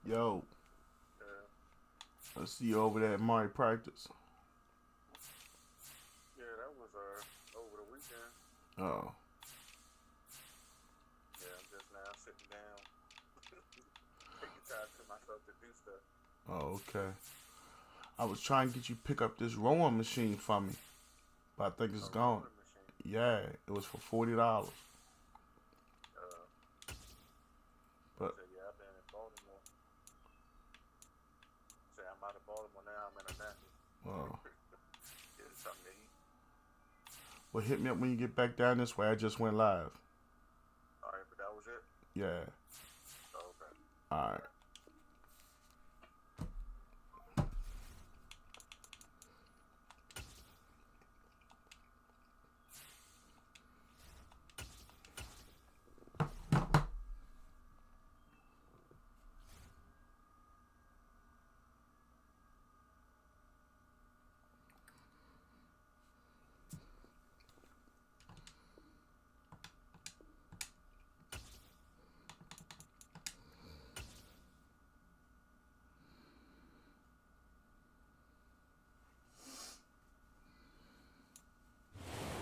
Yo, Yeah, I see you over there at Mari practice. yeah, that was over the weekend. Oh, Yeah, I'm just now sitting down, taking time to myself to do stuff. oh, okay. I was trying to get you to pick up this rowing machine for me, but I think it's A gone. rowing machine. Yeah, it was for $40. Uh, But so yeah, I've been in Baltimore. Say I'm out of Baltimore now. I'm in Atlanta. oh, Get something to eat. well, hit me up when you get back down this way. I just went live. All right, but that was it. Yeah. Oh, okay. All right.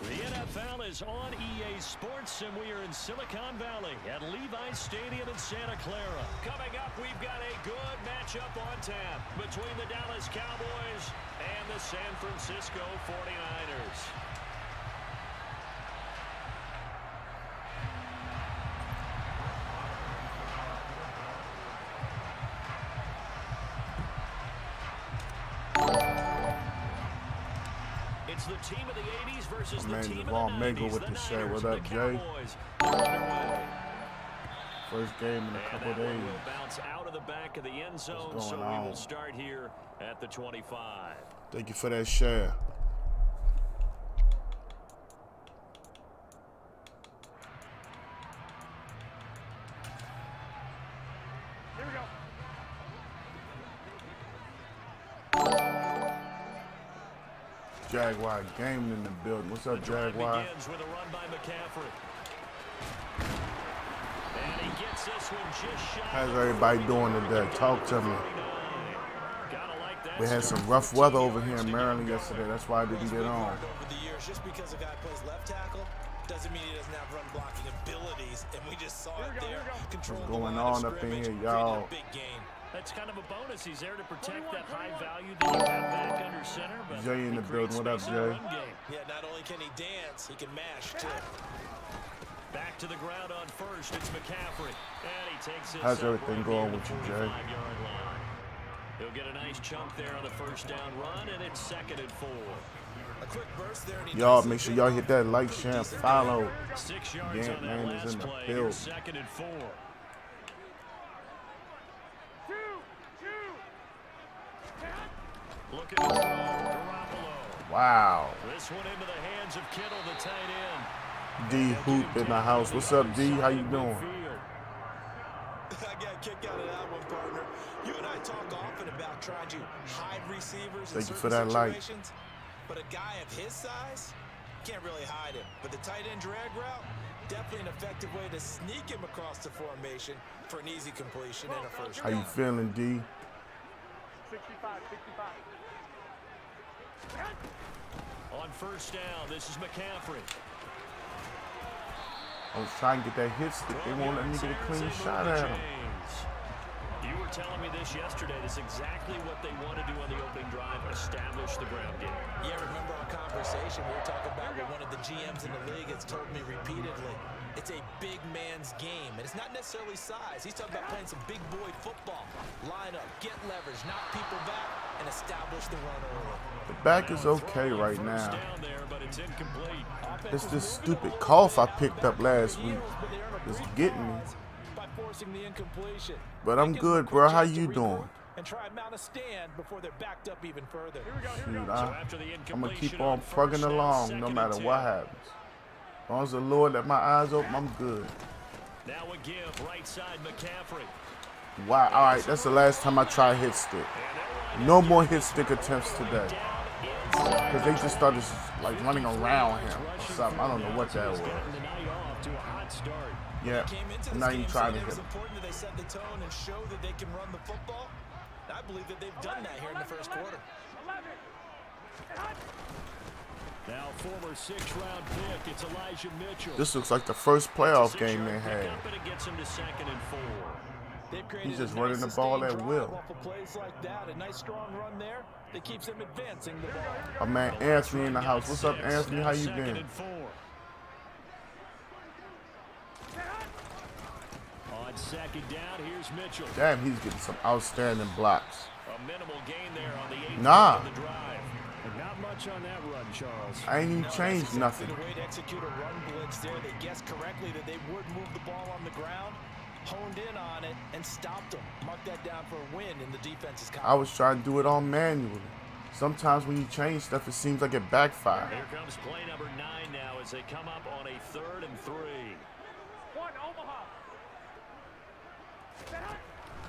The NFL is on EA Sports, and we are in Silicon Valley at Levi's Stadium in Santa Clara. Coming up, we've got a good matchup on tap between the Dallas Cowboys and the San Francisco 49ers. It's the team of the 80s versus the team of the 90s. With the share. What up, Jay? First game in a couple of days. Will bounce out of the back of the end zone, so we will start here at the 25. Thank you for that share. Here we go. Jaguar gaming in the building. What's up, Jaguar? Begins with a run by McCaffrey. And he gets this one just shy. How's everybody doing today? Talk to me. We had some rough weather over here in Maryland yesterday. That's why I didn't get on. Over the years, just because a guy plays left tackle doesn't mean he doesn't have run blocking abilities, and we just saw it there. What's going on up in here, y'all? That's kind of a bonus. He's there to protect that high value that you have back under center. But Jay in the building. What up, Jay? Yeah, not only can he dance, he can mash too. Back to the ground on first. It's McCaffrey. And he takes it. How's everything going with you, Jay? He'll get a nice chunk there on the first down run, and it's 2nd and 4. A quick burst there, and Y'all make sure y'all hit that like, share, and follow. 6 yards Yeah, on that man is last in the play. building. 2nd and 4. Looking to throw. Garoppolo. Wow. This one into the hands of Kittle, the tight end. D Hoop in the house. What's up, D? How you doing? I got a kick out of that one, partner. You and I talk often about trying to hide receivers in Thank you certain for that like. situations, but a guy of his size can't really hide him. But the tight end drag route, definitely an effective way to sneak him across the formation for an easy completion and a first How down. you feeling, D? 65. On first down, this is McCaffrey. I was trying to get that hit stick. They won't let me get a clean shot at him. You were telling me this yesterday. That's exactly what they want to do on the opening drive, establish the ground game. Yeah, remember our conversation? We were talking about what one of the GMs in the league has told me repeatedly. It's a big man's game, and it's not necessarily size. He's talking about playing some big boy football. Line up, get leverage, knock people back, and establish the run early. The back is okay right now. Down there, but it's incomplete. It's this stupid cough I picked up last week. It's getting me. By forcing the incompletion. But I'm good, bro. How you doing? And try and mount a stand before they're backed up even further. Shoot, So after the I'm going to keep incompletion on first plugging down, along 2nd no and matter 10. what happens. As long as the Lord let my eyes open, I'm good. Now a give, right side McCaffrey. Wow. All right, that's the last time I try hit stick. No more hit stick attempts today. Because they just started like running around him or something. I don't know what that was. Yeah, and now you trying to hit It's him. important that they set the tone and show that they can run the football. I believe that they've done that here in the first quarter. Now former 6th-round pick, it's Elijah Mitchell. This looks like the first playoff game they had. But it gets him to 2nd and 4. He's just running the ball at will. Plays like that, a nice strong run there that keeps them advancing the ball. Oh man, Anthony in the house. What's up, Anthony? How you 2nd been? and 4. On 2nd down, here's Mitchell. Damn, he's getting some outstanding blocks. A minimal gain there on the 8th Nah. of the drive. Not much on that run, Charles. I ain't even changed nothing. The way to execute a run blitz there, they guessed correctly that they would move the ball on the ground, honed in on it, and stopped them. Mark that down for a win in the defense's column. I was trying to do it all manually. Sometimes when you change stuff, it seems like it backfires. Here comes play number 9 now as they come up on a 3rd and 3.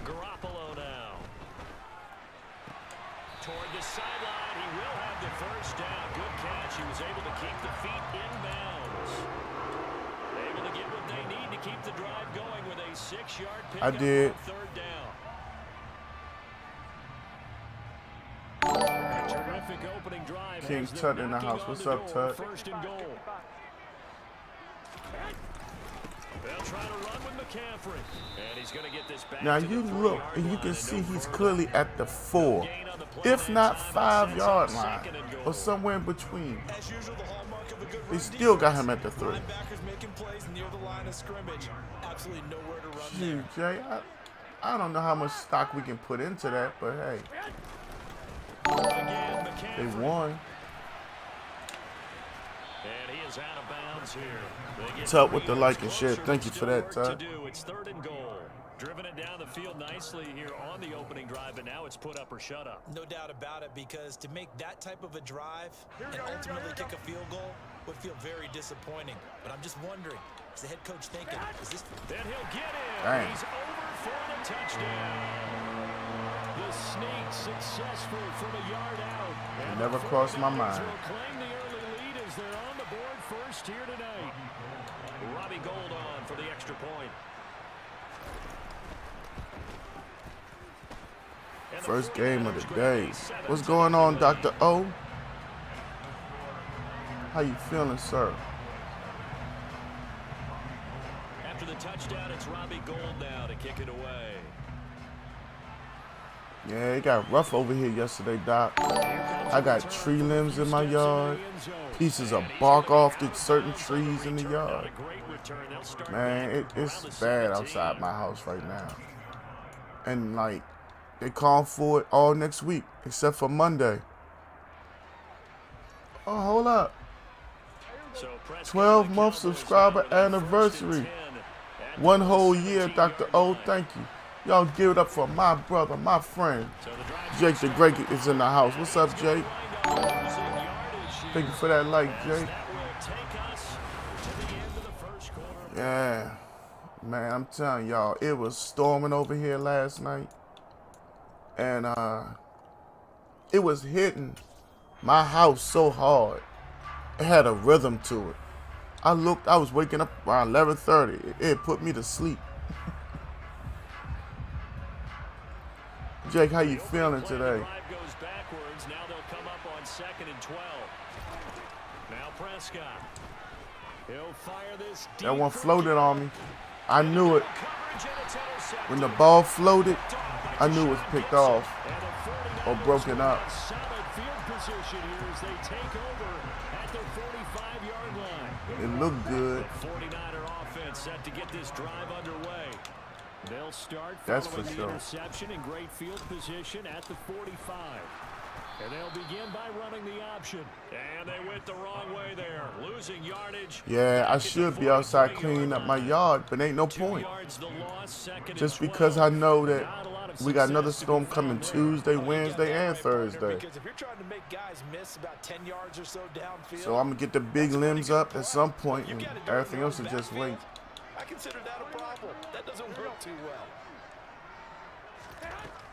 Garoppolo now. Toward the sideline, he will have the first down. Good catch. He was able to keep the feet inbounds. Able to get what they need to keep the drive going with a 6-yard pickup I did. on 3rd down. A terrific opening drive. King has them Tut in the knocking house. on What's the up, door. Tut? 1st and goal. They'll try to run with McCaffrey. And he's going to get this back Now to you the look 3-yard and you line can and see no he's further. clearly at the 4, if not 5-yard line, or somewhere in between. As usual, the hallmark of a good They run still got defense. him at the 3. Linebackers making plays near the line of scrimmage. Absolutely nowhere to run there. Shoot, Jay, I don't know how much stock we can put into that, but hey, Again, they McCaffrey. won. And he is out of bounds here. They get Tut with the 3 like yards and share. closer, Thank but you for still that, work Tut. to do. It's 3rd and goal. Driven it down the field nicely here on the opening drive, but now it's put up or shut up. No doubt about it, because to make that type of a drive and ultimately kick a field goal would feel very disappointing. But I'm just wondering, is the head coach thinking, is this... Then he'll get in. Dang. He's over for the touchdown. The sneak successful from a yard out. And never the crossed my 49ers mind. will claim the early lead as they're on the board first here tonight. Robbie Gould on for the extra point. And the First game of 49ers the grab day. a 7-10 What's going on, lead. Dr. O? How you feeling, sir? After the touchdown, it's Robbie Gould now to kick it away. Yeah, it got rough over here yesterday, Doc. I got tree limbs in my yard, pieces of bark off the certain trees in the yard. Man, it's bad outside my house right now. And like, they calling for it all next week, except for Monday. Oh, hold up. 12-month subscriber anniversary. 1 whole year, Dr. O, thank you. Y'all give it up for my brother, my friend. Jake the Great is in the house. What's up, Jake? Thank you for that like, Jake. Yeah. Man, I'm telling y'all, it was storming over here last night. And it was hitting my house so hard. It had a rhythm to it. I was waking up around 11:30. It put me to sleep. Jake, how you feeling today? Goes backwards. Now they'll come up on 2nd and 12. Now Prescott. He'll fire this deep. That one floated on me. I knew it. When the ball floated, I knew it was picked off or broken up. Solid field position here as they take over at the 45-yard line. It looked good. 49er offense set to get this drive underway. They'll start That's following for the sure. interception in great field position at the 45. And they'll begin by running the option. And they went the wrong way there, losing yardage. Yeah, I should be outside cleaning up my yard, but ain't no point. Just because I know that we got another storm coming Tuesday, Wednesday, and Thursday. Because if you're trying to make guys miss about 10 yards or so downfield, So I'm going to get the big limbs up at some point, and everything else will just wait. I consider that a problem. That doesn't work too well.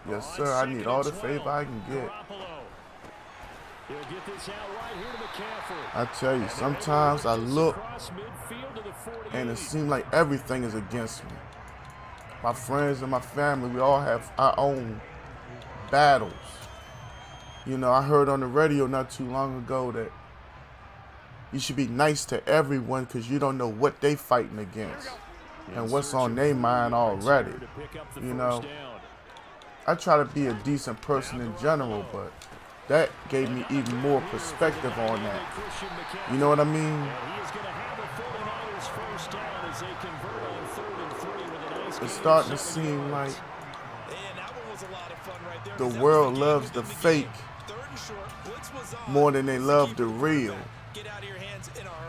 Yes, sir. I need all the favor I can get. He'll get this out right here to McCaffrey. I tell you, sometimes I look Across midfield to the 48. and it seems like everything is against me. My friends and my family, we all have our own battles. You know, I heard on the radio not too long ago that you should be nice to everyone because you don't know what they fighting against and what's on their mind already. You know, I try to be a decent person in general, but that gave me even more perspective on that. You know what I mean? It's starting to seem like the world loves the fake more than they love the real.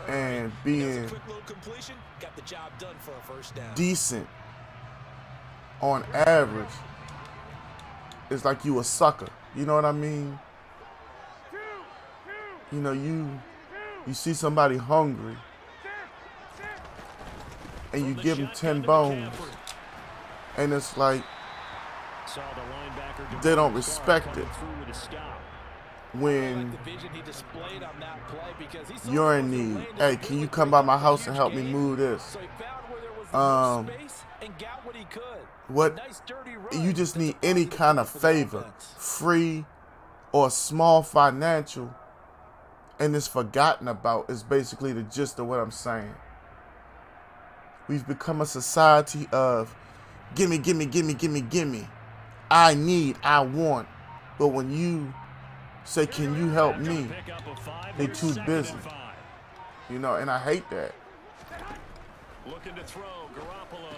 And being decent on average is like you a sucker. You know what I mean? You know, you see somebody hungry and you give them 10 bones and it's like they don't respect it when you're in need. Hey, can you come by my house and help me move this? What you just need any kind of favor, free or small financial, and it's forgotten about is basically the gist of what I'm saying. We've become a society of gimme, gimme, gimme, gimme, gimme. I need, I want. But when you say, can you help me? They too busy. You know, and I hate that. Looking to throw, Garoppolo.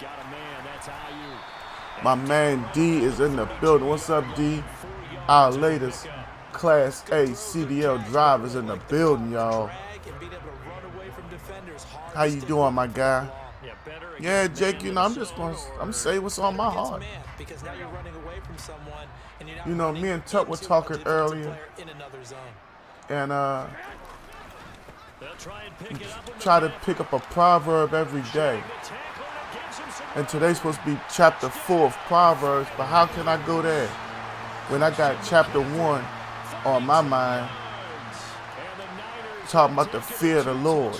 Got a man, that's Ayuk. My man D is in the building. What's up, D? Our latest Class A CDL drivers in the building, y'all. How you doing, my guy? Yeah, Jake, you know, I'm saying what's on my heart. You know, me and Tuck were talking earlier, and we try to pick up a proverb every day. And today's supposed to be chapter 4 of Proverbs, but how can I go there when I got chapter 1 on my mind, talking about the fear of the Lord?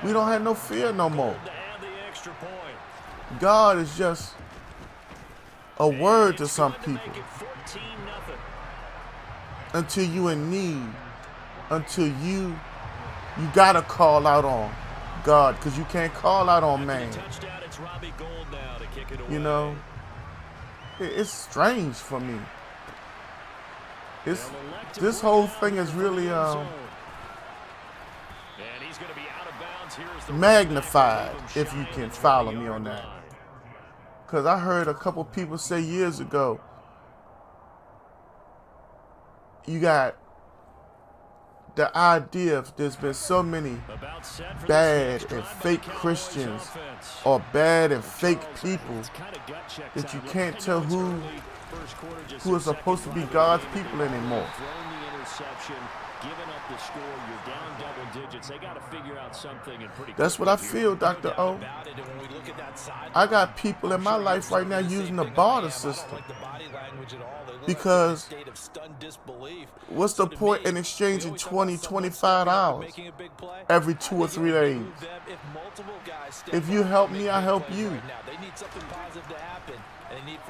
We don't have no fear no more. God is just a word to some people. Until you in need, until you gotta call out on God, because you can't call out on man. You know, it's strange for me. This whole thing is really magnified, if you can follow me on that. Because I heard a couple people say years ago, you got the idea of there's been so many bad and fake Christians or bad and fake people that you can't tell who is supposed to be God's people anymore. That's what I feel, Dr. O. I got people in my life right now using the barter system. Because what's the point in exchanging $20, $25 every 2 or 3 days? If you help me, I help you.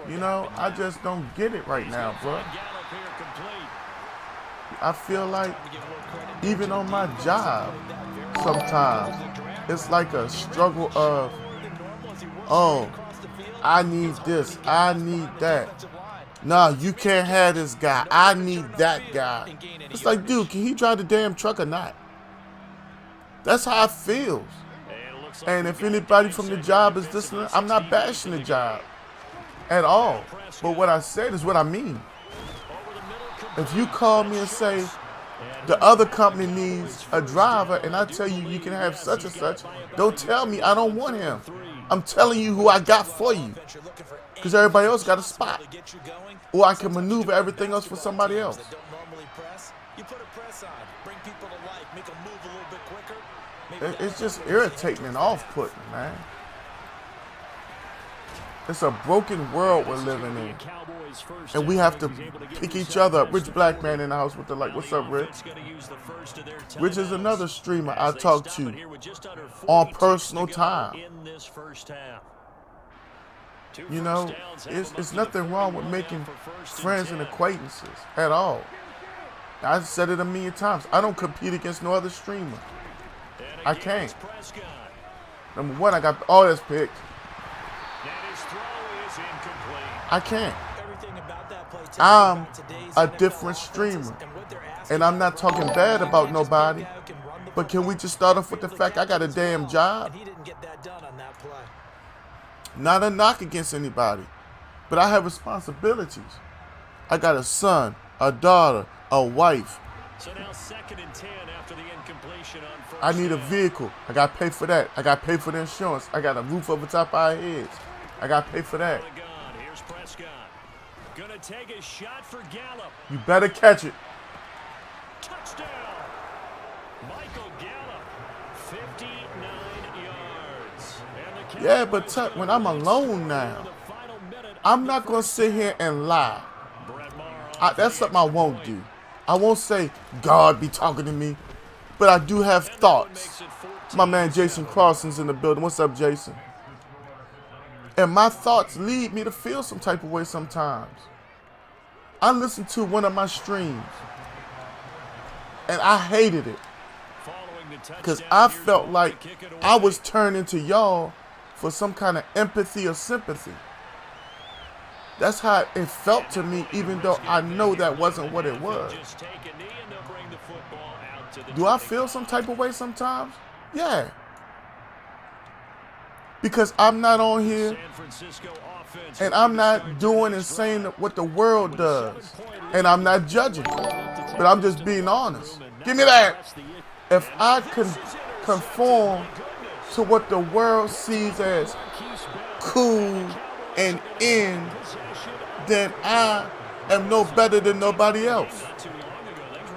You know, I just don't get it right now, bro. I feel like even on my job, sometimes it's like a struggle of, oh, I need this, I need that. Nah, you can't have this guy. I need that guy. It's like, dude, can he drive the damn truck or not? That's how it feels. And if anybody from the job is listening, I'm not bashing the job at all. But what I said is what I mean. If you call me and say the other company needs a driver and I tell you you can have such and such, don't tell me I don't want him. I'm telling you who I got for you. Because everybody else got a spot. Or I can maneuver everything else for somebody else. It's just irritating and off-putting, man. It's a broken world we're living in. and we have to pick each other up. Rich Black Man in the house with the like, what's up, Rich? Rich is another streamer I talk to on personal time. You know, it's nothing wrong with making friends and acquaintances at all. I've said it a million times. I don't compete against no other streamer. I can't. Number one, I got all this picked. I can't. I'm a different streamer. And I'm not talking bad about nobody. But can we just start off with the fact I got a damn job? Not a knock against anybody. But I have responsibilities. I got a son, a daughter, a wife. So now 2nd and 10 after the incompletion on first I need a down. vehicle. I got to pay for that. I got to pay for the insurance. I got a roof over top of our heads. I got to pay for that. Here's Prescott. Gonna take a shot for Gallup. You better catch it. Touchdown. Michael Gallup, 59 yards. And the Yeah, but when I'm alone now, I'm not going to sit here and lie. That's something I won't do. I won't say, God be talking to me. But I do have thoughts. My man Jason Carson's in the building. What's up, Jason? And my thoughts lead me to feel some type of way sometimes. I listened to one of my streams. And I hated it. Because I felt like I was turning to y'all for some kind of empathy or sympathy. That's how it felt to me, even though I know that wasn't what it was. Do I feel some type of way sometimes? Yeah. Because I'm not on here and I'm not doing and saying what the world does. And I'm not judging. But I'm just being honest. Give me that. If I can conform to what the world sees as cool and in, then I am no better than nobody else.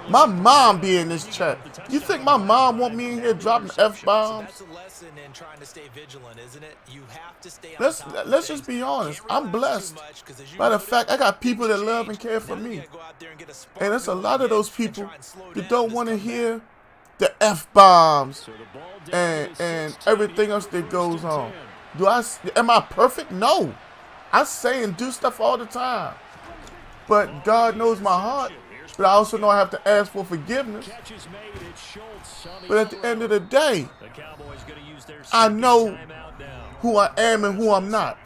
My mom be in this chat. You think my mom want me in here dropping F-bombs? That's a lesson in trying to stay vigilant, isn't it? You have to stay on Let's just be honest. I'm blessed by the fact I got people that love and care for me. And it's a lot of those people that don't want to hear the F-bombs and everything else that goes on. Am I perfect? No. I say and do stuff all the time. But God knows my heart. But I also know I have to ask for forgiveness. But at the end of the day, I know who I am and who I'm not.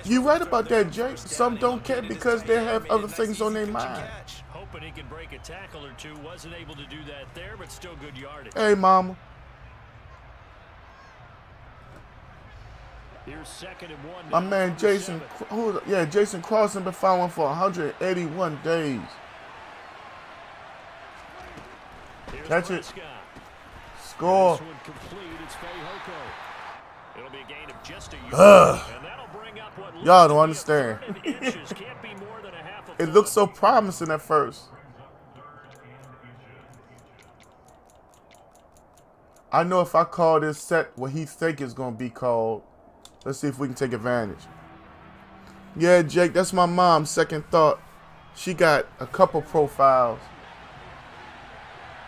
You right about that, Jake. Some don't care because they have other things on their mind. Hoping he can break a tackle or two. Wasn't able to do that there, but still good yardage. Hey, mama. Here's 2nd and 1. My man Jason, Jason Carson been following for 181 days. Catch it. Score. It'll be a gain of just a yard, and that'll bring up what Y'all don't understand. can't be more than a half a It looked so promising at first. I know if I call this set what he think it's going to be called. Let's see if we can take advantage. Yeah, Jake, that's my mom's second thought. She got a couple profiles.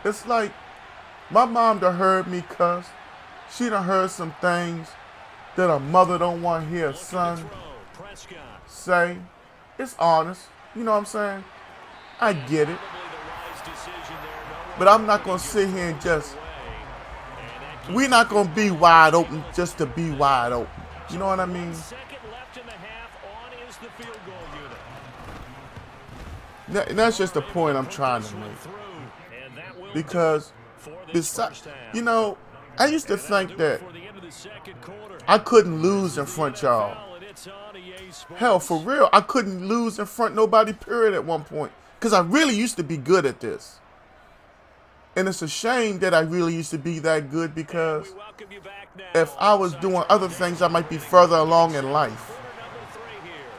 It's like my mom done heard me cuss. She done heard some things that a mother don't want to hear a son say. It's honest. You know what I'm saying? I get it. But I'm not going to sit here and just... We're not going to be wide open just to be wide open. You know what I mean? And that's just the point I'm trying to make. Because, besides, you know, I used to think that I couldn't lose in front y'all. Hell, for real, I couldn't lose in front nobody, period, at one point. Because I really used to be good at this. And it's a shame that I really used to be that good because if I was doing other things, I might be further along in life.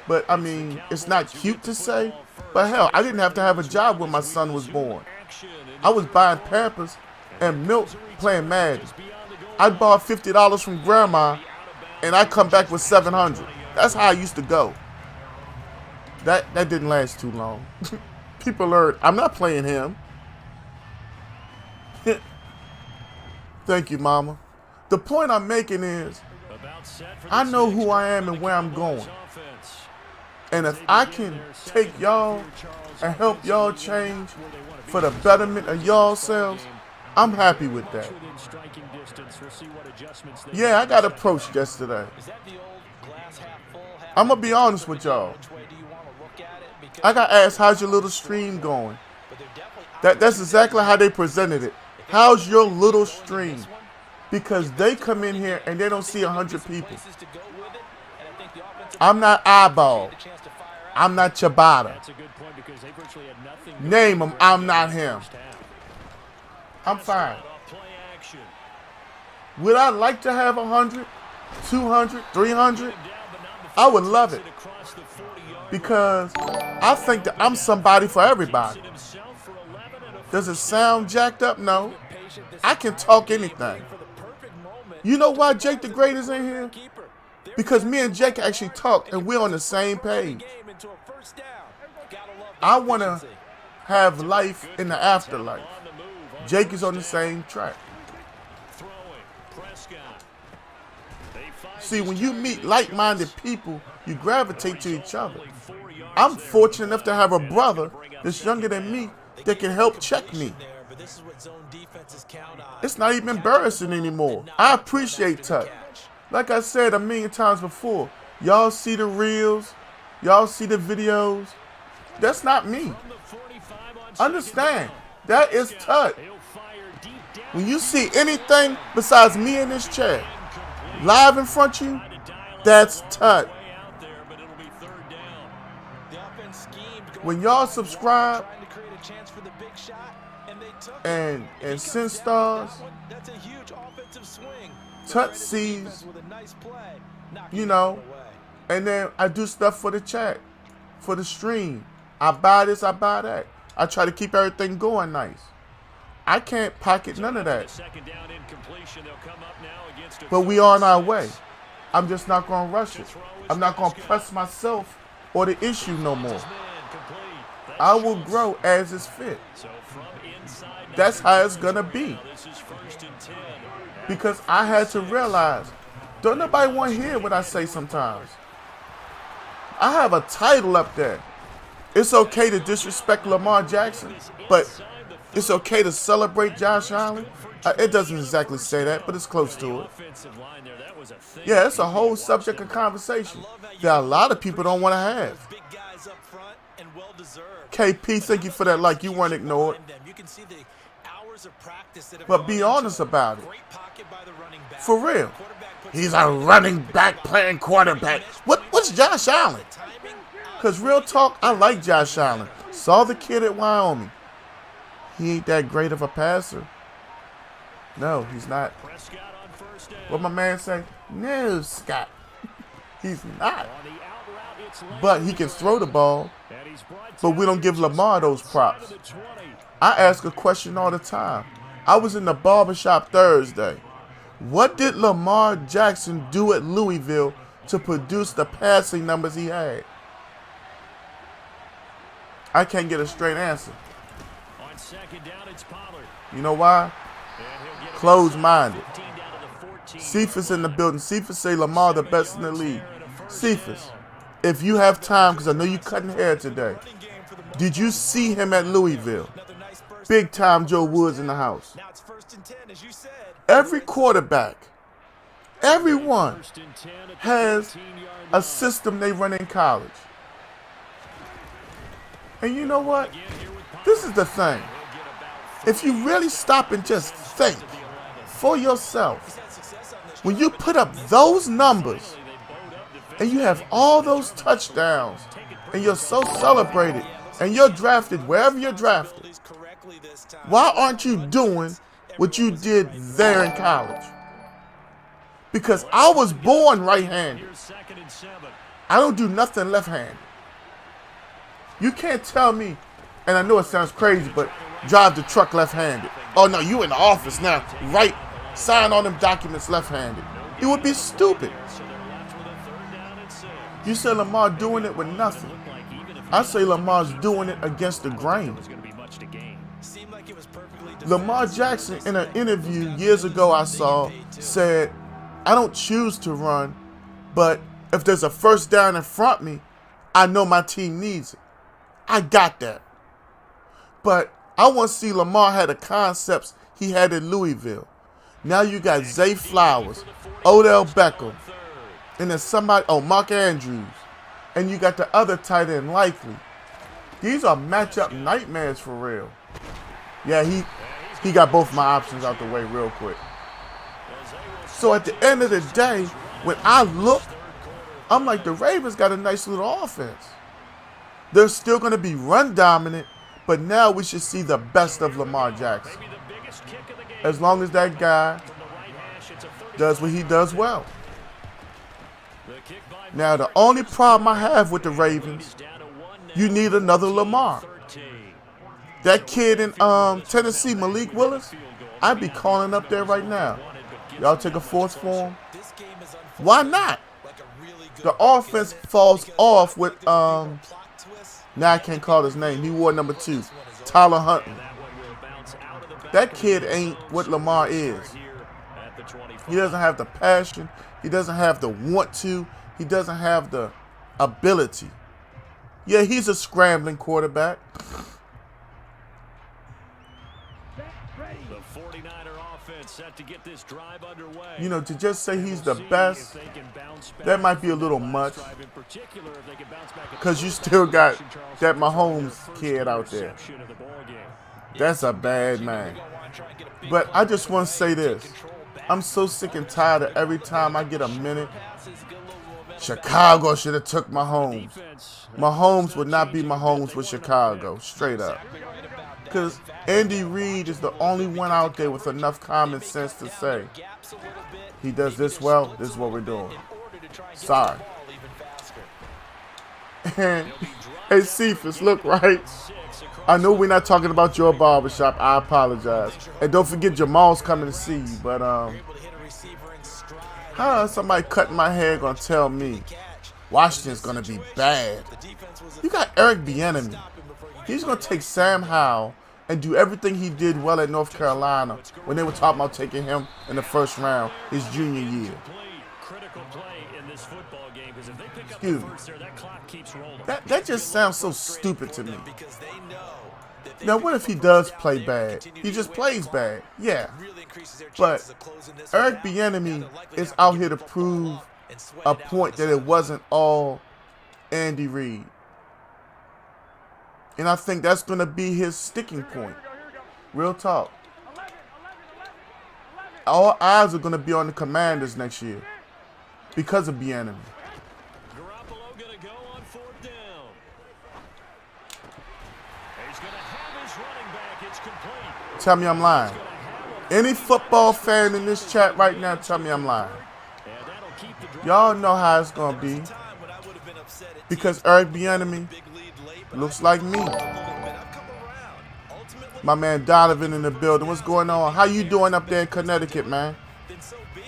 But, I mean, it's not cute to say. But, hell, I didn't have to have a job when my son was born. I was buying Pampers and milk playing Madden. I borrowed $50 from Grandma, and I come back with $700. That's how I used to go. That didn't last too long. People learned, I'm not playing him. Thank you, Mama. The point I'm making is, I know who I am and where I'm going. And if I can take y'all and help y'all change for the betterment of y'all selves, I'm happy with that. Yeah, I got approached yesterday. I'm going to be honest with y'all. I got asked, how's your little stream going? That's exactly how they presented it. How's your little stream? Because they come in here and they don't see 100 people. I'm not eyeball. I'm not Ciabatta. Name him, I'm not him. I'm fine. Would I like to have 100, 200, 300? I would love it. Because I think that I'm somebody for everybody. Does it sound jacked up? No. I can talk anything. You know why Jake the Great is in here? Because me and Jake actually talk and we're on the same page. I want to have life in the afterlife. Jake is on the same track. See, when you meet like-minded people, you gravitate to each other. I'm fortunate enough to have a brother that's younger than me that can help check me. It's not even embarrassing anymore. I appreciate Tut. Like I said a million times before, y'all see the reels, y'all see the videos. That's not me. Understand, that is Tut. When you see anything besides me in this chair, live in front of you, that's Tut. When y'all subscribe and send stars, Tut sees, you know, and then I do stuff for the chat, for the stream. I buy this, I buy that. I try to keep everything going nice. I can't pocket none of that. But we on our way. I'm just not going to rush it. I'm not going to press myself or the issue no more. I will grow as is fit. That's how it's going to be. Because I had to realize, don't nobody want to hear what I say sometimes. I have a title up there. It's okay to disrespect Lamar Jackson, but it's okay to celebrate Josh Allen. It doesn't exactly say that, but it's close to it. Yeah, it's a whole subject of conversation that a lot of people don't want to have. KP, thank you for that like. You weren't ignored. But be honest about it. For real. He's a running back playing quarterback. What's Josh Allen? Because real talk, I like Josh Allen. Saw the kid at Wyoming. He ain't that great of a passer. No, he's not. What my man say? No, Scott. He's not. But he can throw the ball. But we don't give Lamar those props. I ask a question all the time. I was in the barbershop Thursday. What did Lamar Jackson do at Louisville to produce the passing numbers he had? I can't get a straight answer. You know why? Closed-minded. Cephas in the building. Cephas say Lamar the best in the league. Cephas, if you have time, because I know you cutting hair today, did you see him at Louisville? Big time Joe Woods in the house. Every quarterback, everyone has a system they run in college. And you know what? This is the thing. If you really stop and just think for yourself, when you put up those numbers and you have all those touchdowns and you're so celebrated and you're drafted wherever you're drafted, why aren't you doing what you did there in college? Because I was born right-handed. I don't do nothing left-handed. You can't tell me, and I know it sounds crazy, but drive the truck left-handed. Oh no, you in the office now, right? Sign on them documents left-handed. It would be stupid. You say Lamar doing it with nothing. I say Lamar's doing it against the grain. Lamar Jackson, in an interview years ago I saw, said, I don't choose to run, but if there's a first down in front of me, I know my team needs it. I got that. But I want to see Lamar had the concepts he had in Louisville. Now you got Zay Flowers, Odell Beckham, and then somebody, Mark Andrews. And you got the other tight end, Likely. These are matchup nightmares for real. Yeah, he got both my options out the way real quick. So at the end of the day, when I look, I'm like, the Ravens got a nice little offense. They're still going to be run dominant, but now we should see the best of Lamar Jackson. As long as that guy does what he does well. Now, the only problem I have with the Ravens, you need another Lamar. That kid in Tennessee, Malik Willis, I'd be calling up there right now. Y'all take a fourth for him? Why not? The offense falls off with, now I can't call his name. He wore number 2, Tyler Huntley. That kid ain't what Lamar is. He doesn't have the passion. He doesn't have the want to. He doesn't have the ability. Yeah, he's a scrambling quarterback. The 49er offense set to get this drive underway. You know, to just say he's the best, that might be a little much. Because you still got that Mahomes kid out there. That's a bad man. But I just want to say this. I'm so sick and tired of every time I get a minute, Chicago should have took Mahomes. Mahomes would not be Mahomes with Chicago, straight up. Because Andy Reid is the only one out there with enough common sense to say, he does this well, this is what we're doing. Sorry. And, hey, Cephas, look, right? I know we're not talking about your barbershop. I apologize. And don't forget Jamal's coming to see you. But how is somebody cutting my hair gonna tell me Washington's gonna be bad? You got Eric Bieniemy. He's gonna take Sam Howell and do everything he did well at North Carolina when they were talking about taking him in the first round his junior year. Excuse me. That just sounds so stupid to me. Now, what if he does play bad? He just plays bad. Yeah. But Eric Bieniemy is out here to prove a point that it wasn't all Andy Reid. And I think that's going to be his sticking point. Real talk. All eyes are going to be on the Commanders next year because of Bieniemy. Tell me I'm lying. Any football fan in this chat right now, tell me I'm lying. Y'all know how it's going to be. Because Eric Bieniemy looks like me. My man Donovan in the building. What's going on? How you doing up there in Connecticut, man?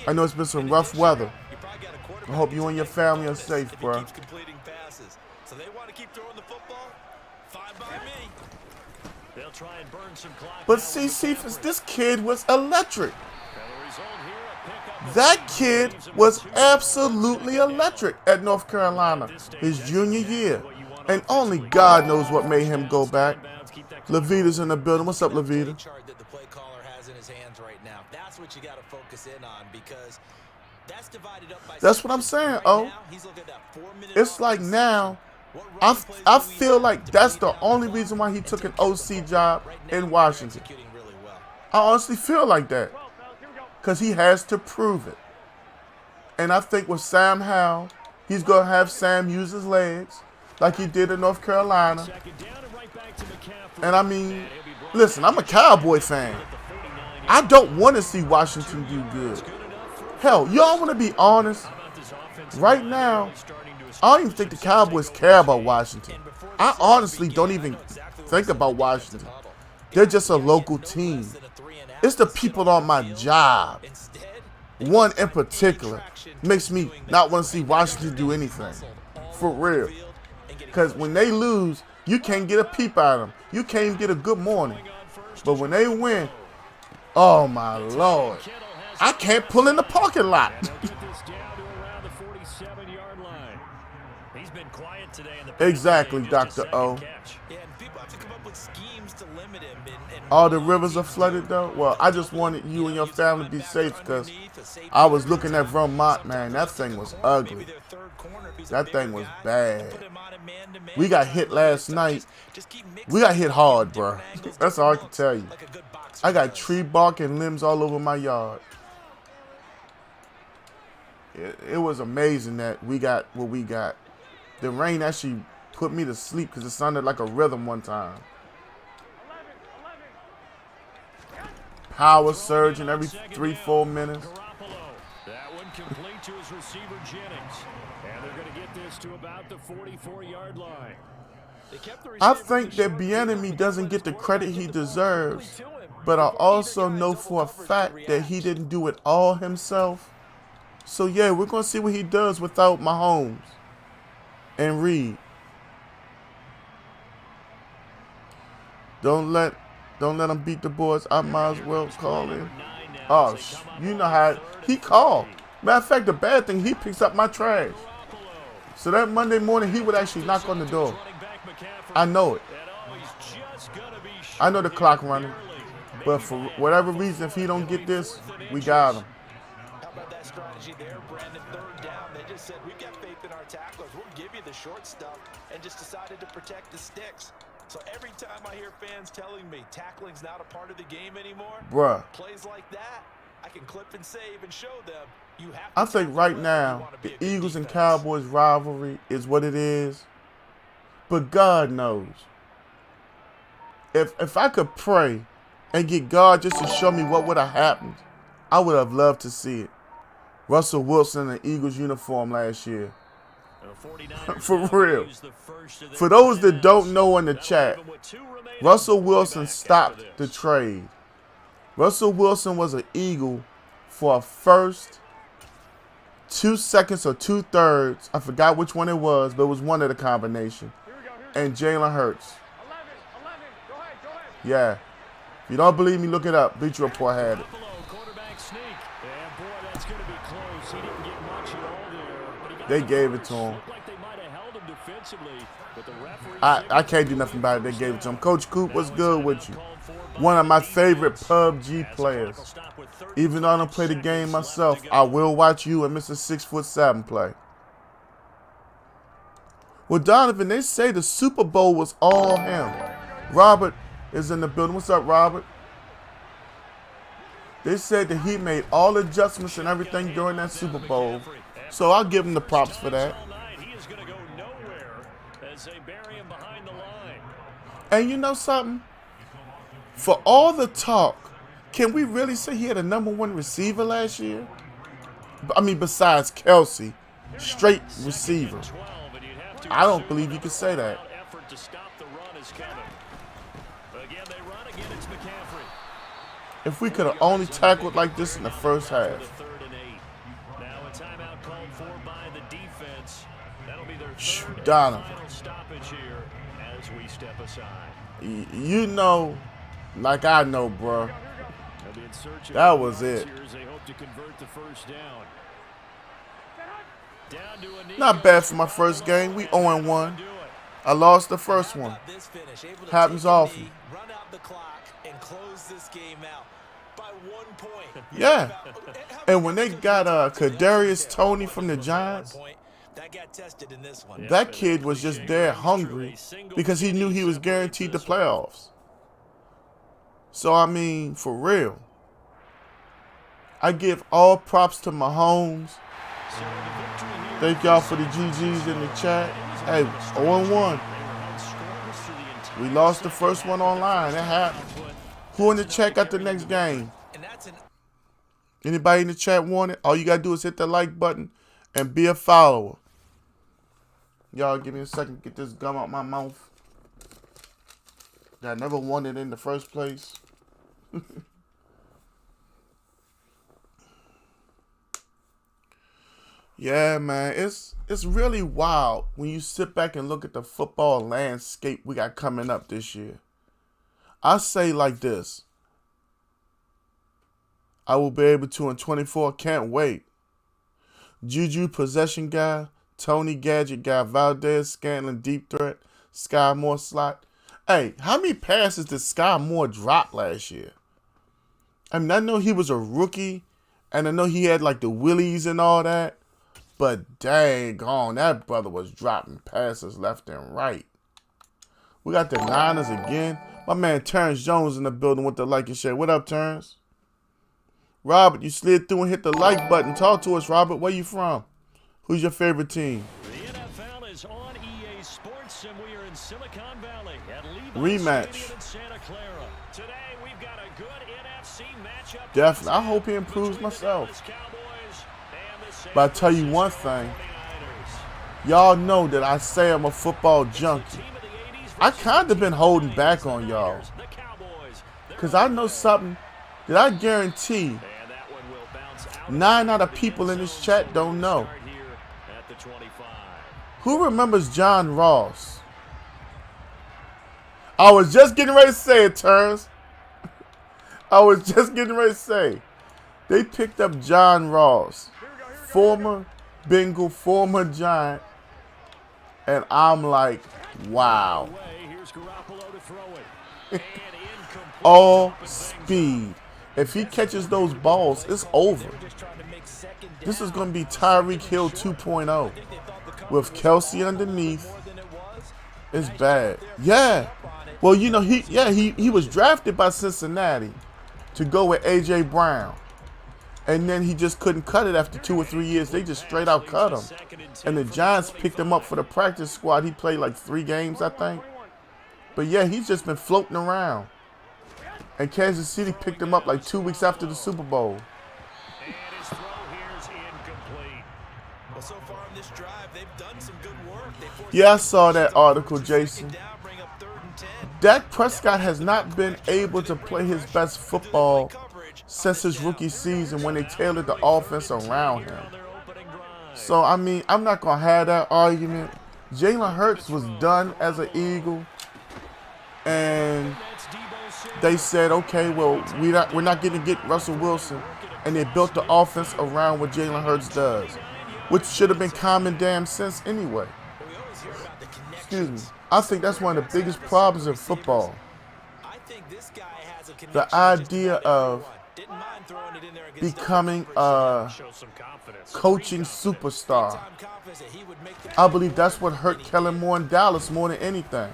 I know it's been some rough weather. I hope you and your family are safe, bro. But see, Cephas, this kid was electric. That kid was absolutely electric at North Carolina his junior year. And only God knows what made him go back. Levita's in the building. What's up, Levita? That's what I'm saying, oh. It's like now, I feel like that's the only reason why he took an OC job in Washington. I honestly feel like that. Because he has to prove it. And I think with Sam Howell, he's going to have Sam use his legs like he did in North Carolina. And I mean, listen, I'm a Cowboy fan. I don't want to see Washington do good. Hell, y'all want to be honest? Right now, I don't even think the Cowboys care about Washington. I honestly don't even think about Washington. They're just a local team. It's the people on my job. One in particular makes me not want to see Washington do anything. For real. Because when they lose, you can't get a peep out of them. You can't get a good morning. But when they win, oh my Lord, I can't pull in the parking lot. He's been quiet today in the Exactly, Dr. O. All the rivers are flooded though? Well, I just wanted you and your family to be safe because I was looking at Vermont, man. That thing was ugly. That thing was bad. We got hit last night. We got hit hard, bro. That's all I can tell you. I got tree bark and limbs all over my yard. It was amazing that we got what we got. The rain actually put me to sleep because it sounded like a rhythm one time. Power surge in every 3-4 minutes. That one complete to his receiver Jennings. And they're going to get this to about the 44-yard line. I think that Bieniemy doesn't get the credit he deserves, but I also know for a fact that he didn't do it all himself. So yeah, we're going to see what he does without Mahomes and Reed. Don't let him beat the boys. I might as well call him. Oh, you know how he called. Matter of fact, the bad thing, he picks up my trash. So that Monday morning, he would actually knock on the door. I know it. I know the clock running. But for whatever reason, if he don't get this, we got him. How about that strategy there, Brandon? Third down, they just said, we've got faith in our tacklers. We'll give you the short stuff, and just decided to protect the sticks. So every time I hear fans telling me tackling's not a part of the game anymore, Bruh. Plays like that, I can clip and save and show them you have to. I think right now, the Eagles and Cowboys rivalry is what it is. But God knows. If I could pray and get God just to show me what would have happened, I would have loved to see it. Russell Wilson in an Eagles uniform last year. For real. For those that don't know in the chat, Russell Wilson stopped the trade. Russell Wilson was an Eagle for a first, 2 seconds or 2/3. I forgot which one it was, but it was one of the combination. And Jalen Hurts. Yeah. If you don't believe me, look it up. Bleacher Report had it. They gave it to him. I can't do nothing about it. They gave it to him. Coach Coop, what's good with you? One of my favorite PUBG players. Even though I don't play the game myself, I will watch you and Mr. 6'7" play. Well, Donovan, they say the Super Bowl was all him. Robert is in the building. What's up, Robert? They said that he made all adjustments and everything during that Super Bowl. So I'll give him the props for that. And you know something? For all the talk, can we really say he had a #1 receiver last year? I mean, besides Kelsey, straight receiver. I don't believe you could say that. If we could have only tackled like this in the first half. Donovan. You know, like I know, bro. That was it. Not bad for my first game. We 0-1. I lost the first one. Happens often. Yeah. And when they got Kadarius Toney from the Giants, that kid was just there hungry because he knew he was guaranteed the playoffs. So, I mean, for real. I give all props to Mahomes. Thank y'all for the GGs in the chat. Hey, 0-1. We lost the first one online. It happened. Who in the chat got the next game? Anybody in the chat want it? All you got to do is hit the like button and be a follower. Y'all give me a second to get this gum out my mouth. That I never wanted in the first place. Yeah, man, it's really wild when you sit back and look at the football landscape we got coming up this year. I say like this. I will be able to in 24. Can't wait. Juju possession guy, Tony gadget guy, Valdez Scanlon deep threat, Sky Moore slot. Hey, how many passes did Sky Moore drop last year? I mean, I know he was a rookie, and I know he had like the willies and all that, but dang on, that brother was dropping passes left and right. We got the Niners again. My man Terrence Jones in the building with the like and share. What up, Terrence? Robert, you slid through and hit the like button. Talk to us, Robert. Where you from? Who's your favorite team? The NFL is on EA Sports, and we are in Silicon Valley at Levi Rematch. Stadium in Santa Clara. Today, we've got a good NFC matchup. Definitely. I hope he improves between the myself. Dallas Cowboys and the But I tell you San one Francisco thing. 49ers. Y'all know that I say I'm a football The junkie. team of the 80s I versus kind of the been holding Niners, back the on y'all. Niners, the Cowboys. Because I know something that I guarantee And that one will bounce out 9 out of the people in end this zone. chat So don't we know. start here at the 25. Who remembers John Ross? I was just getting ready to say it, Terrence. I was just getting ready to say. They picked up John Ross, former Bengal, former Giant, and I'm like, wow. Away. Here's Garoppolo to throw it. And incomplete. All speed. If he catches those balls, it's over. This is going to be Tyreek Hill 2.0 with Kelsey underneath. It's bad. Yeah. Well, you know, he was drafted by Cincinnati to go with A.J. Brown. And then he just couldn't cut it after 2 or 3 years. They just straight out cut him. And the Giants picked him up for the practice squad. He played like 3 games, I think. But yeah, he's just been floating around. And Kansas City picked him up like 2 weeks after the Super Bowl. And his throw here is incomplete. Well, so far in this drive, they've done some good work. They forced Yeah, I saw that article, Jason. down, bring up 3rd and 10. Dak Prescott has not been able to play his best football since his rookie season when they tailored the offense around him. On their opening drive. So, I mean, I'm not going to have that argument. Jalen Hurts was done as an Eagle. And That's Debo Samuel. they said, okay, well, we're not going to get Russell Wilson. And they built the offense around what Jalen Hurts does, which should have been common damn sense anyway. We always hear about the Excuse me. connections. I think that's one of the biggest problems in football. I think this guy has a connection The with just idea about of everyone. Didn't mind throwing it in there against becoming the a Show some confidence. coaching superstar. time confidence that he would make the I believe that's what hurt Kellen Moore in Dallas more than anything.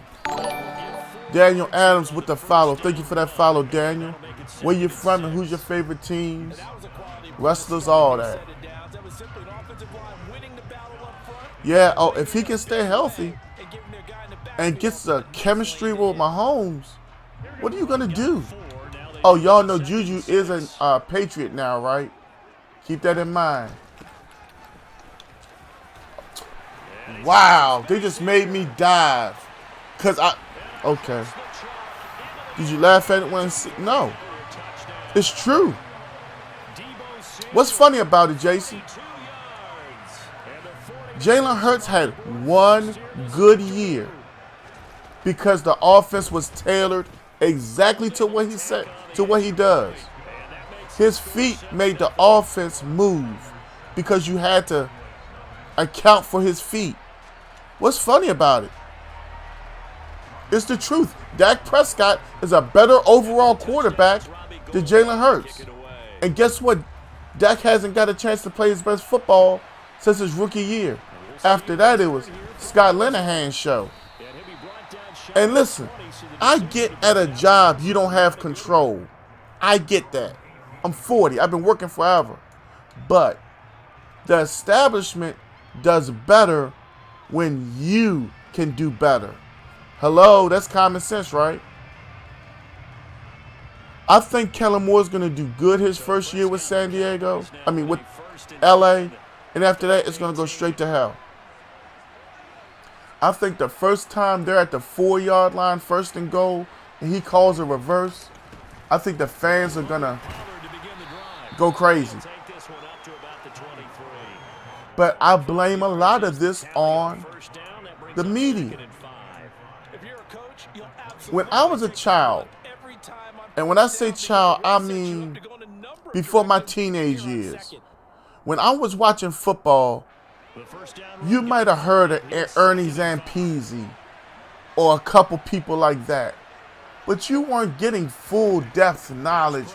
Daniel Adams with the follow. Thank you for that follow, Daniel. Where you from and who's your favorite teams? Wrestlers, all that. That was simply an offensive line winning the battle up front Yeah, oh, if he can stay healthy and giving their guy in the back and gets the chemistry with Mahomes, what are you going to do? Oh, y'all know Juju is a Patriot now, right? Keep that in mind. Wow, they just made me dive. Okay. Did you laugh at it when no. It's true. What's funny about it, Jason? Jalen Hurts had one good year because the offense was tailored exactly to what he said, to what he does. His feet made the offense move because you had to account for his feet. What's funny about it? It's the truth. Dak Prescott is a better overall quarterback than Jalen Hurts. And guess what? Dak hasn't got a chance to play his best football since his rookie year. After that, it was Scott Linehan's show. And listen, I get at a job you don't have control. I get that. I'm 40. I've been working forever. But the establishment does better when you can do better. Hello, that's common sense, right? I think Kellen Moore's going to do good his first year with San Diego. I mean, with LA. And after that, it's going to go straight to hell. I think the first time they're at the 4-yard line, 1st and goal, and he calls a reverse, I think the fans are going to go crazy. Take this one up to about the 23. But I blame a lot of this on the media. When I was a child, and when I say child, I mean before my teenage years, when I was watching football, you might have heard of Ernie Zampese or a couple people like that. But you weren't getting full depth knowledge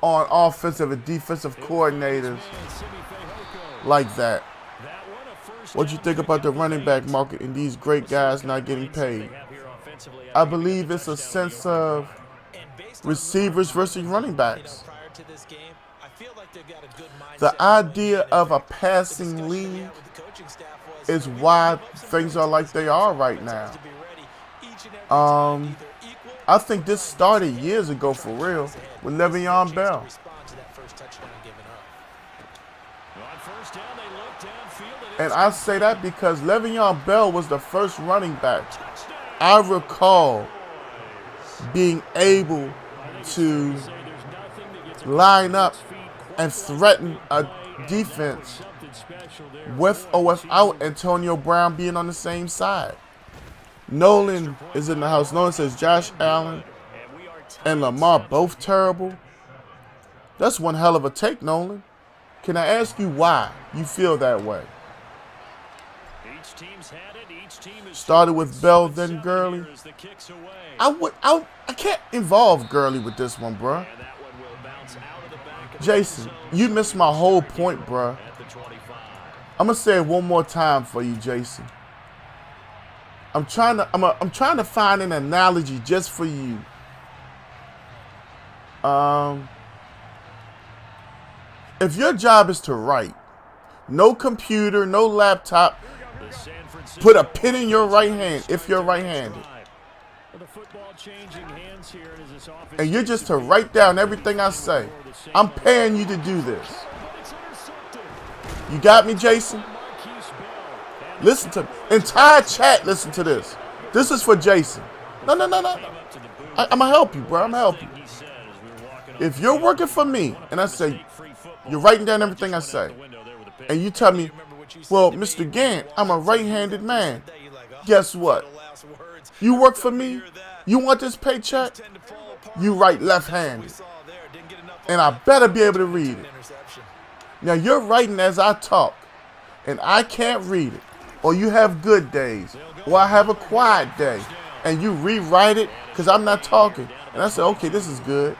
on offensive and defensive coordinators like that. What do you think about the running back market and these great guys not getting paid? I believe it's a sense of receivers versus running backs. The idea of a passing league is why things are like they are right now. I think this started years ago for real with Le'Veon Bell. And I say that because Le'Veon Bell was the first running back I recall being able to line up and threaten a defense with or without Antonio Brown being on the same side. Nolan is in the house. Nolan says Josh Allen and Lamar both terrible. That's one hell of a take, Nolan. Can I ask you why you feel that way? Started with Bell, then Gurley. I can't involve Gurley with this one, bro. Jason, you missed my whole point, bro. I'm gonna say it one more time for you, Jason. I'm trying to find an analogy just for you. If your job is to write, no computer, no laptop, put a pen in your right hand if you're right-handed. And you're just to write down everything I say. I'm paying you to do this. You got me, Jason? Listen to me. Entire chat, listen to this. This is for Jason. No. I'm going to help you, bro. I'm going to help you. If you're working for me, and I say, you're writing down everything I say, and you tell me, well, Mr. Gant, I'm a right-handed man. Guess what? You work for me, you want this paycheck, you write left-handed. And I better be able to read it. Now, you're writing as I talk, and I can't read it. Or you have good days, or I have a quiet day, and you rewrite it because I'm not talking. And I say, okay, this is good.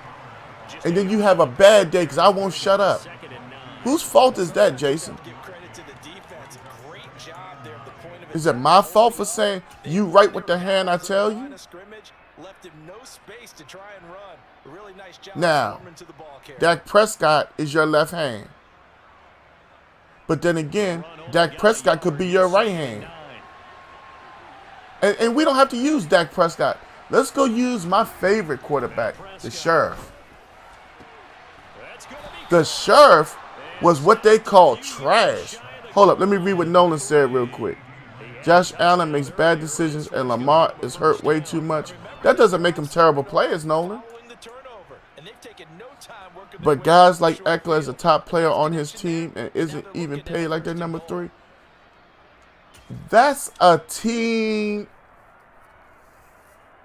And then you have a bad day because I won't shut up. Whose fault is that, Jason? Is it my fault for saying you write with the hand I tell you? Now, Dak Prescott is your left hand. But then again, Dak Prescott could be your right hand. And we don't have to use Dak Prescott. Let's go use my favorite quarterback, the Sheriff. The Sheriff was what they call trash. Hold up, let me read what Nolan said real quick. Josh Allen makes bad decisions and Lamar is hurt way too much. That doesn't make them terrible players, Nolan. But guys like Eckler is a top player on his team and isn't even paid like they're number 3. That's a team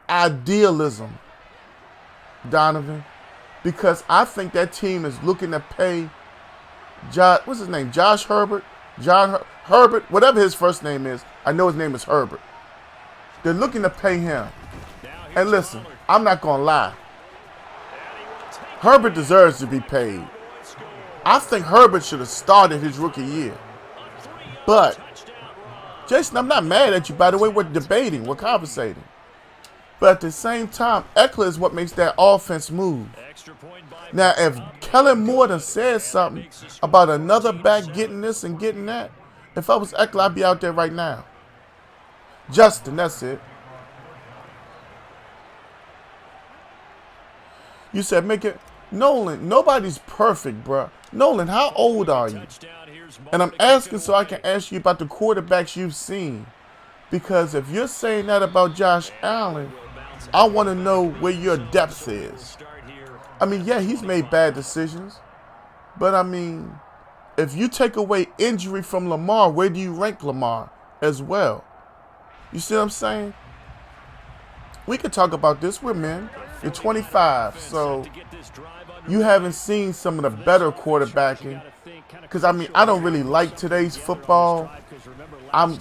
idealism, Donovan. Because I think that team is looking to pay what's his name? Josh Herbert? Herbert, whatever his first name is. I know his name is Herbert. They're looking to pay him. And listen, I'm not going to lie. Herbert deserves to be paid. I think Herbert should have started his rookie year. But, Jason, I'm not mad at you. By the way, we're debating. We're conversating. But at the same time, Eckler is what makes that offense move. Now, if Kellen Moore done said something about another back getting this and getting that, if I was Eckler, I'd be out there right now. Justin, that's it. You said make it. Nolan, nobody's perfect, bro. Nolan, how old are you? And I'm asking so I can ask you about the quarterbacks you've seen. Because if you're saying that about Josh Allen, I want to know where your depth is. I mean, yeah, he's made bad decisions. But, I mean, if you take away injury from Lamar, where do you rank Lamar as well? You see what I'm saying? We could talk about this. We're men. You're 25, so you haven't seen some of the better quarterbacking. Because, I mean, I don't really like today's football. I'm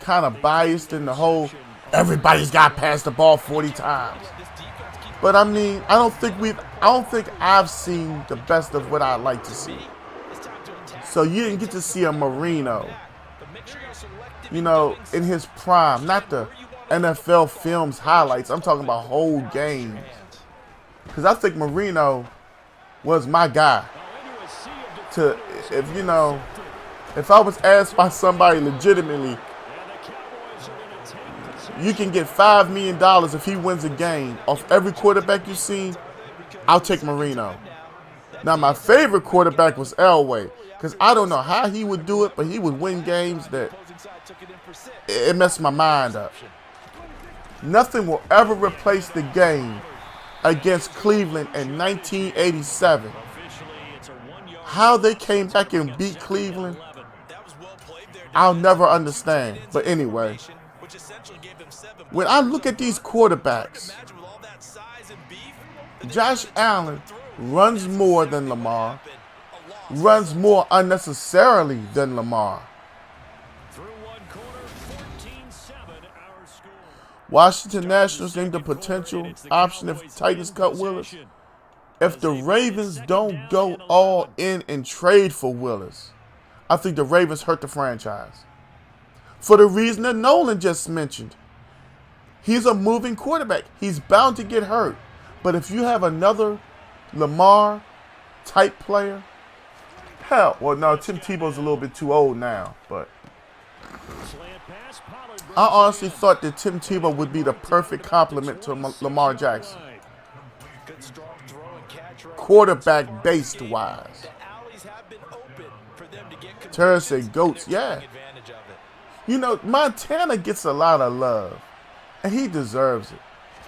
kind of biased in the whole everybody's got to pass the ball 40 times. But, I mean, I don't think I've seen the best of what I'd like to see. So you didn't get to see a Marino, you know, in his prime. Not the NFL Films highlights. I'm talking about whole games. Because I think Marino was my guy. If I was asked by somebody legitimately, you can get $5 million if he wins a game off every quarterback you've seen, I'll take Marino. Now, my favorite quarterback was Elway, because I don't know how he would do it, but he would win games that it messed my mind up. Nothing will ever replace the game against Cleveland in 1987. How they came back and beat Cleveland, I'll never understand. But anyway, when I look at these quarterbacks, Josh Allen runs more than Lamar, runs more unnecessarily than Lamar. Washington Nationals named a potential option if Titans cut Willis. If the Ravens don't go all in and trade for Willis, I think the Ravens hurt the franchise. For the reason that Nolan just mentioned. He's a moving quarterback. He's bound to get hurt. But if you have another Lamar type player, hell, well, no, Tim Tebow's a little bit too old now, but I honestly thought that Tim Tebow would be the perfect complement to Lamar Jackson. Quarterback based wise. Terry said goats, yeah. You know, Montana gets a lot of love, and he deserves it,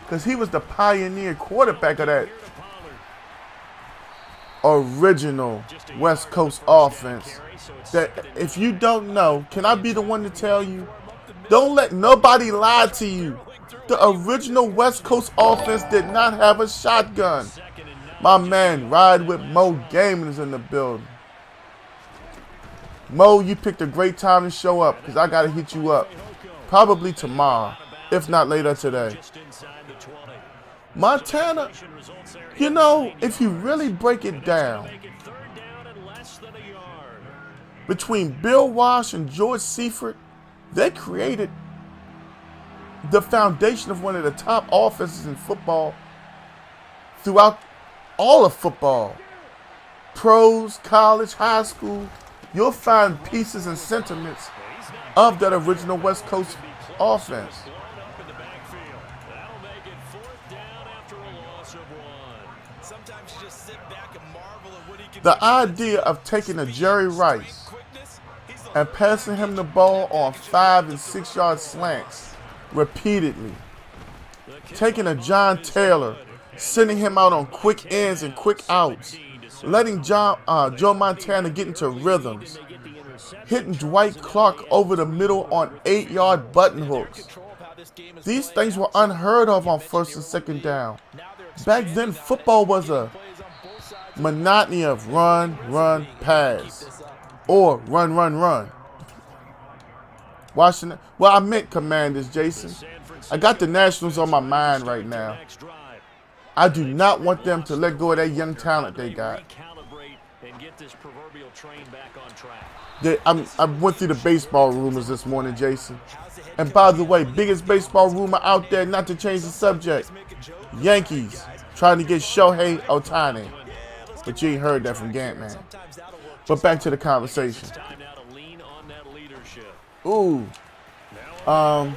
because he was the pioneer quarterback of that original West Coast offense. That if you don't know, can I be the one to tell you? Don't let nobody lie to you. The original West Coast offense did not have a shotgun. My man, Ride with Mo Gaming is in the building. Mo, you picked a great time to show up, because I got to hit you up. Probably tomorrow, if not later today. Montana, you know, if you really break it down, between Bill Walsh and George Seifert, they created the foundation of one of the top offenses in football throughout all of football. Pros, college, high school, you'll find pieces and sentiments of that original West Coast offense. The idea of taking a Jerry Rice and passing him the ball on 5 and 6 yard slants repeatedly, taking a John Taylor, sending him out on quick ins and quick outs, letting Joe Montana get into rhythms, hitting Dwight Clark over the middle on 8-yard button hooks. These things were unheard of on first and second down. Back then, football was a monotony of run, run, pass, or run, run, run. Washington, well, I meant Commanders, Jason. I got the Nationals on my mind right now. I do not want them to let go of that young talent they got. I went through the baseball rumors this morning, Jason. And by the way, biggest baseball rumor out there, not to change the subject, Yankees trying to get Shohei Ohtani. But you ain't heard that from Gantman. But back to the conversation. Ooh. I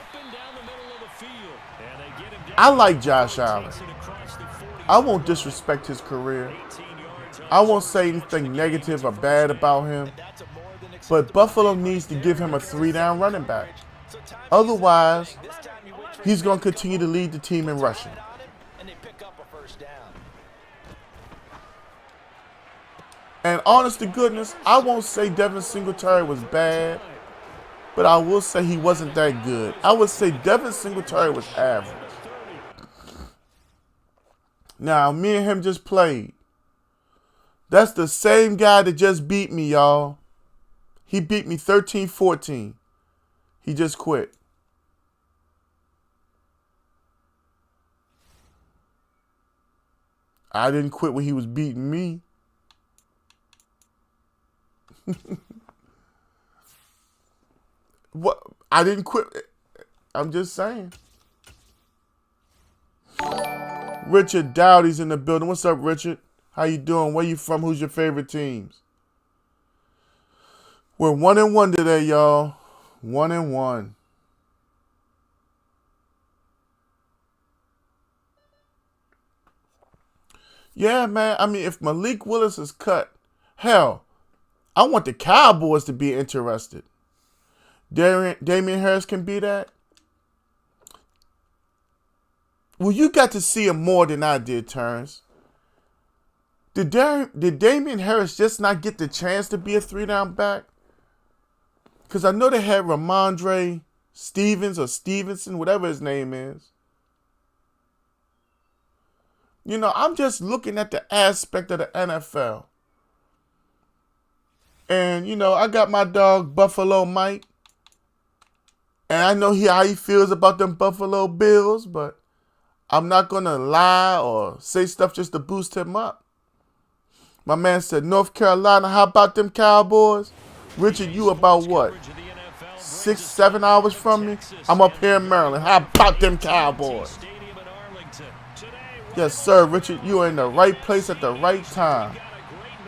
like Josh Allen. I won't disrespect his career. I won't say anything negative or bad about him. But Buffalo needs to give him a 3-down running back. Otherwise, he's going to continue to lead the team in rushing. And honest to goodness, I won't say Devin Singletary was bad, but I will say he wasn't that good. I would say Devin Singletary was average. Now, me and him just played. That's the same guy that just beat me, y'all. He beat me 13-14. He just quit. I didn't quit when he was beating me. What? I didn't quit. I'm just saying. Richard Dowdy's in the building. What's up, Richard? How you doing? Where you from? Who's your favorite teams? We're 1-1 today, y'all. 1-1. Yeah, man. I mean, if Malik Willis is cut, hell, I want the Cowboys to be interested. Damian Harris can be that. Well, you got to see him more than I did, Terrence. Did Damian Harris just not get the chance to be a 3-down back? Because I know they had Ramondre Stevens or Stevenson, whatever his name is. You know, I'm just looking at the aspect of the NFL. And, you know, I got my dog Buffalo Mike. And I know how he feels about them Buffalo Bills, but I'm not going to lie or say stuff just to boost him up. My man said, North Carolina, how about them Cowboys? Richard, you about what? 6-7 hours from me? I'm up here in Maryland. How about them Cowboys? Yes, sir, Richard, you are in the right place at the right time.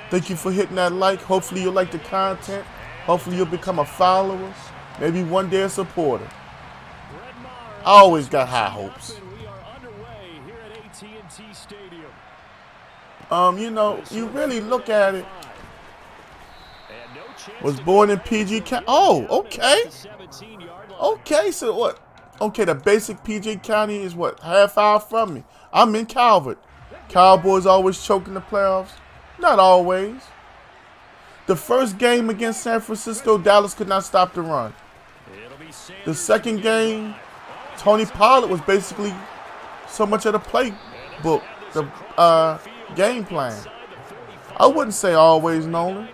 Thank you for hitting that like. Hopefully you'll like the content. Hopefully you'll become a follower. Maybe one day a supporter. I always got high hopes. You know, you really look at it. Was born in PG County. Oh, okay. Okay, so what? Okay, the basic PG County is what? Half hour from me. I'm in Calvert. Cowboys always choke in the playoffs. Not always. The first game against San Francisco, Dallas could not stop the run. The second game, Tony Pollard was basically so much of the playbook, the game plan. I wouldn't say always, Nolan.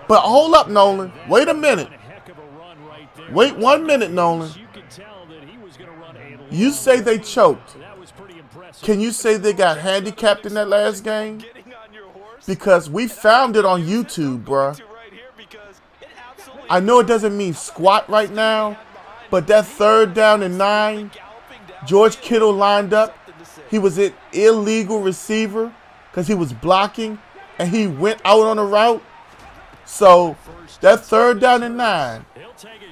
But hold up, Nolan. Wait a minute. Wait 1 minute, Nolan. You say they choked. Can you say they got handicapped in that last game? Because we found it on YouTube, bruh. I know it doesn't mean squat right now, but that 3rd down and 9, George Kittle lined up. He was an illegal receiver because he was blocking, and he went out on a route. So that 3rd down and 9,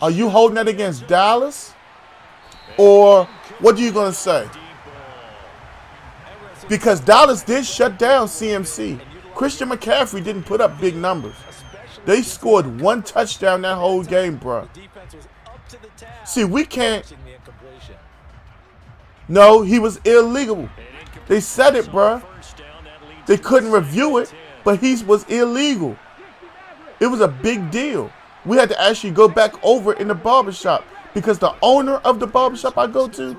are you holding that against Dallas? Or what are you going to say? Because Dallas did shut down CMC. Christian McCaffrey didn't put up big numbers. They scored 1 touchdown that whole game, bro. See, we can't. No, he was illegal. They said it, bro. They couldn't review it, but he was illegal. It was a big deal. We had to actually go back over it in the barbershop because the owner of the barbershop I go to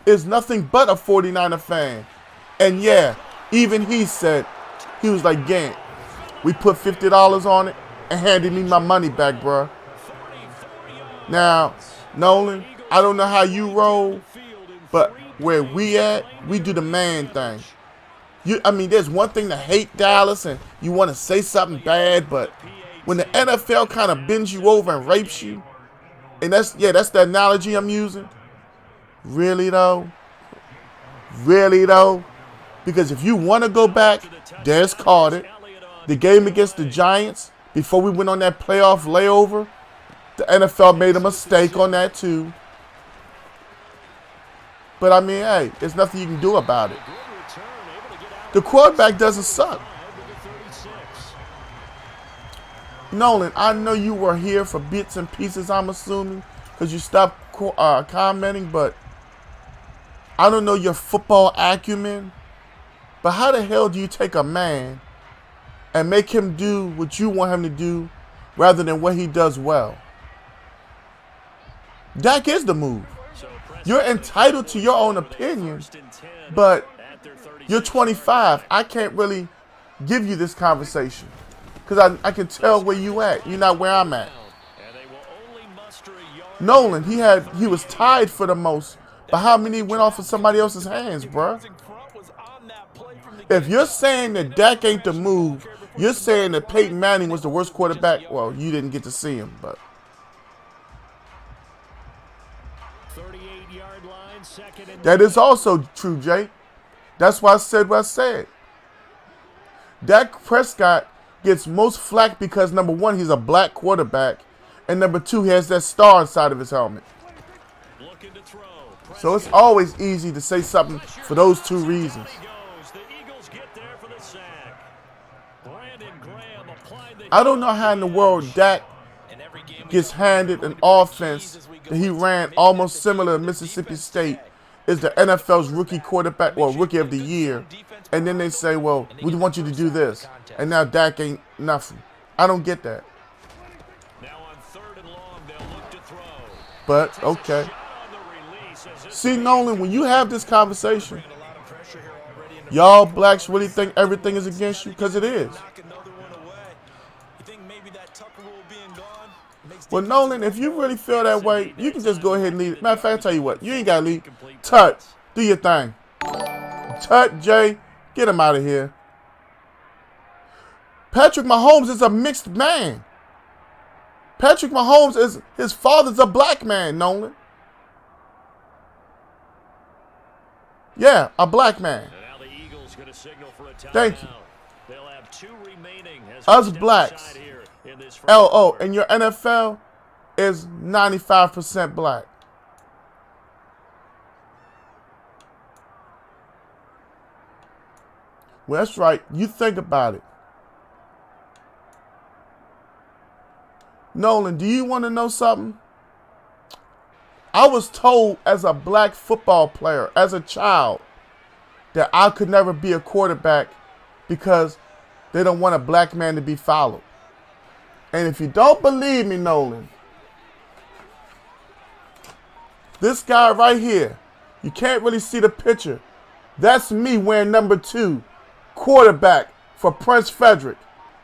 is nothing but a 49er fan. And yeah, even he said, he was like, Gant, we put $50 on it and handed me my money back, bro. Now, Nolan, I don't know how you roll, but where we at, we do the man thing. I mean, there's one thing to hate Dallas and you want to say something bad, but when the NFL kind of bends you over and rapes you, and that's the analogy I'm using. Really though? Really though? Because if you want to go back, Des called it. The game against the Giants, before we went on that playoff layover, the NFL made a mistake on that too. But I mean, hey, there's nothing you can do about it. The quarterback doesn't suck. Nolan, I know you were here for bits and pieces, I'm assuming, because you stopped commenting, but I don't know your football acumen. But how the hell do you take a man and make him do what you want him to do rather than what he does well. Dak is the move. You're entitled to your own opinion, but you're 25. I can't really give you this conversation because I can tell where you at. You're not where I'm at. Nolan, he was tied for the most, but how many went off of somebody else's hands, bruh? If you're saying that Dak ain't the move, you're saying that Peyton Manning was the worst quarterback. Well, you didn't get to see him, but. 38-yard line, second and That is also true, Jay. That's why I said what I said. Dak Prescott gets most flack because, number one, he's a black quarterback, and number two, he has that star inside of his helmet. looking to throw. So it's always easy to say something for those two reasons. The Eagles get there for the sack. Brandon Graham applied the I don't know how in the world Dak gets handed an offense that he ran almost similar to Mississippi State is the NFL's rookie quarterback, well, rookie of the year. And then they say, well, we want you to do this. And now Dak ain't nothing. I don't get that. Now on third and long, they'll look to throw. But, okay. Shot on the release as if See, Nolan, when you have this conversation, y'all blacks really think everything is against you because it is. Well, Nolan, if you really feel that way, you can just go ahead and leave it. Matter of fact, I'll tell you what. You ain't got to leave. Tut, do your thing. Tut, Jay, get him out of here. Patrick Mahomes is a mixed man. Patrick Mahomes his father's a black man, Nolan. Yeah, a black man. And now the Eagles going to signal for a timeout. Thank you. They'll have two remaining as Us we step blacks. aside here in this first LO, quarter. and your NFL is 95% black. Well, that's right. You think about it. Nolan, do you want to know something? I was told as a black football player, as a child, that I could never be a quarterback because they don't want a black man to be followed. And if you don't believe me, Nolan, this guy right here, you can't really see the picture. That's me wearing number 2, quarterback for Prince Frederick,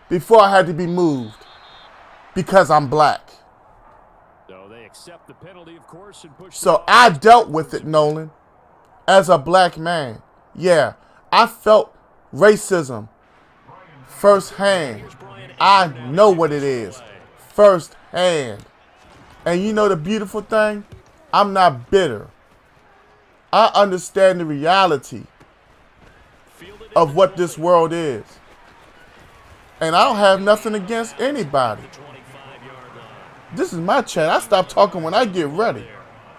before I had to be moved because I'm black. So they accept the penalty, of course, and push. So I dealt with it, Nolan, as a black man. Yeah, I felt racism firsthand. I know what it is firsthand. And you know the beautiful thing? I'm not bitter. I understand the reality of what this world is. And I don't have nothing against anybody. This is my chat. I stop talking when I get ready.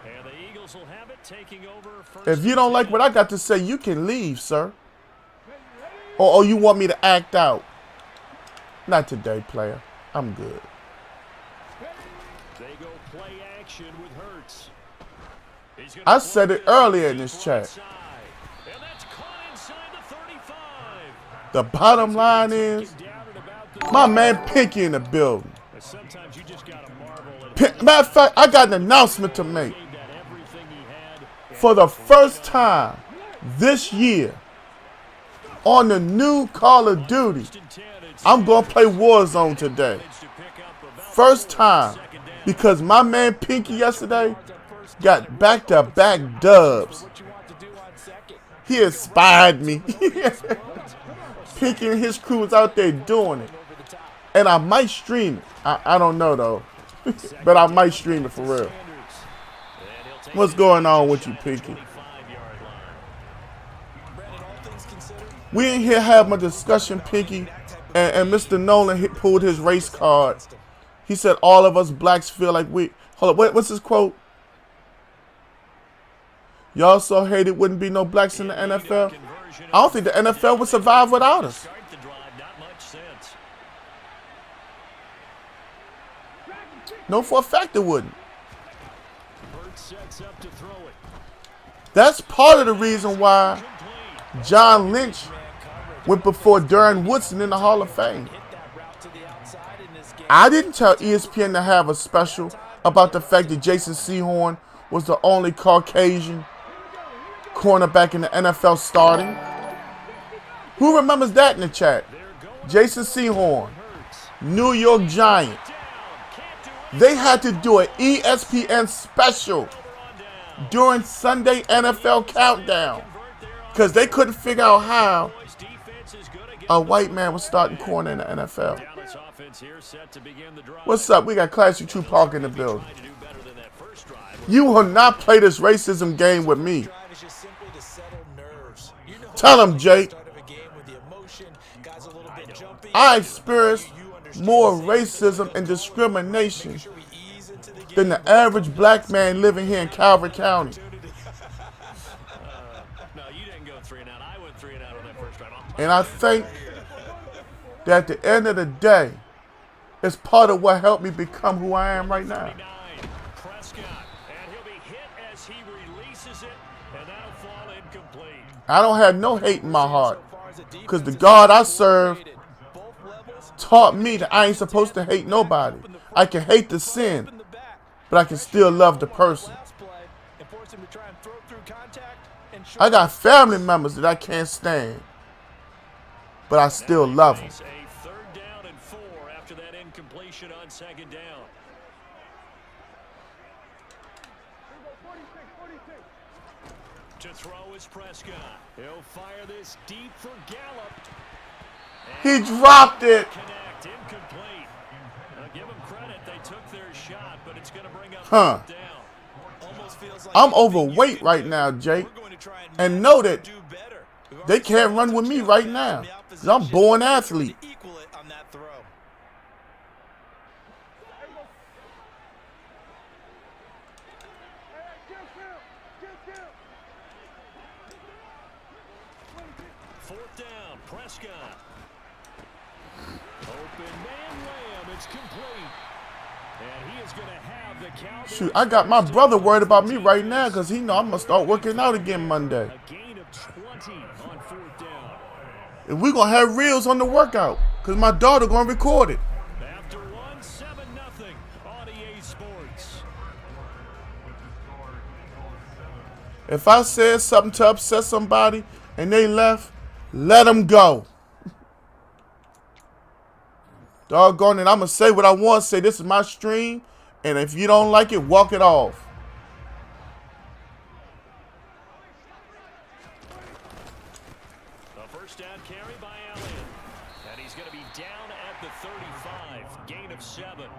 And the Eagles will have it, taking over first. If you don't like what I got to say, you can leave, sir. Or you want me to act out. Not today, player. I'm good. They go play action with Hurts. He's gonna I said it earlier in this chat. inside. And that's caught inside the 35. The bottom line is, Down at about the my man Pinky in the building. sometimes you just gotta marvel at Matter of fact, I got an announcement to make. that everything he had. For the first time this year, on the new Call of Duty, I'm going to play Warzone today. First time. Because my man Pinky yesterday got back-to-back dubs. He inspired me. Pinky and his crew was out there doing it. And I might stream it. I don't know, though. But I might stream it for real. What's going on with you, Pinky? We in here having a discussion, Pinky, and Mr. Nolan pulled his race card. He said all of us blacks feel like we... Hold up, what's his quote? Y'all so hated wouldn't be no blacks in the NFL? I don't think the NFL would survive without us. No, for a fact it wouldn't. That's part of the reason why John Lynch went before Darren Woodson in the Hall of Fame. I didn't tell ESPN to have a special about the fact that Jason Sehorn was the only Caucasian cornerback in the NFL starting. Who remembers that in the chat? Jason Sehorn, New York Giant. They had to do an ESPN special during Sunday NFL Countdown because they couldn't figure out how a white man was starting corner in the NFL. What's up? We got Classic True Park in the building. You will not play this racism game with me. Tell him, Jake. I experienced more racism and discrimination than the average black man living here in Calvert County. And I think that at the end of the day, it's part of what helped me become who I am right now. I don't have no hate in my heart because the God I serve taught me that I ain't supposed to hate nobody. I can hate the sin, but I can still love the person. I got family members that I can't stand, but I still love them. A 3rd down and 4 after that incompletion on 2nd down. To throw is Prescott. He'll fire this deep for Gallup. He dropped it. Connect, incomplete. Give him credit, they took their shot, but it's going to bring up Huh. down. I'm overweight right now, Jake, and know that they can't run with me right now because I'm a born athlete. Fourth down, Prescott. Open man Lamb, it's complete. And he is going to have the Cowboys. Shoot, I got my brother worried about me right now because he know I'm going to start working out again Monday. A gain of 20 on 4th down. And we're going to have reels on the workout because my daughter going to record it. After 1, 7-0 on EA Sports. If I said something to upset somebody and they left, let them go. Doggone it, I'm going to say what I want to say. This is my stream, and if you don't like it, walk it off. A 1st down carry by Elliott. And he's going to be down at the 35. Gain of 7.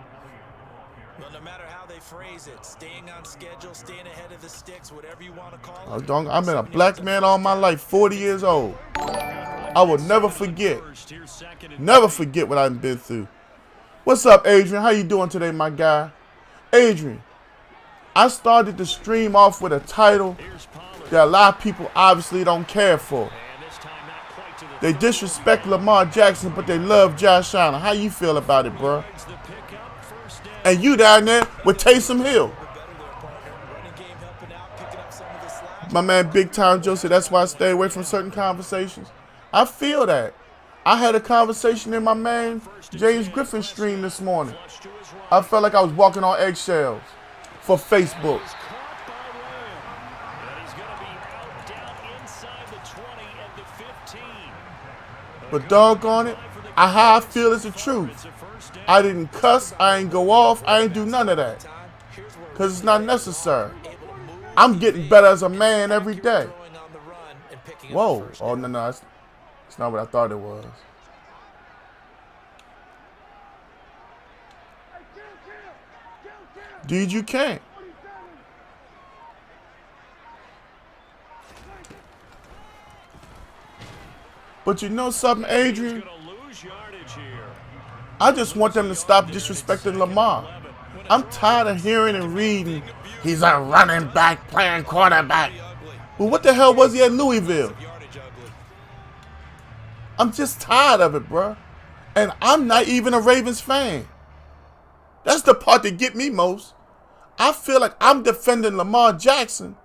Well, no matter how they phrase it, staying on schedule, staying ahead of the sticks, whatever you want to call it. I've been a black man all my life, 40 years old. I will never forget what I've been through. What's up, Adrian? How you doing today, my guy? Adrian, I started the stream off with a title that a lot of people obviously don't care for. They disrespect Lamar Jackson, but they love Josh Allen. How you feel about it, bro? And you down there with Taysom Hill. My man Big Time Joe said that's why I stay away from certain conversations. I feel that. I had a conversation in my man James Griffin stream this morning. I felt like I was walking on eggshells for Facebook. But doggone it, how I feel is the truth. I didn't cuss, I ain't go off, I ain't do none of that. Because it's not necessary. I'm getting better as a man every day. Whoa. Oh, no, it's not what I thought it was. Dude, you can't. But you know something, Adrian? I just want them to stop disrespecting Lamar. I'm tired of hearing and reading, he's a running back playing quarterback. Well, what the hell was he at Louisville? I'm just tired of it, bro. And I'm not even a Ravens fan. That's the part that get me most. I feel like I'm defending Lamar Jackson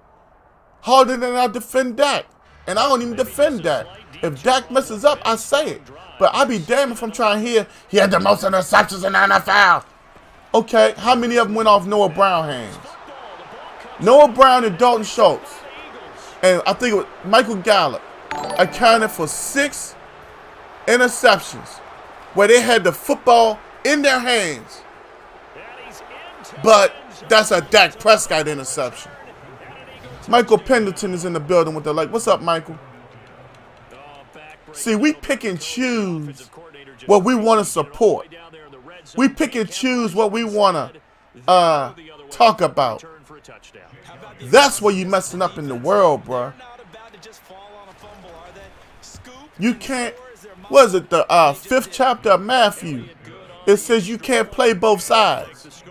harder than I defend Dak. And I don't even defend Dak. If Dak messes up, I say it. But I be damned if I'm trying to hear he had the most interceptions in the NFL. Okay, how many of them went off Noah Brown hands? Noah Brown and Dalton Schultz, and I think it was Michael Gallup, accounted for 6 interceptions where they had the football in their hands. But that's a Dak Prescott interception. Michael Pendleton is in the building with the like. What's up, Michael? See, we pick and choose what we want to support. We pick and choose what we want to talk about. That's where you messing up in the world, bro. You can't. What is it? The 5th chapter of Matthew. It says you can't play both sides.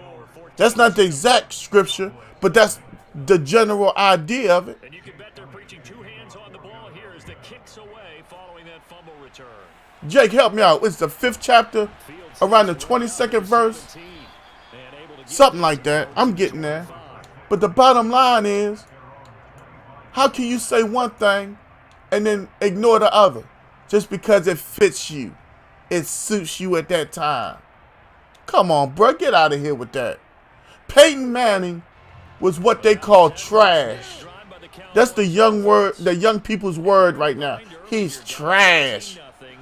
That's not the exact scripture, but that's the general idea of it. And you can bet they're preaching 2 hands on the ball here as the kicks away following that fumble return. Jake, help me out. It's the 5th chapter, around the 22nd verse. Something like that. I'm getting there. But the bottom line is, how can you say one thing and then ignore the other? Just because it fits you. It suits you at that time. Come on, bro. Get out of here with that. Peyton Manning was what they call trash. That's the young people's word right now. He's trash.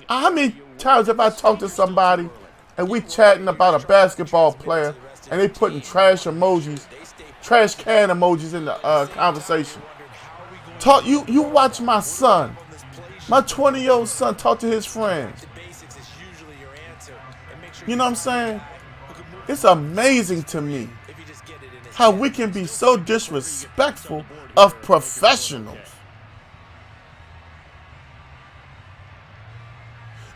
How many times have I talked to somebody and we chatting about a basketball player and they putting trash emojis, trash can emojis in the conversation? You watch my son, my 20-year-old son talk to his friends. You know what I'm saying? It's amazing to me how we can be so disrespectful of professionals.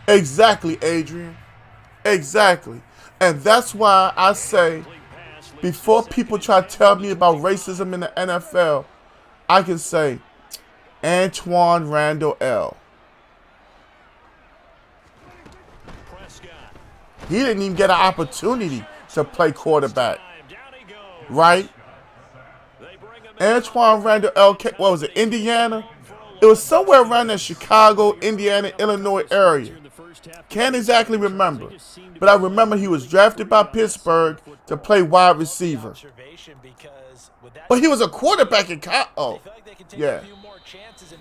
Exactly, Adrian. Exactly. And that's why I say, before people try to tell me about racism in the NFL, I can say, Antoine Randall L. He didn't even get an opportunity to play quarterback. Right? Antoine Randall L. What was it, Indiana? It was somewhere around the Chicago, Indiana, Illinois area. Can't exactly remember. But I remember he was drafted by Pittsburgh to play wide receiver. But he was a quarterback in college. Oh, yeah.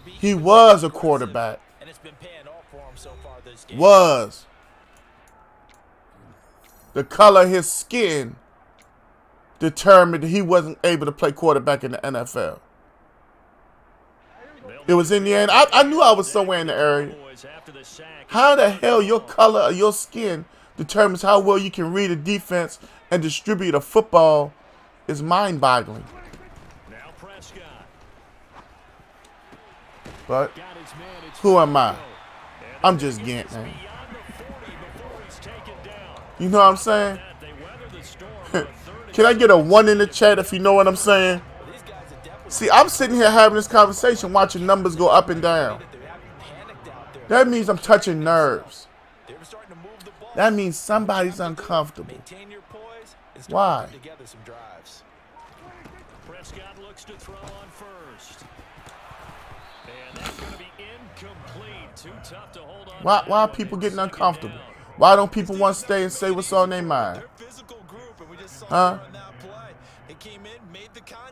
He was a quarterback. Was. The color of his skin determined that he wasn't able to play quarterback in the NFL. It was Indiana. I knew I was somewhere in the area. How the hell your color of your skin determines how well you can read a defense and distribute a football is mind-boggling. But who am I? I'm just Gant, man. You know what I'm saying? Can I get a 1 in the chat if you know what I'm saying? See, I'm sitting here having this conversation, watching numbers go up and down. That means I'm touching nerves. That means somebody's uncomfortable. Why? Prescott looks to throw on first. And that's going to be incomplete. Too tough to hold on. Why are people getting uncomfortable? Why don't people want to stay and say what's on their mind? Huh?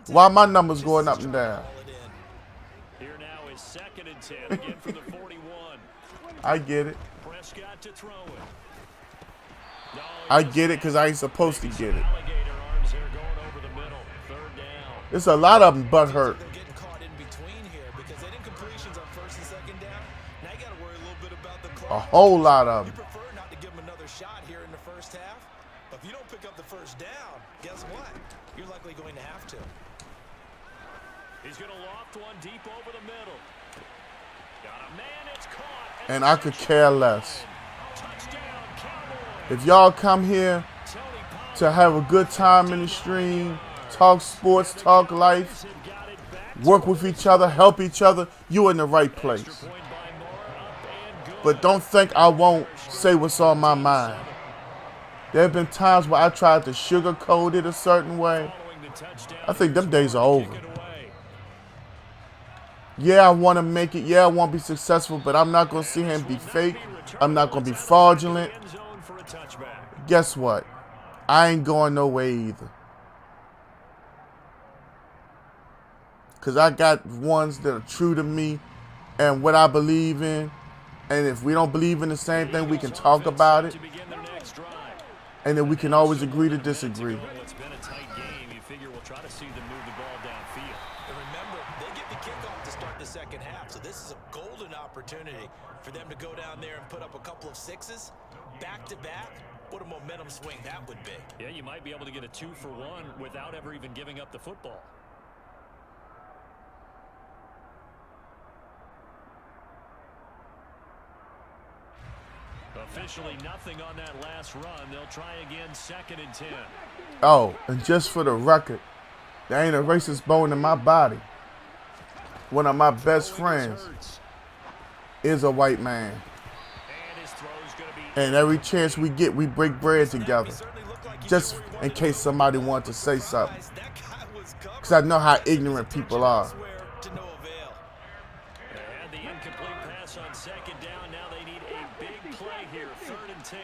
Why my numbers going up and down? Here now is 2nd and 10 again from the 41. I get it. Prescott to throw it. I get it because I ain't supposed to get it. There's a lot of them butt hurt. A whole lot of them. If you don't pick up the first down, guess what? You're likely going to have to. He's going to loft one deep over the middle. Got a man, it's caught. And I could care less. If y'all come here to have a good time in the stream, talk sports, talk life, work with each other, help each other, you're in the right place. But don't think I won't say what's on my mind. There have been times where I tried to sugarcoat it a certain way. I think them days are over. Yeah, I want to make it. Yeah, I want to be successful, but I'm not going to see him be fake. I'm not going to be fraudulent. Guess what? I ain't going no way either. Because I got ones that are true to me and what I believe in. And if we don't believe in the same thing, we can talk about it. And then we can always agree to disagree. It's been a tight game. You figure we'll try to see them move the ball downfield. And remember, they get the kickoff to start the second half, so this is a golden opportunity for them to go down there and put up a couple of sixes back-to-back. What a momentum swing that would be. Yeah, you might be able to get a 2-for-1 without ever even giving up the football. Officially nothing on that last run. They'll try again, 2nd and 10. Oh, and just for the record, there ain't a racist bone in my body. One of my best friends is a white man. And every chance we get, we break bread together. Just in case somebody wants to say something. Because I know how ignorant people are. And the incomplete pass on 2nd down. Now they need a big play here. 3rd and 10.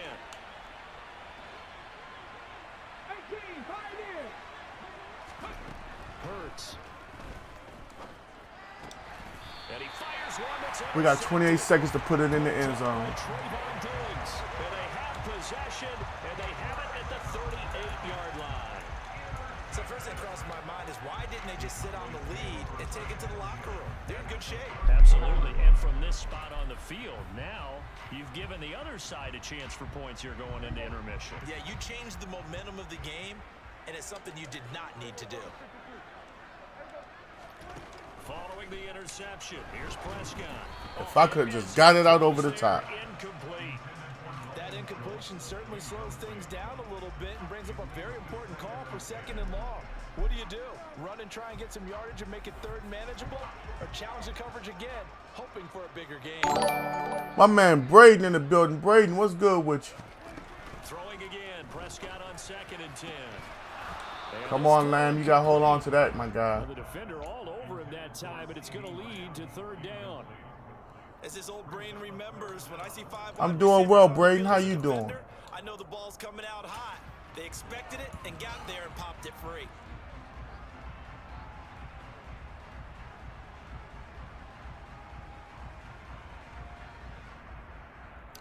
Hurts. And he fires one that's We got 28 seconds to put it in the end zone. And they have possession, and they have it at the 38-yard line. So first thing crossed my mind is why didn't they just sit on the lead and take it to the locker room? They're in good shape. Absolutely, and from this spot on the field, now you've given the other side a chance for points here going into intermission. Yeah, you changed the momentum of the game, and it's something you did not need to do. Following the interception, here's Prescott. If I could have just got it out over the top. Incomplete. That incompletion certainly slows things down a little bit and brings up a very important call for 2nd and long. What do? Run and try and get some yardage and make it 3rd and manageable? Or challenge the coverage again, hoping for a bigger game? My man Braden in the building. Braden, what's good with you? Throwing again, Prescott on 2nd and 10. Come on, Lamb. You got to hold on to that, my guy. The defender all over him that time, but it's going to lead to 3rd down. As his old brain remembers, when I see 5 I'm doing well, Braden. How you doing? I know the ball's coming out hot. They expected it and got there and popped it free.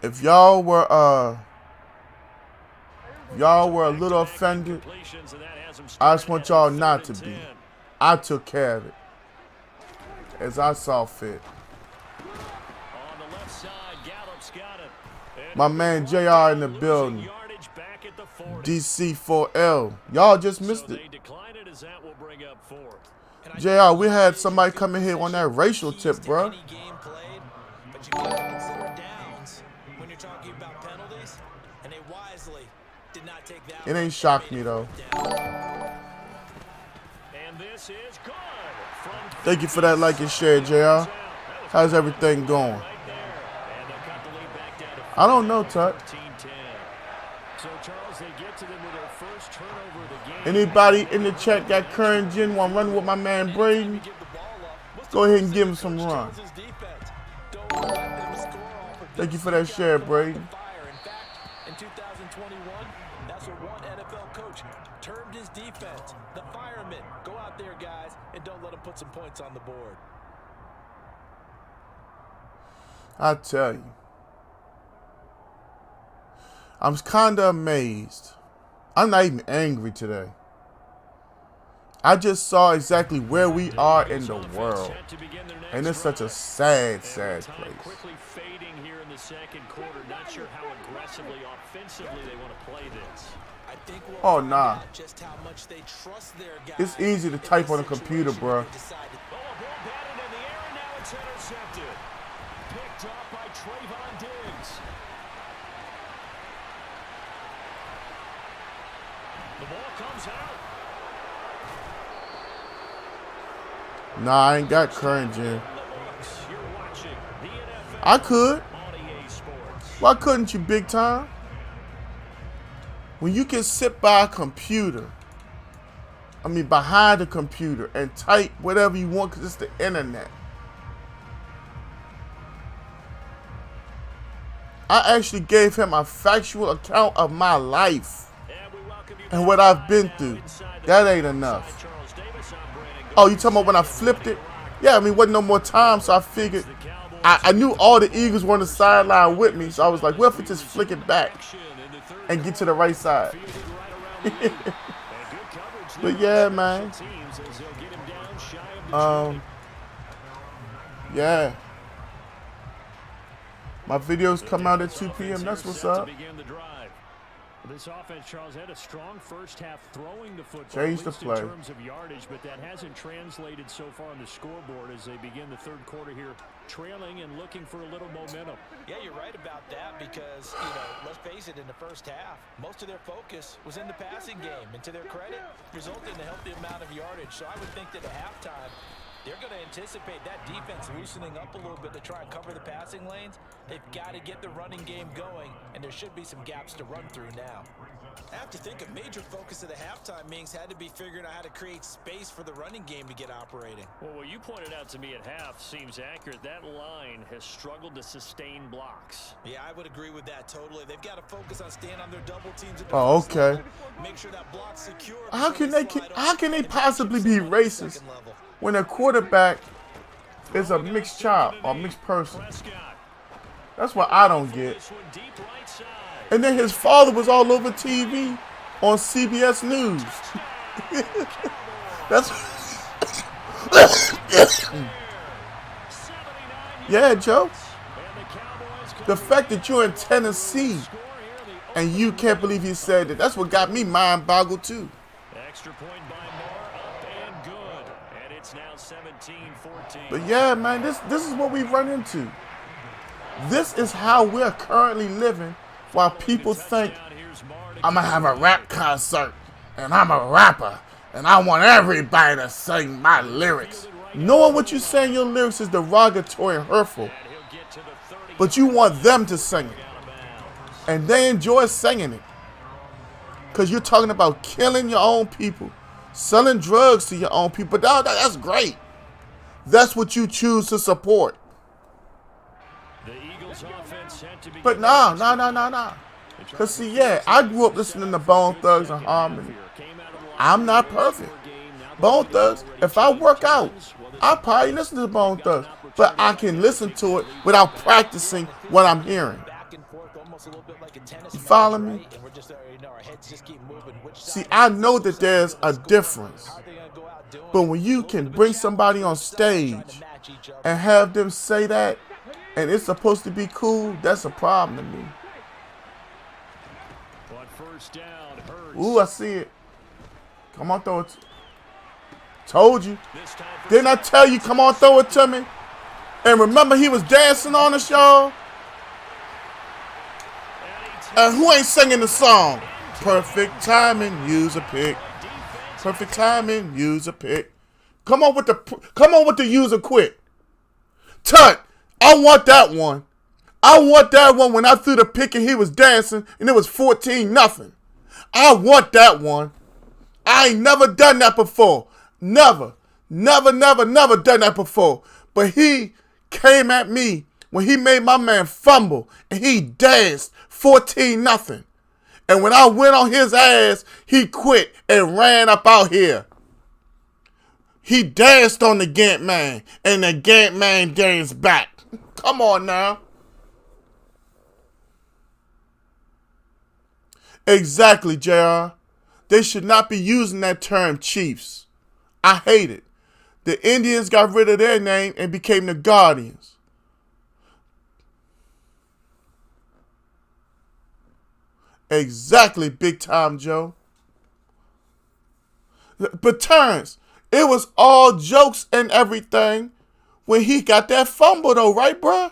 If y'all were a little offended, I just want y'all not to be. I took care of it as I saw fit. On the left side, Gallup's got it. My man JR in the building. DC4L. Y'all just missed it. JR, we had somebody come in here on that racial tip, bro. But you got to consider downs when you're talking about penalties, and they wisely did not take that. It ain't shocked me though. And this is good. Thank you for that like and share, JR. How's everything going? I don't know, Tut. So Charles, they get to them with their first turnover of the game. Anybody in the chat got current gen want to run with my man Braden? Go ahead and give him some run. Thank you for that share, Braden. In fact, in 2021, that's what one NFL coach termed his defense. The firemen. Go out there, guys, and don't let them put some points on the board. I tell you. I'm kind of amazed. I'm not even angry today. I just saw exactly where we are in the world. And it's such a sad, sad place. Quickly fading here in the 2nd quarter. Not sure how aggressively, offensively they want to play this. I think we'll Oh, find nah. out just how much they trust their guys. It's easy to type on a computer, bro. Oh, a ball batted in the air, and now it's intercepted. Picked up by Trayvon Diggs. The ball comes out. Nah, I ain't got current gen. You're watching the NFL I could. on EA Sports. Why couldn't you, big time? When you can sit by a computer, behind a computer and type whatever you want because it's the internet. I actually gave him a factual account of my life and what I've been through. That ain't enough. Oh, you talking about when I flipped it? Yeah, I mean, wasn't no more time, so I figured I knew all the Eagles were on the sideline with me, so I was like, well, if we just flick it back and get to the right side. But yeah, man. Yeah. My videos come out at 2 p.m. That's what's up. This offense, Charles, had a strong first half throwing the football, Change the at least play. in terms of yardage, but that hasn't translated so far on the scoreboard as they begin the third quarter here, trailing and looking for a little momentum. Yeah, you're right about that because, let's face it, in the first half, most of their focus was in the passing game. And to their credit, resulted in a healthy amount of yardage. So I would think that at halftime, they're going to anticipate that defense loosening up a little bit to try and cover the passing lanes. They've got to get the running game going, and there should be some gaps to run through now. I have to think a major focus of the halftime meetings had to be figuring out how to create space for the running game to get operating. Well, what you pointed out to me at half seems accurate. That line has struggled to sustain blocks. Yeah, I would agree with that totally. They've got to focus on staying on their double teams. Oh, okay. Make sure that block's secure. How can they possibly be racist when a quarterback is a mixed child or mixed person? That's what I don't get. And then his father was all over TV on CBS News. That's yeah, Joe. The fact that you're in Tennessee and you can't believe he said that, that's what got me mind boggled too. Extra point by Moore, up and good. And it's now 17-14. But yeah, man, this is what we run into. This is how we're currently living while people think I'm going to have a rap concert and I'm a rapper and I want everybody to sing my lyrics. Knowing what you say in your lyrics is derogatory and hurtful, but you want them to sing it. And they enjoy singing it because you're talking about killing your own people, selling drugs to your own people. That's great. That's what you choose to support. But nah. Because see, yeah, I grew up listening to Bone Thugs and Harmony. I'm not perfect. Bone Thugs, if I work out, I'll probably listen to Bone Thugs. But I can listen to it without practicing what I'm hearing. You follow me? See, I know that there's a difference. But when you can bring somebody on stage and have them say that, and it's supposed to be cool, that's a problem to me. Ooh, I see it. Come on, throw it. Told you. Didn't I tell you, come on, throw it to me? And remember, he was dancing on us, y'all. And who ain't singing the song? Perfect timing, use a pick. Perfect timing, use a pick. Come on with the user quit. Tut. I want that one. I want that one when I threw the pick and he was dancing and it was 14-0. I want that one. I ain't never done that before. Never done that before. But he came at me when he made my man fumble and he danced 14-0. And when I went on his ass, he quit and ran up out here. He danced on the Gant Man and the Gant Man danced back. Come on now. Exactly, JR. They should not be using that term Chiefs. I hate it. The Indians got rid of their name and became the Guardians. Exactly, Big Time Joe. But Terrence, it was all jokes and everything when he got that fumble though, right, bruh?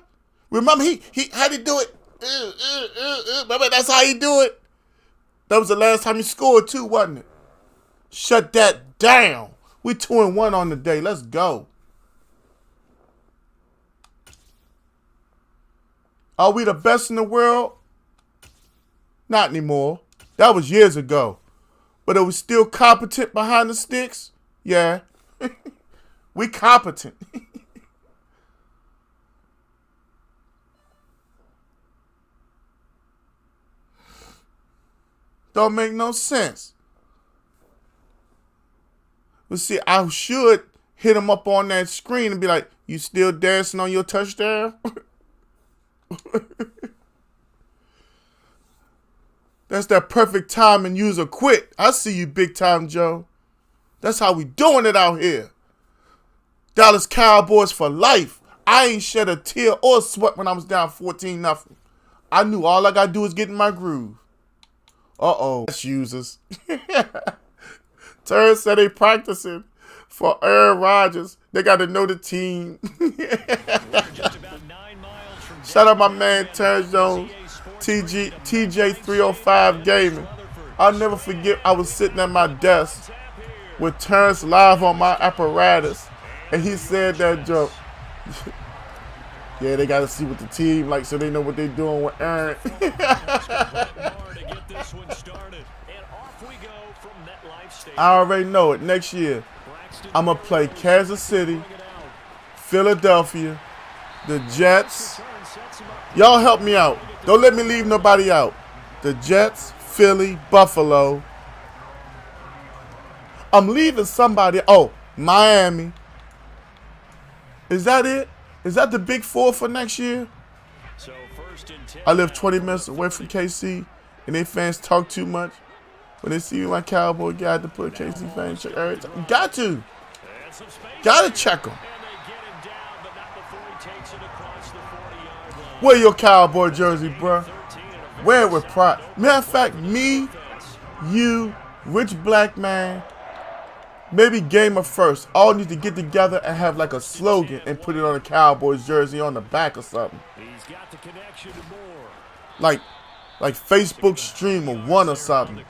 Remember, he had to do it. Remember, that's how he do it. That was the last time he scored too, wasn't it? Shut that down. We 2-1 on the day. Let's go. Are we the best in the world? Not anymore. That was years ago. But are we still competent behind the sticks? Yeah. We competent. Don't make no sense. But see, I should hit him up on that screen and be like, you still dancing on your touchdown? That's that perfect time and user quit. I see you, Big Time Joe. That's how we doing it out here. Dallas Cowboys for life. I ain't shed a tear or sweat when I was down 14-0. I knew all I got to do is get in my groove. Uh-oh. That's users. Turns said they practicing for Aaron Rodgers. They got to know the team. Shout out my man, Terrence Jones, TJ305 Gaming. I'll never forget I was sitting at my desk with Terrence live on my apparatus, and he said that joke. Yeah, they got to see what the team like so they know what they're doing with Aaron. I already know it. Next year, I'm going to play Kansas City, Philadelphia, the Jets. Y'all help me out. Don't let me leave nobody out. The Jets, Philly, Buffalo. I'm leaving somebody. Oh, Miami. Is that it? Is that the big four for next year? I live 20 minutes away from KC, and they fans talk too much. When they see me, my Cowboy guy, to put a KC fan check every time. Got to check them. Wear your Cowboy jersey, bruh. Wear it with pride. Matter of fact, me, you, Rich Black Man, maybe Gamer First, all need to get together and have like a slogan and put it on a Cowboys jersey on the back or something. Like Facebook Streamer 1 or something.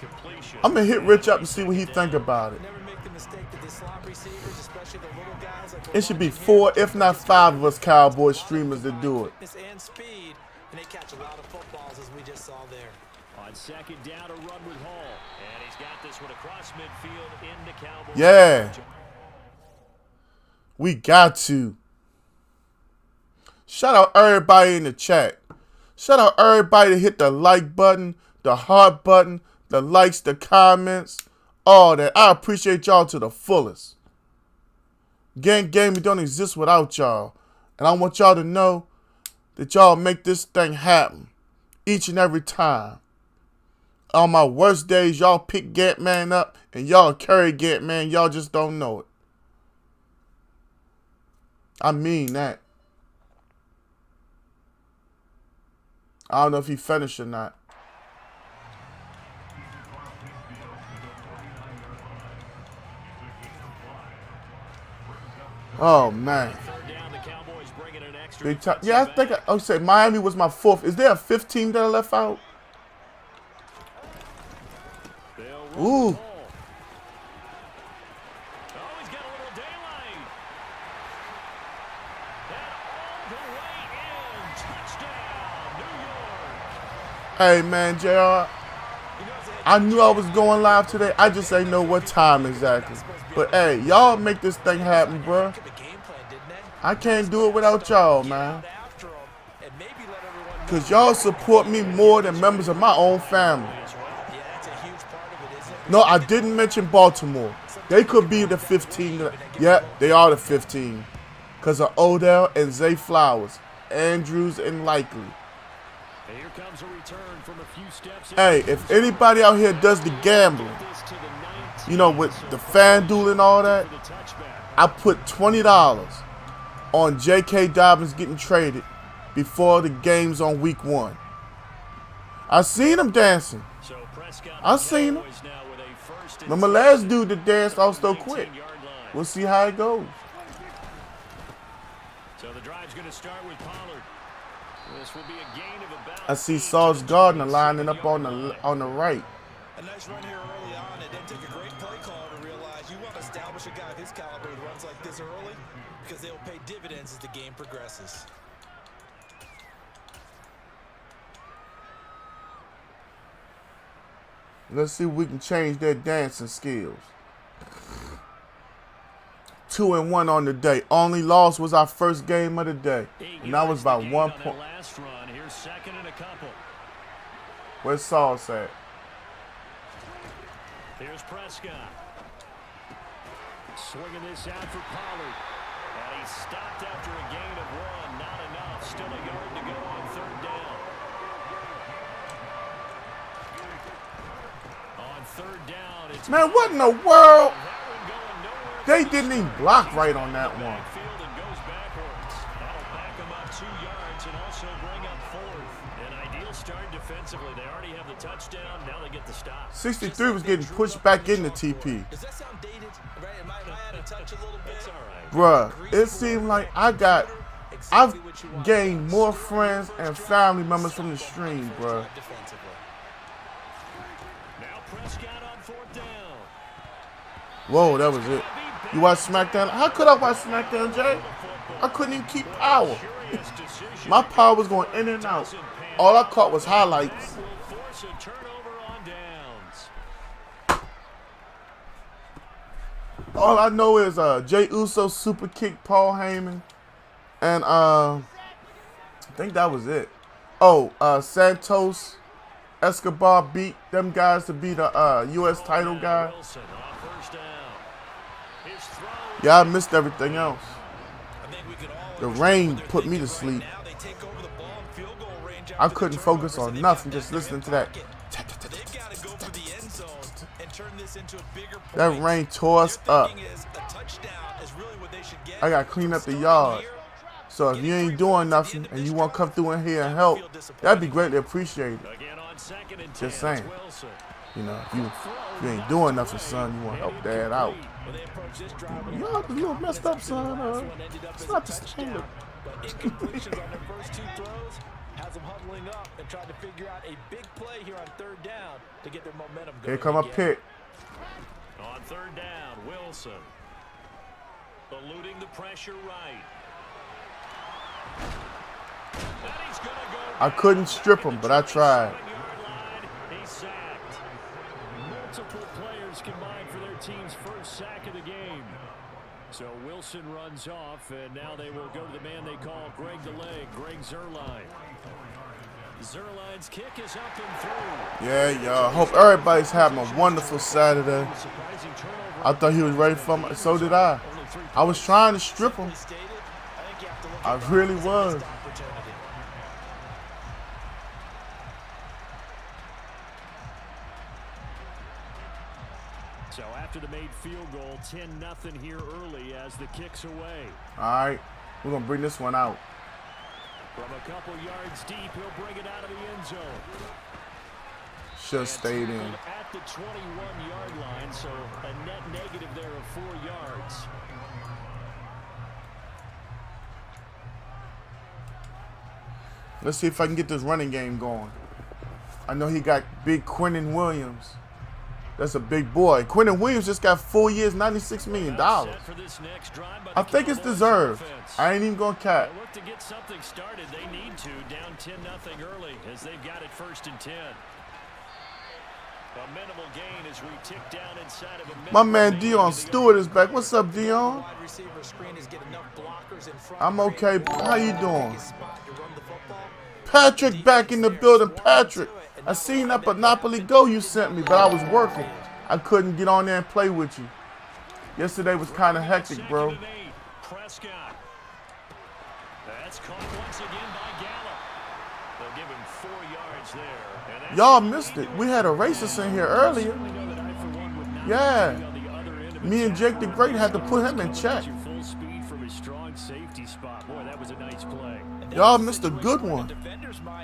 I'm going to hit Rich up and see what he think about it. It should be 4, if not 5 of us Cowboys streamers that do it. And they catch a lot of footballs, as we just saw there. On second down, a run with Hall. And he's got this one across midfield into Cowboys. Yeah. We got to. Shout out everybody in the chat. Shout out everybody to hit the like button, the heart button, the likes, the comments, all that. I appreciate y'all to the fullest. Gang Gaming don't exist without y'all. And I want y'all to know that y'all make this thing happen each and every time. On my worst days, y'all pick Gantman up and y'all carry Gantman. Y'all just don't know it. I mean that. I don't know if he finished or not. Oh, man. Big time. Yeah, I think I said Miami was my 4th. Is there a 15 that I left out? Ooh. Hey, man, JR. I knew I was going live today. I just ain't know what time exactly. But, hey, y'all make this thing happen, bro. I can't do it without y'all, man. Because y'all support me more than members of my own family. No, I didn't mention Baltimore. They could be the 15. Yeah, they are the 15. Because of Odell and Zay Flowers, Andrews and Likely. Hey, if anybody out here does the gambling, you know, with the FanDuel and all that, I put $20 on J.K. Dobbins getting traded before the games on week 1. I seen him dancing. I seen him. Remember last dude that danced off so quick. We'll see how it goes. So the drive's going to start with Pollard. This will be a gain of about. I see Sauce Gardner lining up on the right. A nice run here early on. It didn't take a great play call to realize you want to establish a guy of his caliber who runs like this early because they'll pay dividends as the game progresses. Let's see if we can change their dancing skills. 2-1 on the day. Only loss was our first game of the day. And that was by 1 point. Last run. Here's second and a couple. Where's Sauce at? Here's Prescott. Swinging this out for Pollard. And he's stopped after a gain of 1. Not enough. Still a yard to go on 3rd down. On 3rd down, it's Man, what in the world? that one going nowhere. They didn't even block right on that one. Backfield and goes backwards. That'll back them up 2 yards and also bring up 4th. An ideal start defensively. They already have the touchdown. Now they get the stop. 63 was getting pushed back into TP. Does that sound dated? Right? Am I out of touch a little bit? It's all right. Bruh, it seemed like I've gained more friends and family members from the stream, bruh. Now Prescott on 4th down. Whoa, that was it. You watch SmackDown? How could I watch SmackDown, Jay? I couldn't even keep power. Curious decision. My power was going in and out. All I caught was highlights. Will force a turnover on downs. All I know is Jey Uso super kicked Paul Heyman, and I think that was it. Oh, Santos Escobar beat them guys to be the U.S. title guy. Wilson on 1st down. His throw. Yeah, I missed everything else. I think we could all The understand rain what they're put me to thinking right sleep. now. They take over the ball in field goal range I after the couldn't focus turnovers, on and nothing, they've just got listening that to that. pocket. They've got to go for the end zone and turn this into a bigger point. That rain tore us Their up. thinking is a touchdown is really what they should get. I got to clean up the Starting yard. here, So if you ain't doing nothing and you want to come through in here and help, that'd be greatly appreciated. Again on 2nd and 10. Just saying. It's Wilson. You know, if you ain't doing nothing, son, you want to help dad out. When they approach this drive with Yo, you messed up, son. It's not the standard. but incompletions on their first 2 throws has them huddling up and trying to figure out a big play here on 3rd down to get their momentum going. Here come a again. pick. On 3rd down, Wilson. Eluding the pressure right. And he's gonna go I couldn't strip him, but I tried. 7-yard line. He's sacked. Multiple players combined for their team's first sack of the game. So Wilson runs off, and now they will go to the man they call Greg the Leg, Greg Zuerlein. Zuerlein's kick is up and through. Yeah, y'all. Hope everybody's having a wonderful Saturday. Surprising turnover. I thought he was ready for me. So did I. I was trying to strip him. stated, I think you have to look I at really that as a was. missed opportunity. So after the made field goal, 10-0 here early as the kick's away. All right. We're going to bring this one out. From a couple yards deep, he'll bring it out of the end zone. Should have stayed in. At the 21-yard line, so a net negative there of 4 yards. Let's see if I can get this running game going. I know he got big Quinnen Williams. That's a big boy. Quinnen Williams just got 4 years, $96 million. Set for this next drive by I the think it's Cowboys deserved. offense. I ain't even going to cap. They look to get something started. They need to. Down 10-0 early as they've got it 1st and 10. A minimal gain as we tick down inside of a minute. My man remaining Dion in the Stewart is back. What's up, Dion? Wide receiver screen is get enough blockers in front. I'm okay. How you doing? Spot to run the football. Patrick back in the building. Patrick, I seen that Monopoly Go you sent me, but I was working. I couldn't get on there and play with you. Yesterday was kind of hectic, bro. 2nd and 8. Prescott. That's caught once again by Gallup. They'll give him 4 yards there. And that's Y'all missed it. We had a racist in here earlier. certainly know that I, for one, would not Yeah. be on the other end of Me and Jake the Great had to put him in check. your full speed from his strong safety spot. Boy, that was a nice play. Y'all missed a good one.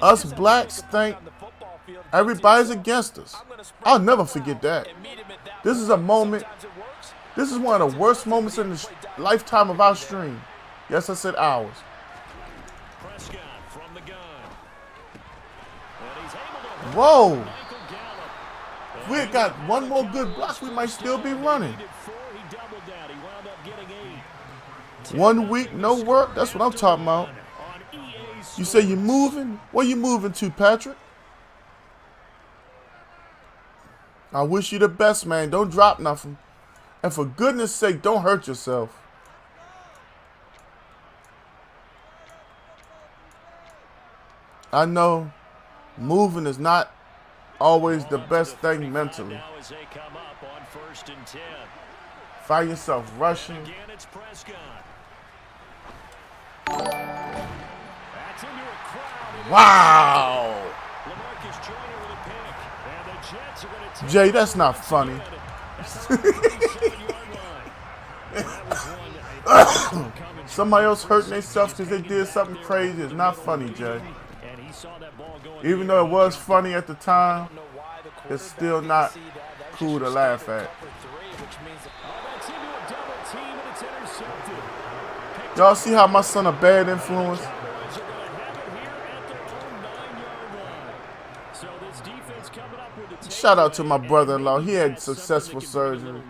Us blacks think everybody's against us. I'll never forget that. This is a moment. This is one of the worst moments in the lifetime of our stream. Yes, I said ours. Prescott from the gun. And he's able to Whoa. Michael Gallup. If we had got one more good block, we might still be running. Needed 4, he doubled that. He wound up getting 8. 1 week, no work. That's what I'm talking about. On EA You say you're moving? Where you moving to, Patrick? I wish you the best, man. Don't drop nothing. And for goodness sake, don't hurt yourself. I know moving is not always the best thing mentally. Now as they come up on 1st and 10. Find yourself rushing. Again, it's Prescott. That's into a crowd. Wow. LaMarcus Joyner with a pick. And the Jets are going to take Jay, that's not funny. That's on the 37-yard line. That was one Somebody else hurting themselves because they did something crazy. It's not funny, Jay. and he saw that ball going. Even though it was funny at the time, it's still not cool to laugh at. That's into a double team and it's intercepted. Y'all see how my son a bad influence? Cowboys are going to have it here at their own 9-yard line. So this defense coming up with the Shout out to my brother-in-law. He had successful surgery.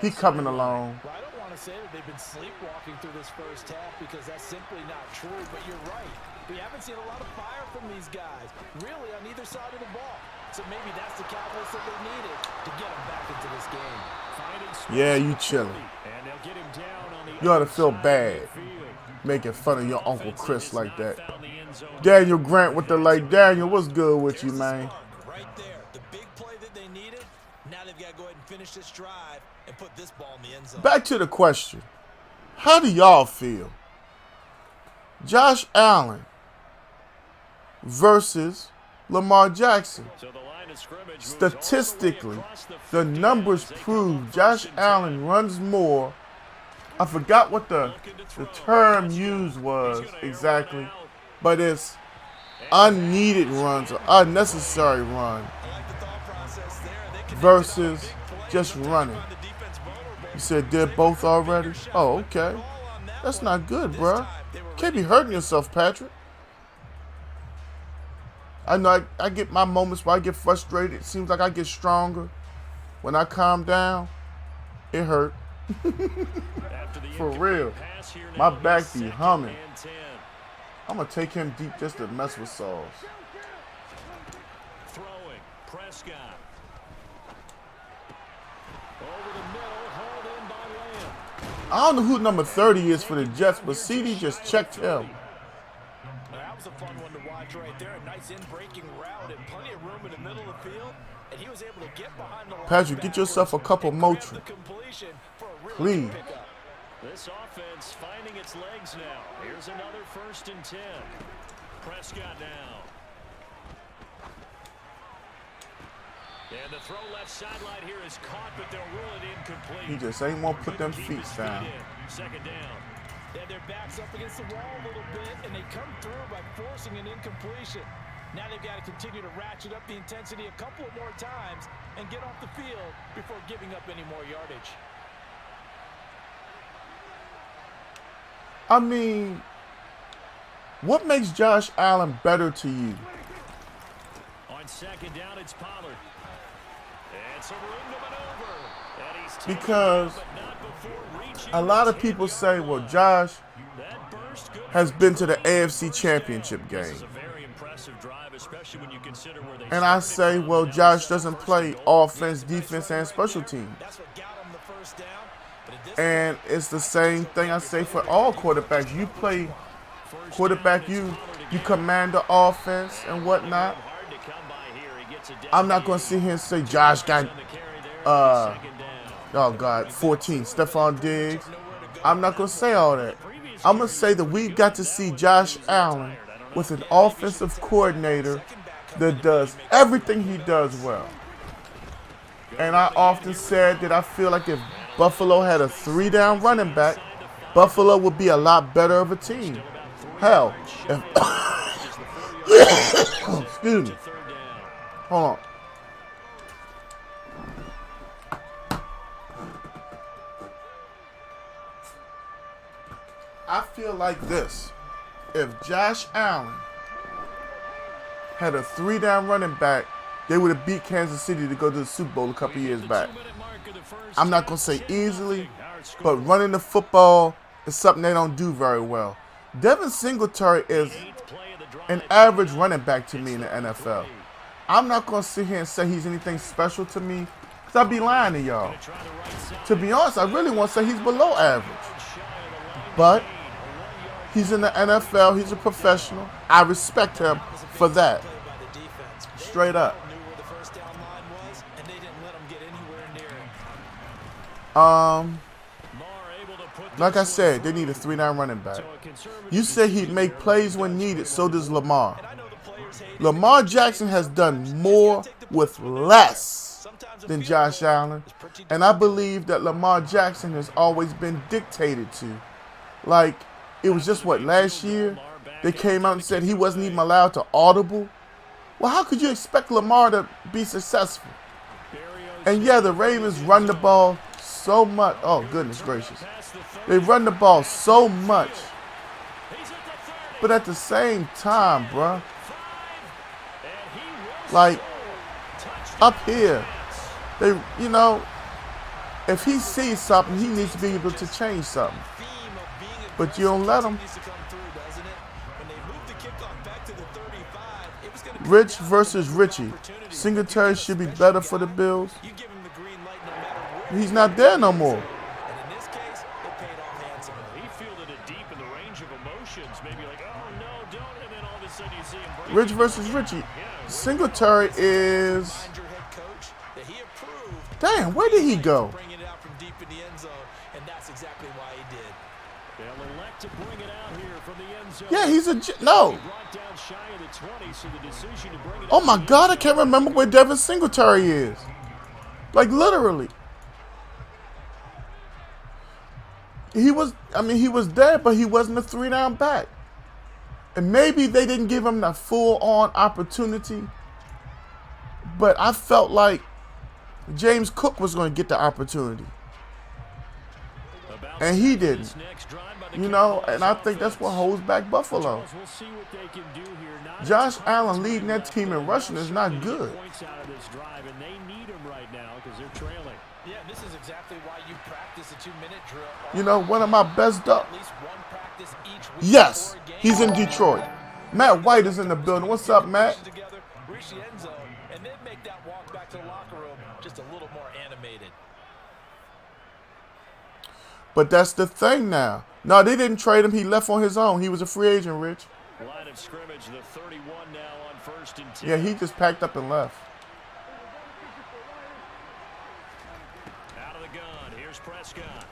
He coming along. Well, I don't want to say that they've been sleepwalking through this first half because that's simply not true, but you're right. We haven't seen a lot of fire from these guys, really on either side of the ball. So maybe that's the catalyst that they needed to get them back into this game. Yeah, you chilling. And they'll get him down on the You ought to feel outside bad of the field. making fun of your Uncle Chris like that. Found the end zone. Daniel Grant with the like. Daniel, what's good with you, man? Right there. The big play that they needed. Now they've got to go ahead and finish this drive and put this ball in the end zone. Back to the question. How do y'all feel? Josh Allen versus Lamar Jackson. So the line of scrimmage moves Statistically, all the way across the field numbers as they come prove up Josh 1st and 10. Allen runs more. I forgot what the term used was exactly, but it's unneeded runs or unnecessary run I like the thought process there. They can versus just running. You said did both already? Oh, okay. That's not good, bruh. Can't be hurting yourself, Patrick. I know I get my moments where I get frustrated. It seems like I get stronger. When I calm down, it hurt. After the For incomplete real. pass here My now, back it's be 2nd humming. and 10. I'm going to take him deep just to mess with Sauls. Throwing. Prescott. Over the middle, hauled in by Lamb. I don't know who number 30 is for the Jets, but CD just checked him. That was a fun one to watch right there. A nice in-breaking route and plenty of room in the middle of the field. And he was able to get behind the Patrick, get yourself a couple and more. grab the completion for a really Please. good pickup. This offense finding its legs now. Here's another 1st and 10. Prescott now. And the throw left sideline here is caught, but they'll rule it incomplete. He just ain't want to put them Keep feet his down. in. 2nd down. They had their backs up against the wall a little bit, and they come through by forcing an incompletion. Now they've got to continue to ratchet up the intensity a couple of more times and get off the field before giving up any more yardage. I mean, what makes Josh Allen better to you? On 2nd down, it's Pollard. And some room to maneuver. And he's taken Because down, but not before reaching a lot the of people 10-yard say, well, line. Josh That burst good has for been to the Pollard. AFC First down. Championship This game. is a very impressive drive, especially when you consider where they And I started say, from. well, Now Josh it's doesn't 1st play and goal. offense, defense, and special teams. That's what got them the first down. But at this And it's the same thing I say for all quarterbacks. You play quarterback, you command the offense and whatnot. Hard to come by here. He gets it down I'm not going to sit here and say Josh got, on the carry there. 2nd down. oh God, 14, Stephon Diggs. I'm not going to say all that. I'm going to say that we've got to see Josh Allen with an offensive coordinator that does everything he does well. And I often said that I feel like if Buffalo had a 3-down running back, Buffalo would be a lot better of a team. Hell, if excuse me. 3rd down. Hold on. I feel like this. If Josh Allen had a 3-down running back, they would have beat Kansas City to go to the Super Bowl a couple years back. I'm not going to say easily, but running the football is something they don't do very well. Devin Singletary is an average running back to me in the NFL. I'm not going to sit here and say he's anything special to me, because I'd be lying to y'all. To be honest, I really want to say he's below average. But he's in the NFL. He's a professional. I respect him for that. Straight up. let them get anywhere near it. Like I said, they need a 3-down running back. You said he'd make plays when needed, so does Lamar. Lamar Jackson has done more with less than Josh Allen, and I believe that Lamar Jackson has always been dictated to. Like, it was just what, last year? They came out and said he wasn't even allowed to audible. Well, how could you expect Lamar to be successful? And yeah, the Ravens run the ball so much. Oh, goodness gracious. They run the ball so much. But at the same time, bruh, like, up here, they, you know, if he sees something, he needs to be able to change something. But you don't let him. Rich versus Richie. Singletary should be better for the Bills. He's not there no more. Rich versus Richie. Singletary is... Damn, where did he go? Yeah, he's a... No. Oh my God, I can't remember where Devin Singletary is. Like, literally. He was there, but he wasn't a 3-down back. And maybe they didn't give him the full-on opportunity. But I felt like James Cook was going to get the opportunity. And he didn't. You know, and I think that's what holds back Buffalo. Josh Allen leading that team in rushing is not good. Yeah, this is exactly why you practice a 2-minute drill. You know, one of my best Yes, he's in Detroit. Matt White is in the building. What's up, Matt? And then make that walk back to the locker room just a little more animated. But that's the thing now. No, they didn't trade him. He left on his own. He was a free agent, Rich. Line of scrimmage, the 31 now on 1st and 10. Yeah, he just packed up and left. Out of the gun, here's Prescott.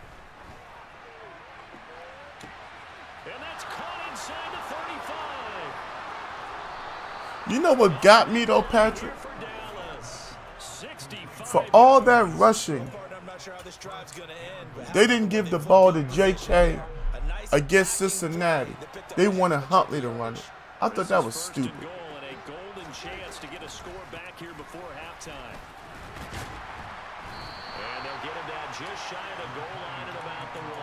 And that's caught inside the 35. You know what got me, though, Patrick? For all that rushing, they didn't give the ball to J.K. against Cincinnati. They wanted Huntley to run it. I thought that was stupid. Chance to get a score back here before halftime. And they'll get him down just shy of the goal line at about the 1.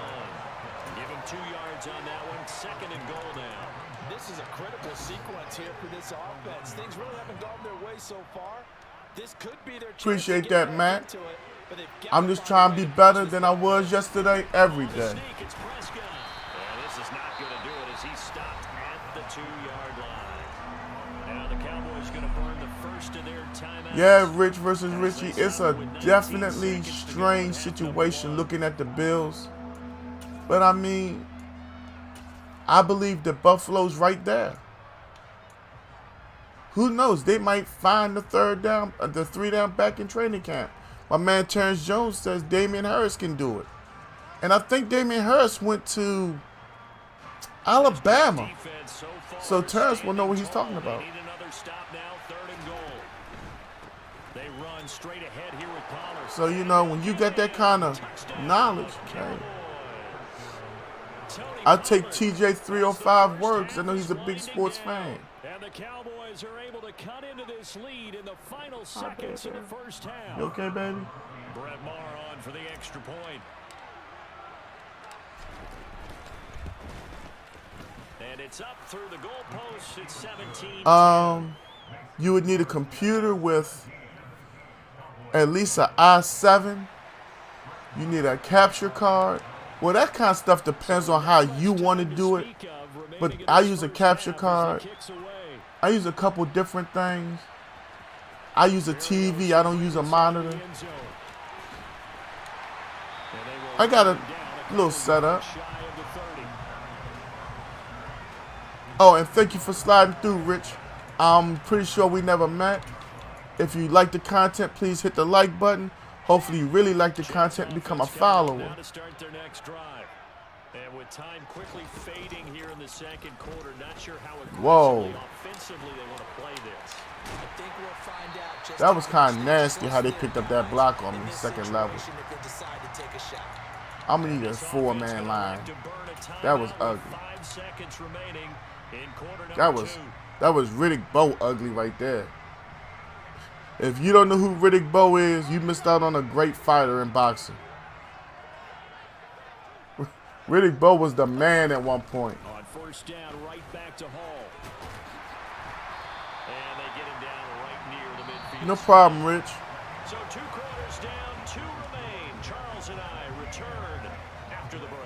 Give him 2 yards on that one. 2nd and goal now. This is a critical sequence here for this offense. Things really haven't gone their way so far. This could be their chance. Appreciate that, Matt. I'm just trying to be better than I was yesterday every day. It's Prescott. This is not going to do it as he stopped at the 2-yard line. Now the Cowboys going to burn the first of their timeouts. Yeah, Rich versus Richie. It's a definitely strange situation looking at the Bills. But I mean, I believe that Buffalo's right there. Who knows? They might find the 3-down back in training camp. My man Terrence Jones says Damian Harris can do it. And I think Damian Harris went to Alabama. So Terrence will know what he's talking about. So, you know, when you get that kind of knowledge, okay, I take TJ 305 words. I know he's a big sports fan. And the Cowboys are able to cut into this lead in the final seconds of the first half. You okay, baby? Brett Maher on for the extra point. And it's up through the goalpost. It's 17. You would need a computer with at least an i7. You need a capture card. Well, that kind of stuff depends on how you want to do it. But I use a capture card. I use a couple different things. I use a TV. I don't use a monitor. I got a little setup. Oh, and thank you for sliding through, Rich. I'm pretty sure we never met. If you like the content, please hit the like button. Hopefully you really like the content and become a follower. Now to start their next drive. And with time quickly fading here in the second quarter, not sure how aggressively offensively they want to play this. I think we'll find out just That was kind of nasty how they picked up that block on me, second level. if they decide to take a shot. I'm going to need a 4-man line. That was ugly. 5 seconds remaining in quarter number 2. That was Riddick Bowe ugly right there. If you don't know who Riddick Bowe is, you missed out on a great fighter in boxing. Riddick Bowe was the man at one point. On first down, right back to Hall. And they get him down right near the midfield. No problem, Rich. So 2 quarters down, 2 remain. Charles and I return after the break.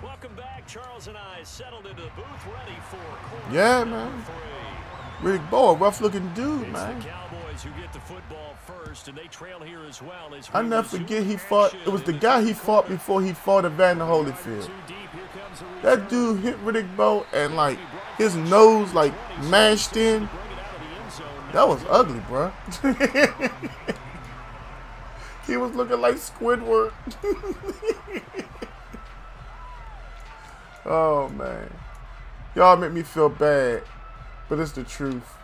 Welcome back. Charles and I settled into the booth, ready for quarter Yeah, number man. 3. Riddick Bowe, a rough-looking dude, It's man. the Cowboys who get the football first, and they trail here as well. As I we never resume forget he fought. It was the action guy in he the fought second before he fought Evander Holyfield. Too deep. Here comes the That return. dude hit Riddick Bowe and like his nose like mashed in. Bring it out of the end zone. That was ugly, bro. He was looking like Squidward. Oh man, y'all make me feel bad, but it's the truth.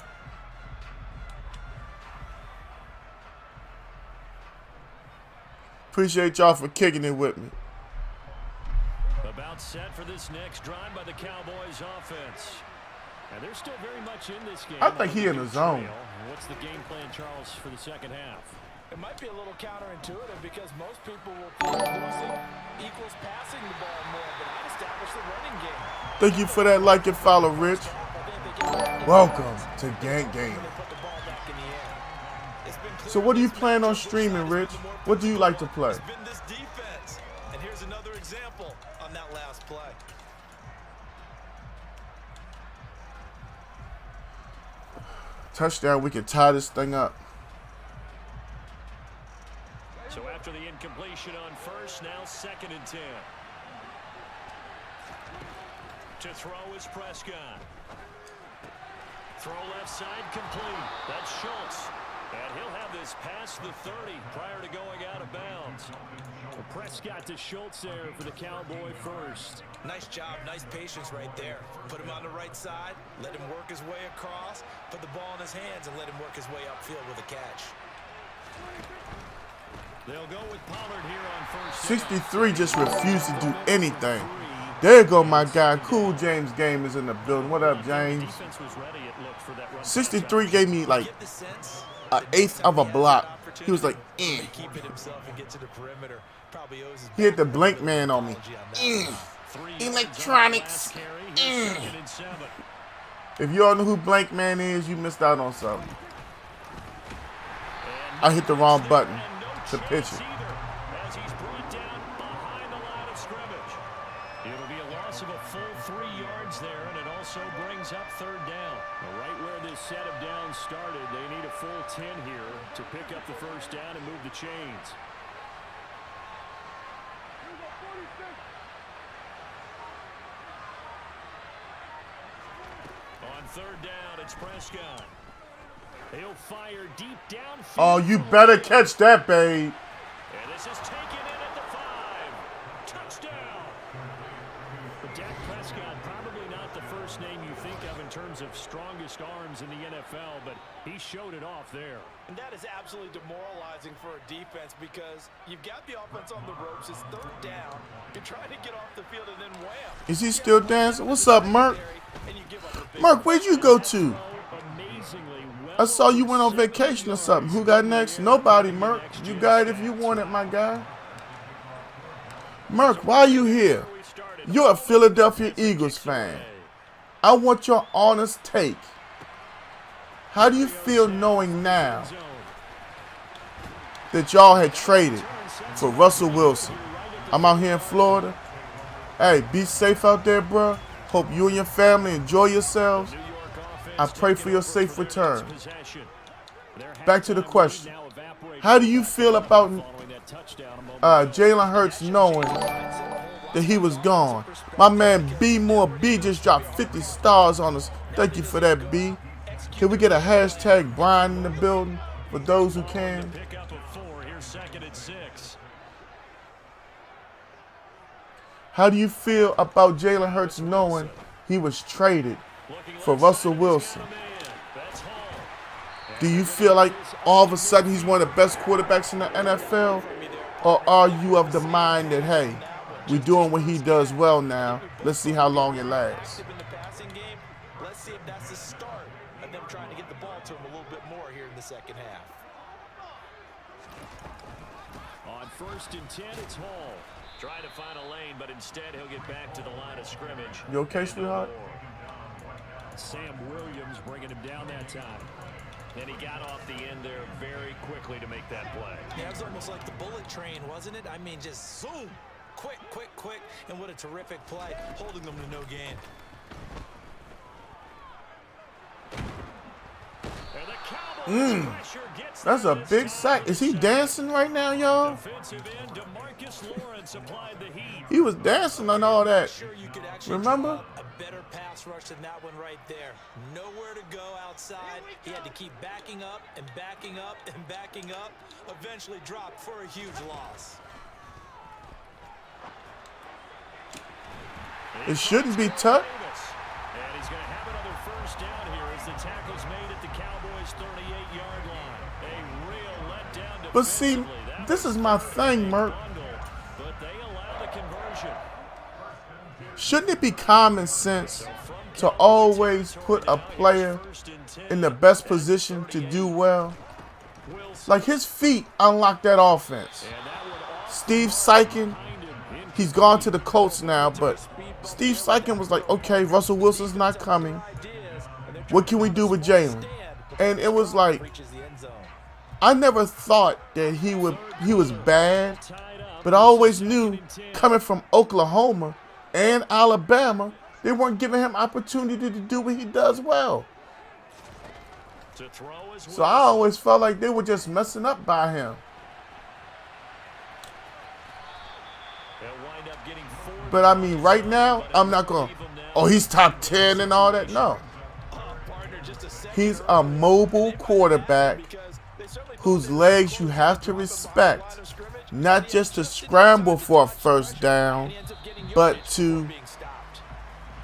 Appreciate y'all for kicking it with me. About set for this next drive by the Cowboys offense. And they're still very much in this game. I think he in the zone. What's the game plan, Charles, for the second half? It might be a little counterintuitive because most people will think losing equals passing the ball more, but I'd establish the running game. Thank you for that like and follow, Rich. I think they get Welcome to Gang Game. put the ball back in the air. It's been clear So what do you this plan on matchup, which streaming, side has Rich? been the more What do you like to play? It's been this defense. And here's another example on that last play. Touchdown, we can tie this thing up. So after the incompletion on first, now 2nd and 10. To throw is Prescott. Throw left side complete. That's Schultz. And he'll have this past the 30 prior to going out of bounds. Well, Prescott to Schultz there for the Cowboy first. Nice job, nice patience right there. Put him on the right side, let him work his way across, put the ball in his hands, and let him work his way upfield with a catch. They'll go with Pollard here on first down. 63 just refused to do anything. There go my guy. Cool James Game is in the building. What up, James? Defense was ready, it looked, for that run. 63 gave me like Get the sense an eighth of a block. He was like, eh. keep it himself and get to the perimeter. Probably owes his He hit the blank man on me. Eh. 3 yards on the Electronics. last carry. Here's 2nd and 7. If you all know who blank man is, you missed out on something. And I hit the wrong button and no to pitch chance it. either, as he's brought down behind the line of scrimmage. It'll be a loss of a full 3 yards there, and it also brings up 3rd down. Right where this set of downs started, they need a full 10 here to pick up the first down and move the chains. On 3rd down, it's Prescott. He'll fire deep downfield. Oh, you better catch that, babe. And this is taken in at the 5. Touchdown. But Dak Prescott, probably not the first name you think of in terms of strongest arms in the NFL, but he showed it off there. And that is absolutely demoralizing for a defense because you've got the offense on the ropes. It's 3rd down. You're trying to get off the field and then wham. Is he still dancing? What's up, Merk? And you give up a big Merk, where'd you go to? Amazingly well. I saw you went on vacation or something. Who got next? Nobody, Merk. You got it if you want it, my guy. Merk, why are you here? You're a Philadelphia Eagles fan. I want your honest take. How do you feel knowing now that y'all had traded for Russell Wilson? I'm out here in Florida. Hey, be safe out there, bro. Hope you and your family enjoy yourselves. I pray for your safe return. Back to the question. How do you feel about Jalen Hurts knowing that he was gone? My man B More B just dropped 50 stars on us. Thank you for that, B. Can we get a hashtag Brian in the building for those who can? How do you feel about Jalen Hurts knowing he was traded for Russell Wilson? Do you feel like all of a sudden he's one of the best quarterbacks in the NFL? Or are you of the mind that, hey, we're doing what he does well now. Let's see how long it lasts. Let's see if that's the start of them trying to get the ball to him a little bit more here in the second half. On 1st and 10, it's Hall. Trying to find a lane, but instead he'll get back to the line of scrimmage. You okay, sweetheart? Sam Williams bringing him down that time. And he got off the end there very quickly to make that play. Yeah, it was almost like the bullet train, wasn't it? I mean, just zoom. Quick, quick, quick. And what a terrific play, holding them to no gain. That's a big sack. Is he dancing right now, y'all? He was dancing on all that. Remember? A better pass rush than that one right there. Nowhere to go outside. He had to keep backing up and backing up and backing up. Eventually dropped for a huge loss. It shouldn't be tough. And he's going to have another first down here as the tackle's made at the Cowboys' 38-yard line. A real letdown. But see, this is my thing, Merk. But they allow the conversion. Shouldn't it be common sense to always put a player in the best position to do well? Like his feet unlock that offense. Steve Sykin, he's gone to the Colts now, but Steve Sykin was like, okay, Russell Wilson's not coming. What can we do with Jalen? And it was like, I never thought that he was bad, but I always knew coming from Oklahoma and Alabama, they weren't giving him opportunity to do what he does well. So I always felt like they were just messing up by him. But I mean, right now, I'm not going, oh, he's top 10 and all that. No. He's a mobile quarterback whose legs you have to respect, not just to scramble for a first down, but to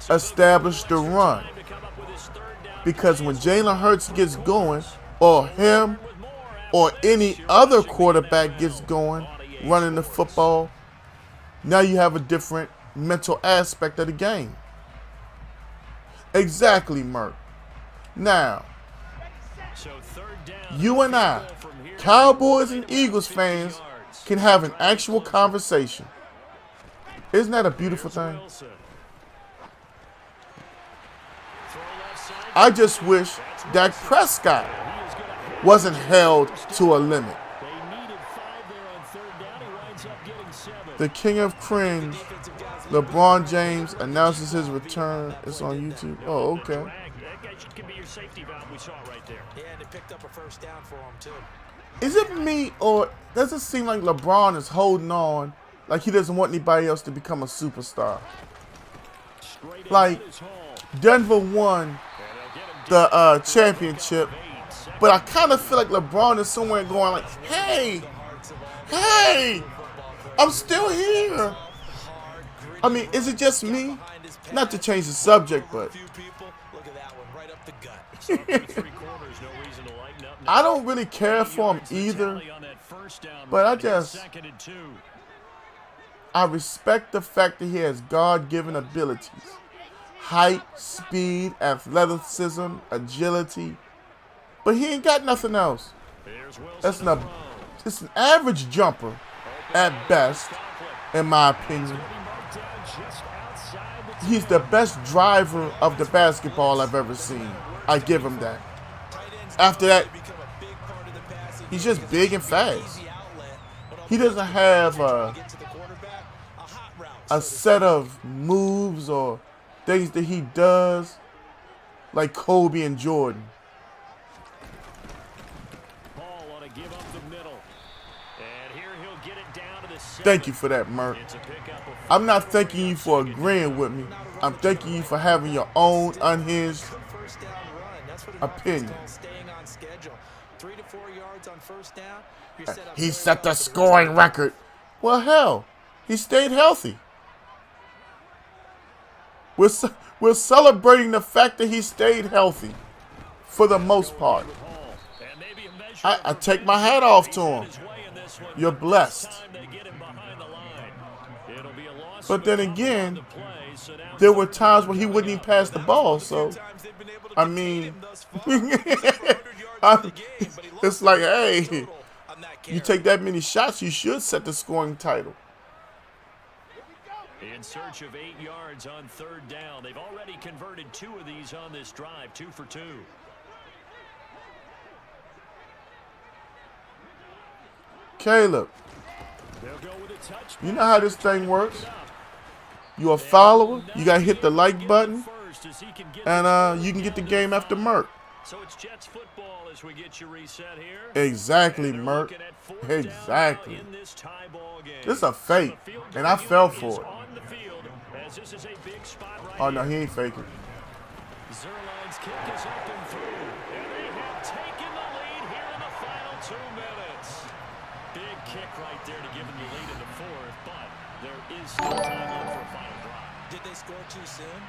establish the run. Because when Jalen Hurts gets going, or him, or any other quarterback gets going, running the football, now you have a different mental aspect of the game. Exactly, Merk. Now, you and I, Cowboys and Eagles fans, can have an actual conversation. Isn't that a beautiful thing? I just wish Dak Prescott wasn't held to a limit. The king of cringe, LeBron James, announces his return. It's on YouTube. Oh, okay. Is it me, or does it seem like LeBron is holding on like he doesn't want anybody else to become a superstar? Like, Denver won the championship, but I kind of feel like LeBron is somewhere going like, hey, I'm still here. I mean, is it just me? Not to change the subject, but I don't really care for him either, but I respect the fact that he has God-given abilities. Height, speed, athleticism, agility, but he ain't got nothing else. It's an average jumper at best, in my opinion. He's the best driver of the basketball I've ever seen. I give him that. After that, he's just big and fast. He doesn't have a set of moves or things that he does, like Kobe and Jordan. Paul on a give up the middle. And here he'll get it down to the 7. Thank you for that, Merk. It's a pickup of I'm not thanking you for agreeing with me. I'm thanking you for having your own unhinged First down run. That's what opinion. staying on schedule. 3 to 4 yards on first down. You're set up He very set the well for scoring record. Well, hell, he stayed healthy. We're celebrating the fact that he stayed healthy for the most part. And maybe a measure I of take my hat off to him. his way in this one. You're blessed. Time they get him behind the line. It'll be a loss But of then a couple again, on the play, so now there were times when he wouldn't even pass the ball. So, times they've been able to I contain mean, him thus far. He's over 100 yards for the game, but he lost it's like, 3 hey, total on that you carry. take that many shots, you should set the scoring title. in search of 8 yards on third down. They've already converted 2 of these on this drive, 2 for 2. Caleb, They'll go with a touch. you know how this thing works. You a follower, you got to hit the like button, and you can get the game after Merk. So it's Jets football as we get you reset here. Exactly, And they're Merk. looking at fourth down Exactly. in this tie ball game. This is a fake, So the field and I goal fell unit is for it. on the field, as this is a big spot right Oh, no, he here. ain't faking. Zerline's kick is up and through, and they have taken the lead here in the final 2 minutes. Big kick right there to give them the lead in the fourth, but there is still time left for a final drive. Did they score too soon?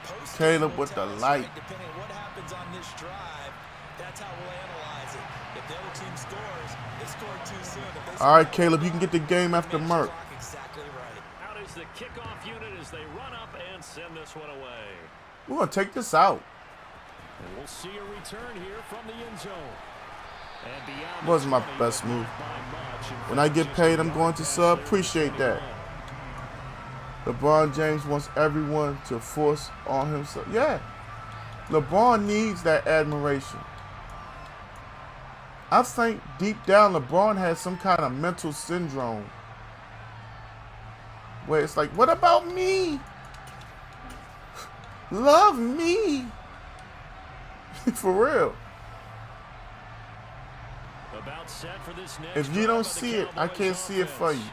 Post Caleb will with the tell us, light. right? Depending on what happens on this drive, that's how we'll analyze it. If the other team scores, they scored too soon. If they All right, score, Caleb, you can get the game after manage the Merk. clock exactly right. Out is the kickoff unit as they run up and send this one away. We're going to take this out. And we'll see a return here from the end zone. And beyond Wasn't my the 20, best but move. not by much. In When I fact, get just paid, a I'm going to pass sub. there. Appreciate that. LeBron James wants everyone to force on himself. Yeah. LeBron needs that admiration. I think deep down LeBron has some kind of mental syndrome where it's like, what about me? Love me. For real. About set for this next If you drive don't by the see it, I Cowboys can't see it for offense. you.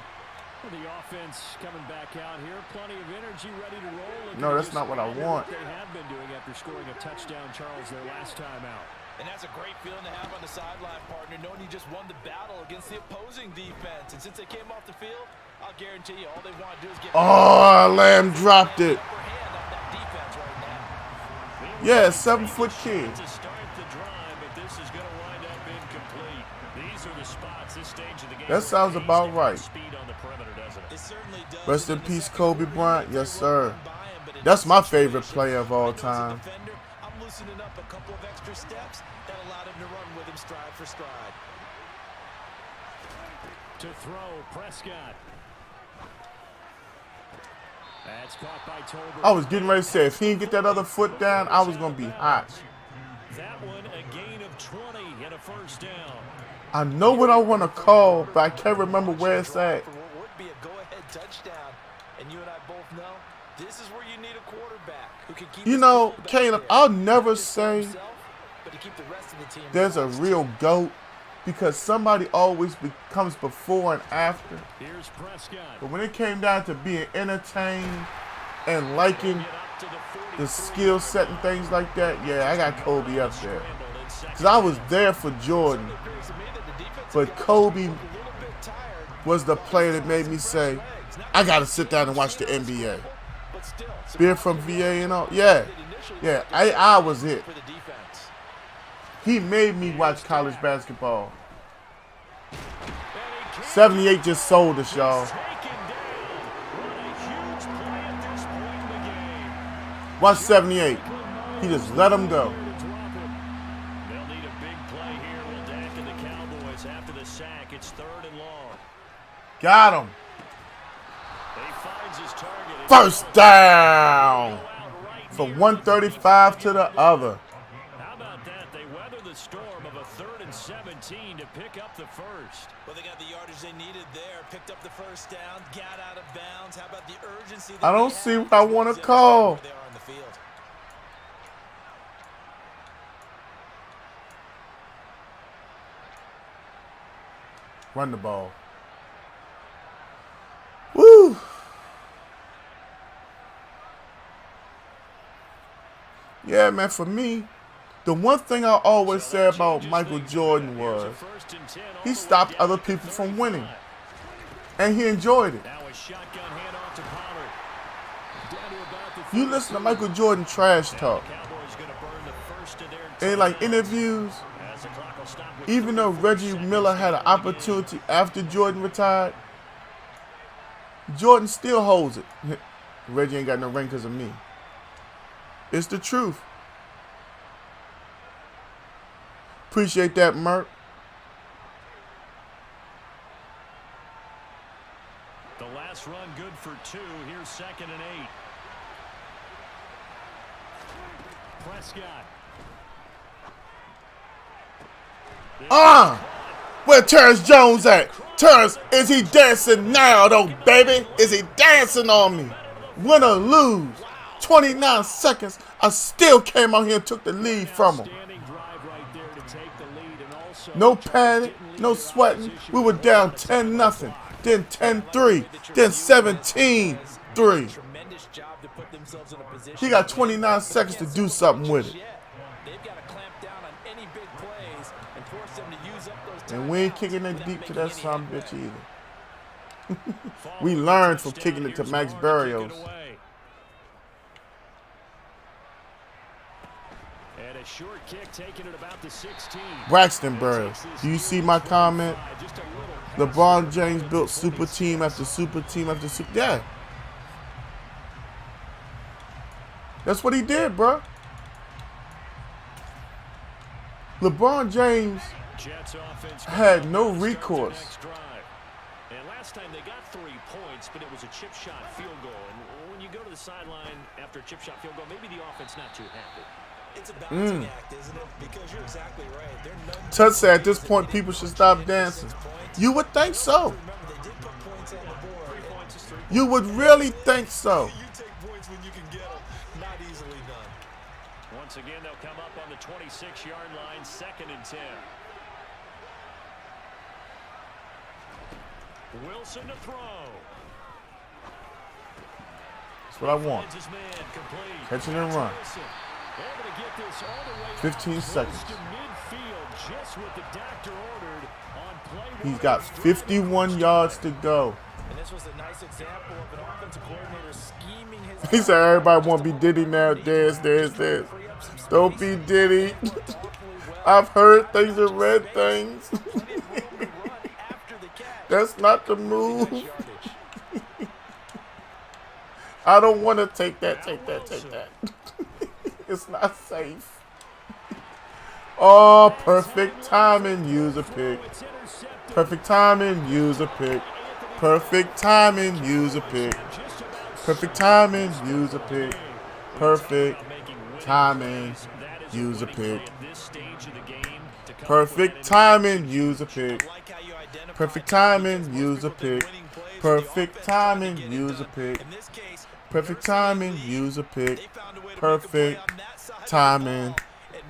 Well, the offense coming back out here, plenty of energy, ready to roll. Looking No, to that's do not what I something want. They have been doing after scoring a touchdown, Charles, their last time out. And that's a great feeling to have on the sideline, partner, knowing you just won the battle against the opposing defense. And since they came off the field, I'll guarantee you all they want to do is get Oh, Lamb dropped it. upper hand on that defense right now. Yeah, 7-foot kid. To start the drive, but this is going to wind up incomplete. These are the spots this stage of the game. That sounds where about Hayes right. Speed on the perimeter, doesn't it? It certainly does. Rest in And the peace, second Kobe quarter, Bryant. they Yes, will sir. run by him, but in That's this my favorite situation, player of all I know as a time. defender, I'm loosening up a couple of extra steps that allowed him to run with him stride for stride. To throw, Prescott. That's caught by Tolbert. I was getting ready to say, if he didn't get that other foot down, I was going to be hot. That one a gain of 20 and a first down. I know what I want to call, but I can't remember where it's at. For what would be a go-ahead touchdown, and you and I both know this is where you need a quarterback who can keep You his know, cool back Caleb, there. I'll never Not just for say himself, but to keep the rest of the team there's a relaxed. real GOAT because somebody always comes before and after. Here's Prescott. But when it came down to being entertained and liking Get up to the 43. the skill set and things like that, yeah, I got Kobe up there. Because I was there for Jordan, Appears to me that the defensive but guys Kobe look a little bit tired. was the player that made me say, I got to sit down and watch the NBA. But still, Being from VA and all, yeah, I was it. for the defense. He made me watch college basketball. 78 just sold us, y'all. Taken down. What a huge play at this point in the game. Watch 78. He just let him go. To drop him. They'll need a big play here. Will back to the Cowboys after the sack. It's 3rd and long. Got him. He finds his target. It's First down. out right From near 135 to the other. How about that? They weather weather the storm of a 3rd and 17 to pick up the first. Well, they got the yardage they needed there. Picked up the first down, got out of bounds. How about the urgency? I don't see what I want to call. Where they are on the field. Run the ball. Woo! Yeah, man, for me, the one thing I always say about Michael Jordan was he stopped other people from winning. And he enjoyed it. Now a shotgun handoff to Pollard. Down to about the You listen to Michael Jordan trash talk. Cowboys going to burn the first of their And like interviews, as the clock will stop with even though 34 Reggie seconds Miller had an to go in the game. opportunity after Jordan retired, Jordan still holds it. Reggie ain't got no ring because of me. It's the truth. Appreciate that, Merc. The last run good for 2. Here's 2nd and 8. Prescott. Where Terrence Jones at? Terrence, is he dancing now, though, baby? Is he dancing on me? Win or lose, 29 seconds, I still came out here and took the lead from him. Outstanding drive right there to take the lead, and also No panic, no sweating. We were down 10-0, then 10-3, then 17-3. Tremendous job to put themselves in a position. He got 29 seconds to do something with it. They've got to clamp down on any big plays and force them to use up those And we ain't timeouts kicking it without deep to making that any son headway. bitch either. We learned from kicking it to Max Berrios. And a short kick taken at about the 16. Braxton Berrios. Do you see my comment? Just a little LeBron James built super team after super team after super. Yeah. That's what he did, bro. LeBron James Jets offense had no start the recourse. next drive. And last time they got 3 points, but it was a chip shot field goal. And when you go to the sideline after a chip shot field goal, maybe the offense not too happy. It's a balancing act, isn't it? Because you're exactly right. They're none Tut said at this point people should stop dancing. You would think so. Remember, they did put points on the board. 3 points is 3 points. You would really think so. You take points when you can get them. Not easily done. Once again, they'll come up on the 26-yard line, 2nd and 10. Wilson to throw. That's what I want. Finds his man, complete. Catch it and run. Wilson able to get this all the way 15 close seconds. to midfield, just what the doctor ordered on play He's one got of the 51 yards to go. And this was a nice example of an offensive coordinator scheming his He said everybody want to be Diddy now. Dance. Don't be Diddy. I've heard things and read things. That's not the move. I don't want to take that. It's not safe. Oh, perfect timing. Use a pick. Perfect timing. Use a pick. Perfect timing. Use a pick. Perfect timing. Use a pick. Perfect timing. Use a pick. Perfect timing. Use a pick. Perfect timing. Use a pick. Perfect timing. Use a pick. Perfect timing. Use a pick. Perfect timing.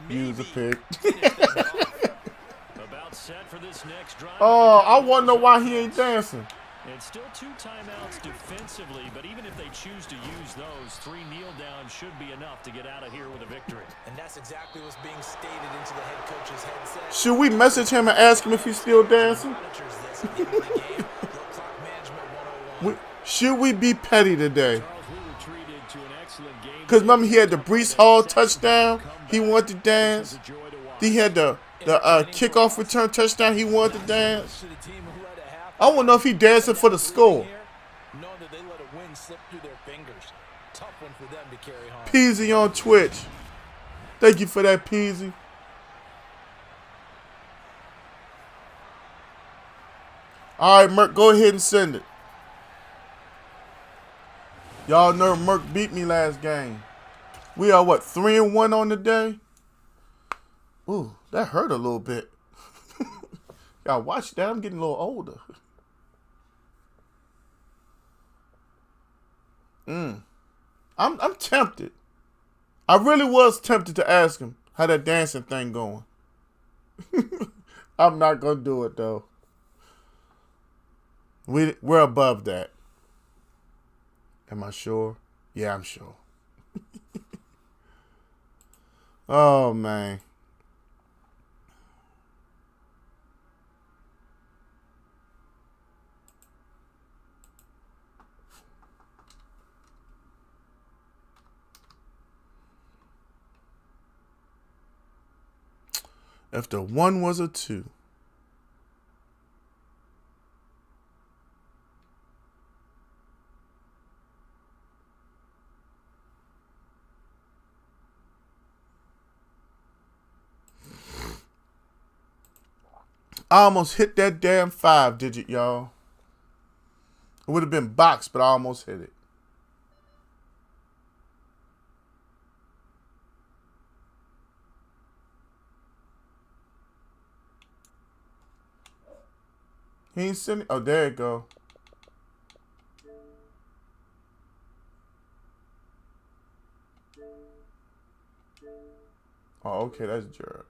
Use a pick. About set for this next drive. Oh, I want to know why he ain't dancing. And still 2 timeouts defensively, but even if they choose to use those, 3 kneel downs should be enough to get out of here with a victory. And that's exactly what's being stated into the head coach's headset. Should we message him and ask him if he's still dancing? Monitors this at the end of the game. Clock management 101. Should we be petty today? Charles, we were treated to an excellent game. Because remember he had the Brees Hall touchdown. He wanted to dance. It's a joy to watch. He had the kickoff return touchdown. He wanted to dance. To the team who led at half. I want to know if he dancing for the score. Knowing that they let a win slip through their fingers. Tough one for them to carry home. Peasy on Twitch. Thank you for that, Peasy. All right, Merc, go ahead and send it. Y'all know Merc beat me last game. We are, what, 3-1 on the day? Ooh, that hurt a little bit. Y'all watch that. I'm getting a little older. I'm tempted. I really was tempted to ask him how that dancing thing going. I'm not gonna do it though. We're above that. Am I sure? Yeah, I'm sure. Oh man. If the one was a two. I almost hit that damn 5-digit, y'all. It would have been boxed, but I almost hit it. He ain't sending. Oh, there it go. Oh, okay, that's Gerard.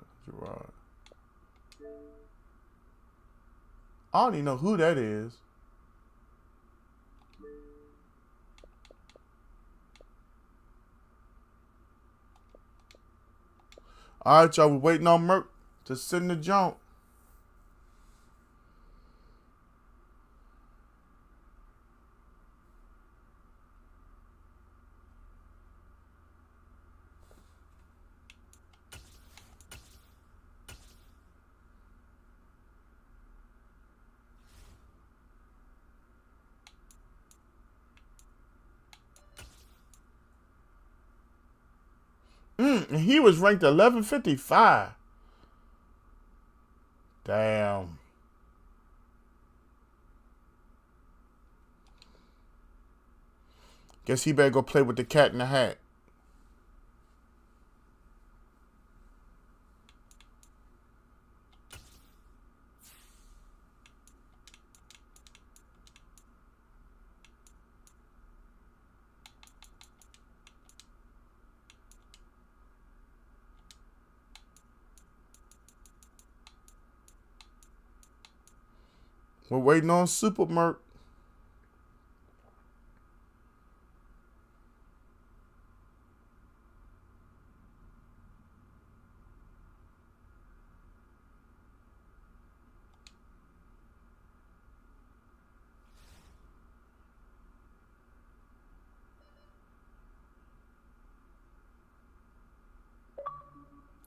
I don't even know who that is. All right, y'all. We're waiting on Merck to send the jump. And he was ranked 1155. Damn. Guess he better go play with the cat in the hat. We're waiting on Super Merc.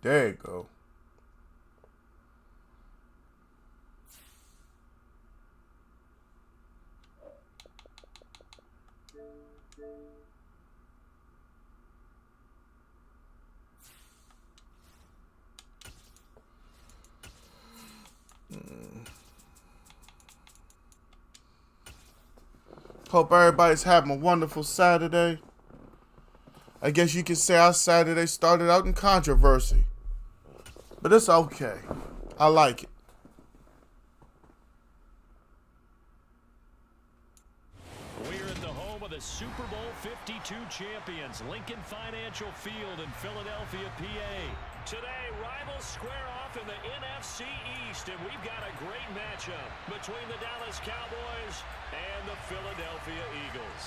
There you go. Hope everybody's having a wonderful Saturday. I guess you could say our Saturday started out in controversy. But it's okay. I like it. We're at the home of the Super Bowl 52 champions, Lincoln Financial Field in Philadelphia, PA. Today, rivals square off in the NFC East, and we've got a great matchup between the Dallas Cowboys and the Philadelphia Eagles.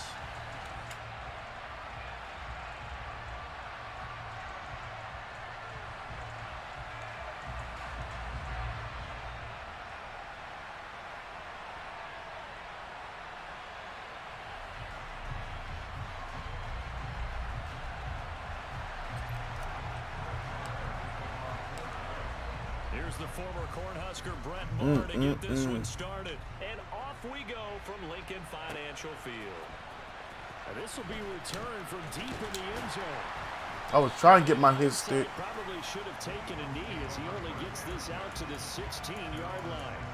Here's the former Cornhusker Brett Moore to get this one started. And off we go from Lincoln Financial Field. And this will be returned from deep in the end zone. I was trying to get my hit stick. Probably should have taken a knee as he only gets this out to the 16-yard line.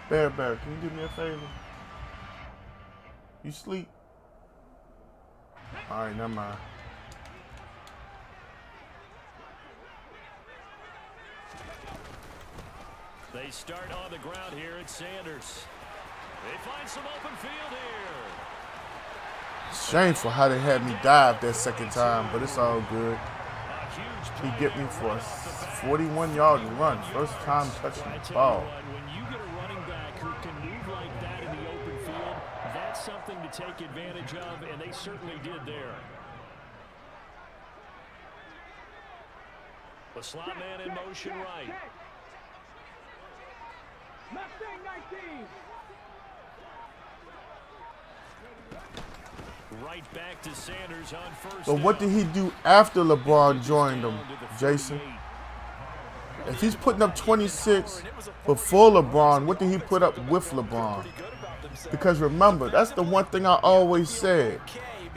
Bear, can you do me a favor? You sleep? All right, never mind. They start on the ground here at Sanders. They find some open field here. Shameful how they had me dive that second time, but it's all good. He get me for a 41-yard run. First time touching the ball. When you get a running back who can move like that in the open field, that's something to take advantage of, and they certainly did there. The slot man in motion right. Right back to Sanders on first. But what did he do after LeBron joined him, Jason? If he's putting up 26 before LeBron, what did he put up with LeBron? Because remember, that's the one thing I always said.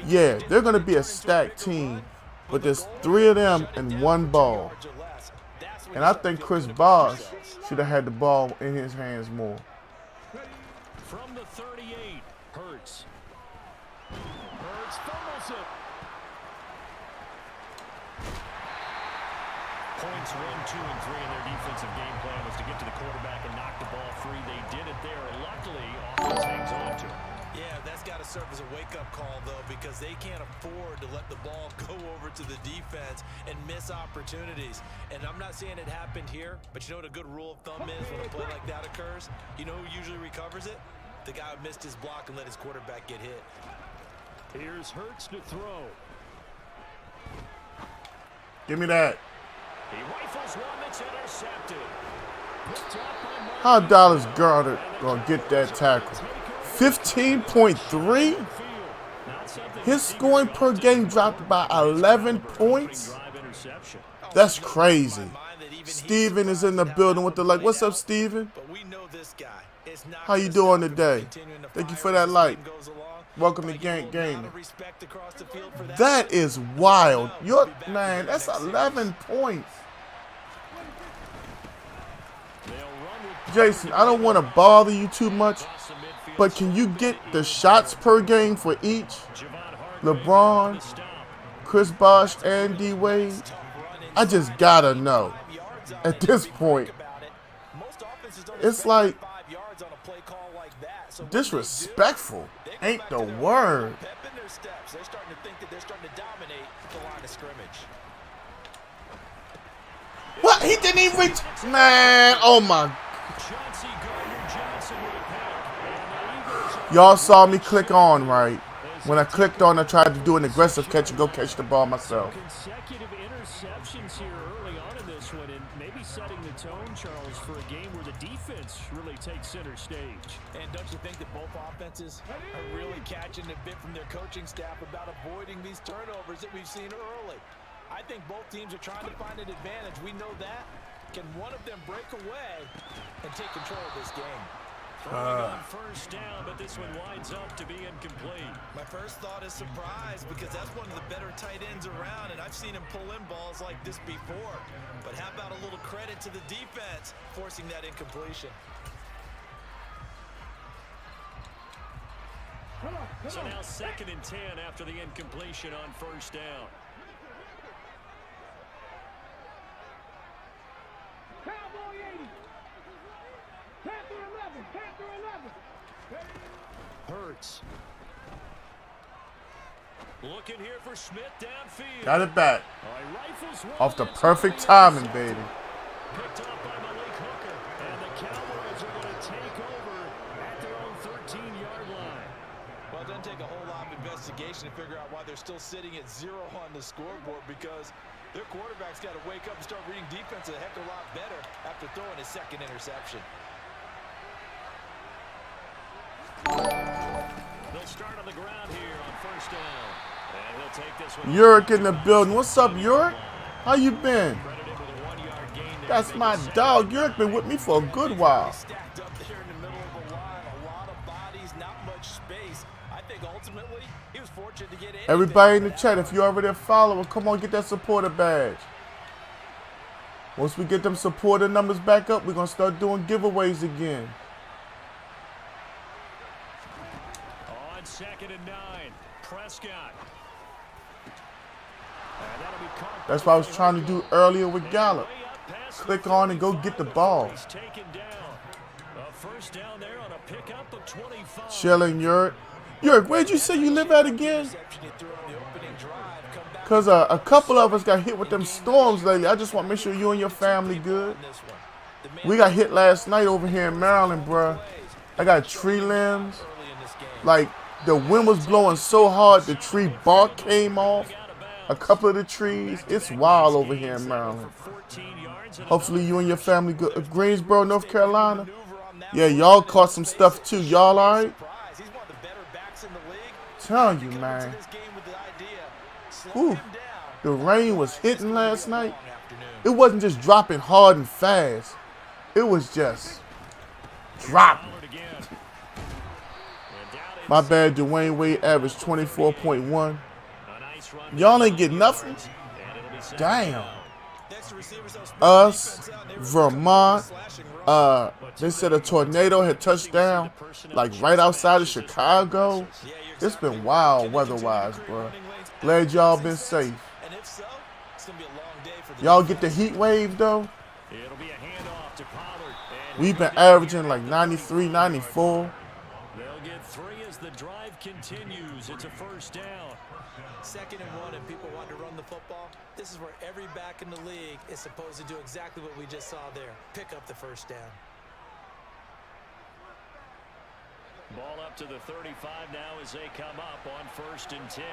Yeah, they're going to be a stacked team, but there's 3 of them and 1 ball. And I think Chris Bosh should have had the ball in his hands more. From the 38, Hurts. Hurts fumbles it. Points 1, 2, and 3 in their defensive game plan was to get to the quarterback and knock the ball free. They did it there. Luckily, offense hangs on to it. Yeah, that's got to serve as a wake-up call, though, because they can't afford to let the ball go over to the defense and miss opportunities. And I'm not saying it happened here, but you know what a good rule of thumb is when a play like that occurs? You know who usually recovers it? The guy who missed his block and let his quarterback get hit. Here's Hurts to throw. Give me that. He rifles one that's intercepted. Picked up by Mark. How Dallas Goedert going to get that tackle? 15.3? His scoring per game dropped by 11 points? That's crazy. Steven is in the building with the like. What's up, Steven? How you doing today? Thank you for that like. Welcome to Gang Gaming. That is wild. Man, that's 11 points. Jason, I don't want to bother you too much, but can you get the shots per game for each? LeBron, Chris Bosh, and D. Wade? I just gotta know. At this point, it's like disrespectful. Ain't the word. They're starting to think that they're starting to dominate the line of scrimmage. What? He didn't even reach. Man, oh my. Y'all saw me click on, right? When I clicked on, I tried to do an aggressive catch and go catch the ball myself. Consecutive interceptions here early on in this one, and maybe setting the tone, Charles, for a game where the defense really takes center stage. And don't you think that both offenses are really catching a bit from their coaching staff about avoiding these turnovers that we've seen early? I think both teams are trying to find an advantage. We know that. Can one of them break away and take control of this game? On first down, but this one winds up to be incomplete. My first thought is surprise because that's one of the better tight ends around, and I've seen him pull in balls like this before. But how about a little credit to the defense forcing that incompletion? So now 2nd and 10 after the incompletion on first down. Hurts. Looking here for Smith downfield. Got it back. Rifles Off the perfect timing, baby. Picked up by Malik Hooker. And the Cowboys are going to take over at their own 13-yard line. Well, it doesn't take a whole lot of investigation to figure out why they're still sitting at 0 on the scoreboard, because their quarterback's got to wake up and start reading defense a heck of a lot better after throwing his 2nd interception. They'll start on the ground here on first down. And he'll take this one. Yurick in the building. What's up, Yurick? How you been? That's my dog. Yurick been with me for a good while. Stacked up there in the middle of the line, a lot of bodies, not much space. I think ultimately he was fortunate to get anything. Everybody in the chat, if you're already a follower, come on, get that supporter badge. Once we get them supporter numbers back up, we're going to start doing giveaways again. On 2nd and 9, Prescott. That's what I was trying to do earlier with Gallup. click on and go get the ball. He's taken down. A first down there on a pickup of 25. Chilling, Yurk. Yurk, where'd you say you live at again? Because a couple of us got hit with them storms lately. I just want to make sure you and your family good. We got hit last night over here in Maryland, bruh. I got tree limbs. Like, the wind was blowing so hard, the tree bark came off. A couple of the trees. It's wild over here in Maryland. Hopefully you and your family good. Greensboro, North Carolina. Yeah, y'all caught some stuff too. Y'all all right? Telling you, man. Ooh, the rain was hitting last night. It wasn't just dropping hard and fast. It was just dropping. My bad, Dwayne Wade averaged 24.1. Y'all ain't get nothing? Damn. Us, Vermont, they said a tornado had touched down, like right outside of Chicago. It's been wild weather-wise, bro. Glad y'all been safe. Y'all get the heat wave, though? We've been averaging like 93, 94. They'll get 3 as the drive continues. It's a first down. 2nd and 1, and people want to run the football. This is where every back in the league is supposed to do exactly what we just saw there. Pick up the first down. Ball up to the 35 now as they come up on 1st and 10.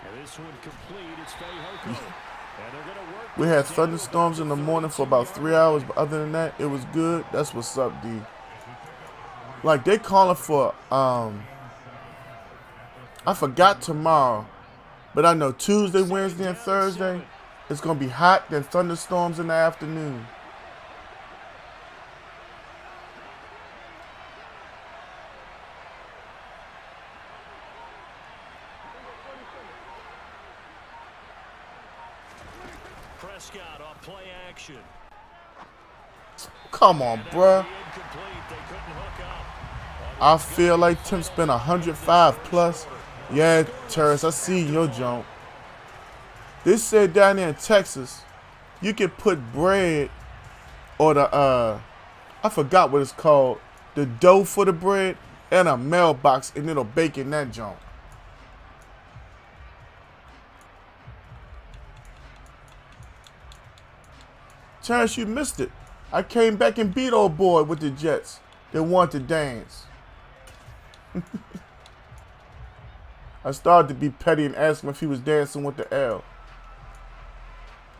And this one complete. It's Fehoko. And they're going to work. We had thunderstorms in the morning for about 3 hours, but other than that, it was good. That's what's up, D. Like, they calling for, I forgot tomorrow, but I know Tuesday, Wednesday, and Thursday, it's going to be hot, then thunderstorms in the afternoon. Prescott off play action. Come on, bruh. I feel like Tim spent 105 plus. Yeah, Terrence, I see your jump. They said down there in Texas, you can put bread or the, I forgot what it's called, the dough for the bread and a mailbox, and it'll bake in that junk. Terrence, you missed it. I came back and beat old boy with the Jets. They wanted to dance. I started to be petty and ask him if he was dancing with the L.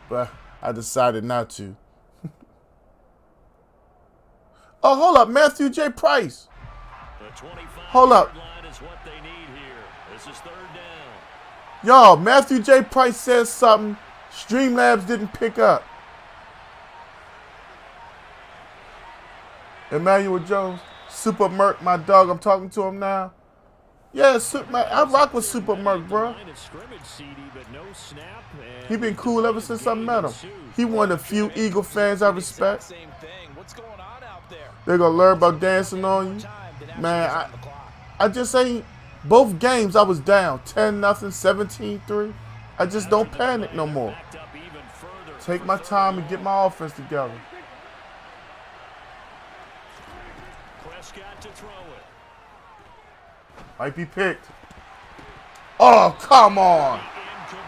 But I decided not to. Oh, hold up. Matthew J. Price. Hold up. Y'all, Matthew J. Price says something Streamlabs didn't pick up. Emmanuel Jones, Super Merc, my dog. I'm talking to him now. Yeah, I rock with Super Merc, bro. He been cool ever since I met him. He one of the few Eagle fans I respect. They're gonna learn about dancing on you, man. I just ain't. Both games I was down 10-0, 17-3. I just don't panic no more. Take my time and get my offense together. Prescott to throw it. Might be picked. Oh, come on.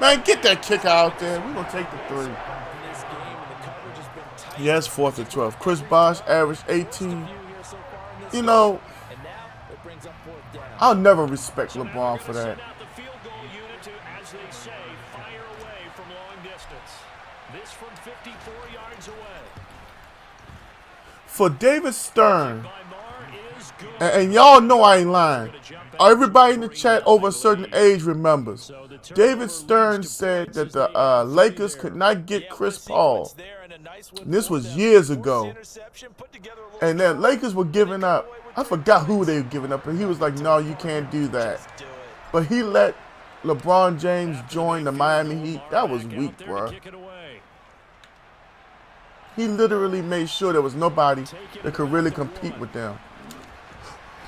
Man, get that kick out there. We're going to take the 3. Yes, 4th and 12. Chris Bosh averaged 18. You know, I'll never respect LeBron for that. For David Stern, and y'all know I ain't lying. Everybody in the chat over a certain age remembers. David Stern said that the Lakers could not get Chris Paul. And this was years ago. And then Lakers were giving up. I forgot who they were giving up. And he was like, no, you can't do that. But he let LeBron James join the Miami Heat. That was weak, bro. He literally made sure there was nobody that could really compete with them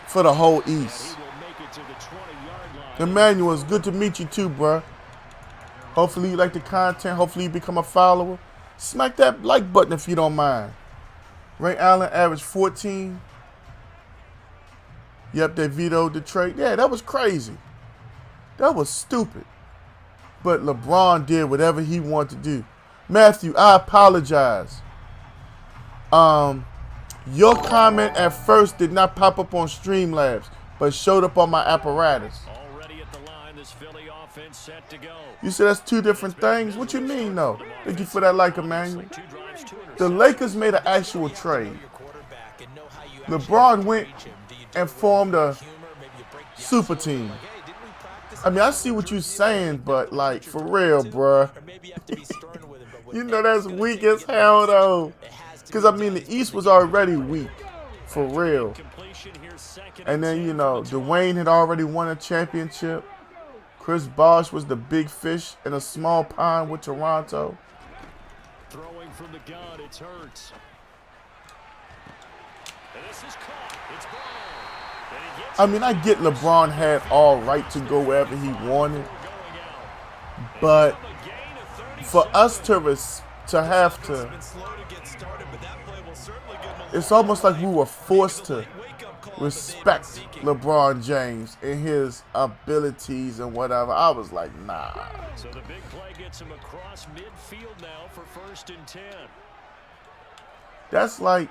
for the whole East. Emmanuel, it's good to meet you too, bro. Hopefully you like the content. Hopefully you become a follower. Smack that like button if you don't mind. Ray Allen averaged 14. Yep, they vetoed the trade. Yeah, that was crazy. That was stupid. But LeBron did whatever he wanted to do. Matthew, I apologize. Your comment at first did not pop up on Streamlabs, but showed up on my apparatus. Already at the line, this Philly offense set to go. You said that's two different things? What you mean, though? Thank you for that like, Emmanuel. The Lakers made an actual trade. LeBron went and formed a super team. I mean, I see what you're saying, but, like, for real, bruh. You know that's weak as hell, though. Because, I mean, the East was already weak. For real. And then, you know, Dwayne had already won a championship. Chris Bosh was the big fish in a small pond with Toronto. Throwing from the gun, it's Hurts. And this is caught. It's ball. And he gets I mean, I get LeBron had all right to go wherever he wanted. But for us to have to, it's almost like we were forced to respect LeBron James and his abilities and whatever. I was like, nah. So the big play gets him across midfield now for 1st and 10. That's like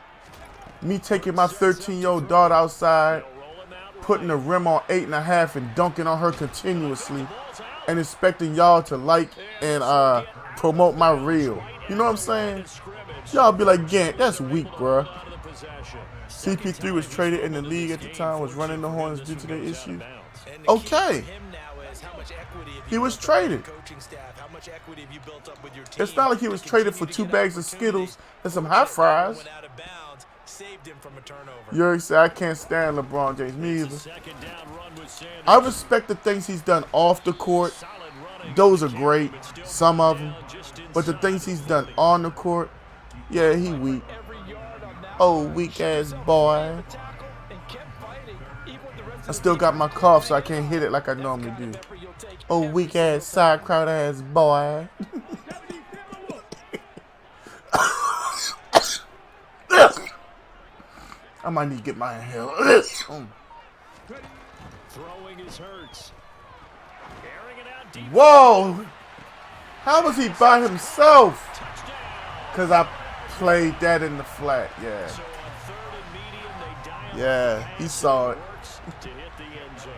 me taking my 13-year-old daughter outside, putting the rim on 8.5 and dunking on her continuously and expecting y'all to like and promote my reel. You know what I'm saying? Y'all be like, Gant, that's weak, bruh. CP3 was traded in the league at the time, was running the Hornets due to the issue. Okay. He was traded. It's not like he was traded for 2 bags of Skittles and some hot fries. Yuri said, I can't stand LeBron James. Me either. I respect the things he's done off the court. Those are great, some of them. But the things he's done on the court, yeah, he weak. Oh, weak-ass boy. I still got my cough, so I can't hit it like I normally do. Oh, weak-ass, side crowd-ass boy. I might need to get my inhaler. Throwing his Hurts. Airing it out deep. Whoa! How was he by himself? Because I played that in the flat, yeah. So on 3rd and medium, they dial Yeah, he saw it. to hit the end zone.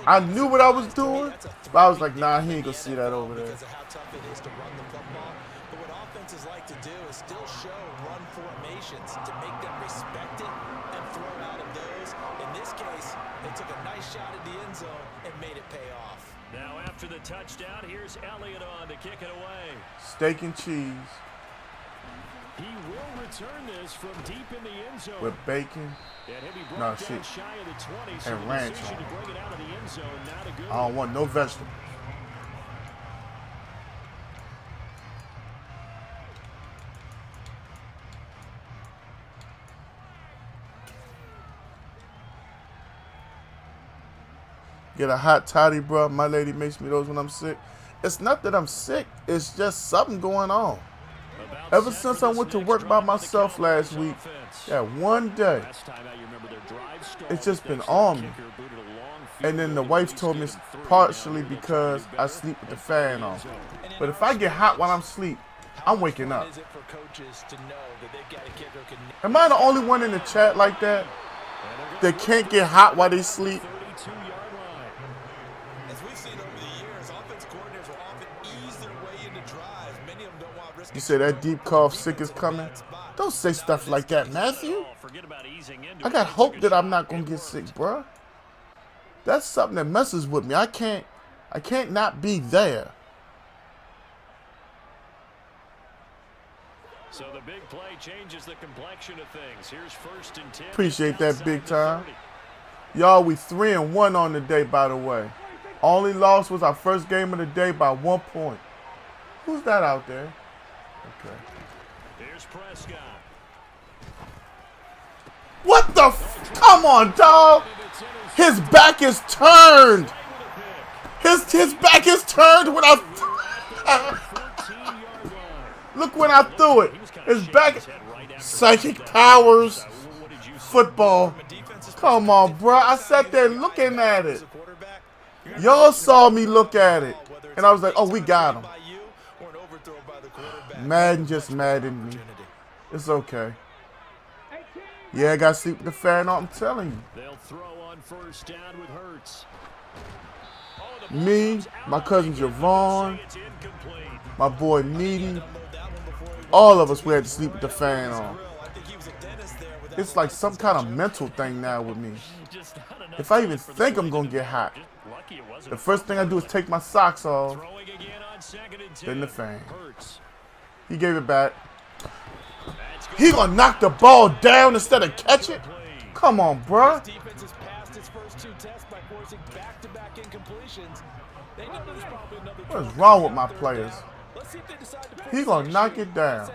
I knew what I was doing, but I was like, nah, he ain't gonna see that over there. Because of how tough it is to run the football. But what offenses like to do is still show run formations to make them respect it and throw out of those. In this case, they took a nice shot at the end zone and made it pay off. Now after the touchdown, here's Elliott on to kick it away. Steak and cheese He will return this from deep in the end zone. with bacon. And he'll be brought No, down shit. shy of the 20, so And the ranch decision on to bring it out of the end zone, not a good I don't want no vegetables. Get a hot toddy, bro. My lady makes me those when I'm sick. It's not that I'm sick. It's just something going on. Ever since I went to work by myself last week, yeah, one day, it's just been on me. And then the wife told me it's partially because I sleep with the fan on. But if I get hot while I'm asleep, I'm waking up. Am I the only one in the chat like that? That can't get hot while they sleep? As we've seen over the years, offense coordinators will often ease their way into drives. Many of them don't want risk. You say that deep cough sick is coming? Don't say stuff like that, Matthew. I got hope that I'm not going to get sick, bruh. That's something that messes with me. I can't not be there. So the big play changes the complexion of things. Here's 1st and 10. Appreciate that big time. Y'all, we 3-1 on the day, by the way. Only loss was our first game of the day by 1 point. Who's that out there? Okay. Here's Prescott. What the come on, dog. His back is turned. His back is turned when I 14-yard line. Look when I threw it. It's back. Psychic powers. Football. Come on, bro. I sat there looking at it. Y'all saw me look at it. And I was like, oh, we got him. Madden just maddened me. It's okay. Yeah, I got to sleep with the fan on. I'm telling you. They'll throw on first down with Hurts. Me, my cousin Javon, my boy Needy, all of us, we had to sleep with the fan on. It's like some kind of mental thing now with me. If I even think I'm going to get hot, the first thing I do is take my socks off, then the fan. He gave it back. He going to knock the ball down instead of catch it? Come on, bruh. What's wrong with my players? He gonna knock it down.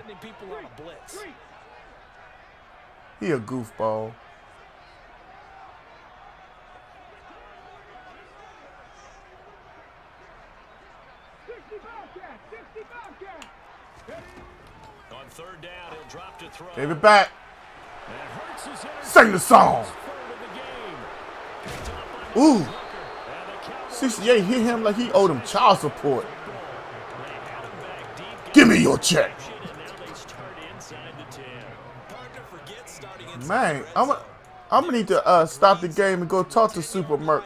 He a goofball. On third down, he'll drop to throw. Gave it back. Sing the song. Ooh. 68 hit him like he owed him child support. Give me your check. Man, I'm gonna need to stop the game and go talk to Super Merc.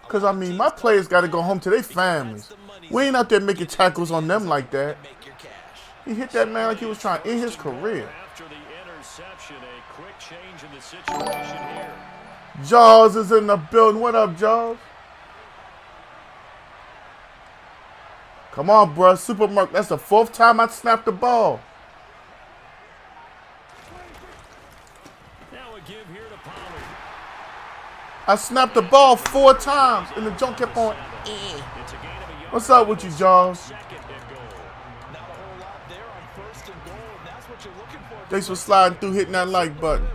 Because, I mean, my players got to go home to their families. We ain't out there making tackles on them like that. He hit that man like he was trying to end his career. After the interception, a quick change in the situation here. Jaws is in the building. What up, Jaws? Come on, bro. Super Merc. That's the 4th time I snapped the ball. Now a give here to Pollard. I snapped the ball 4 times, and the junk kept on. What's up with you, Jaws? Thanks for sliding through, hitting that like button.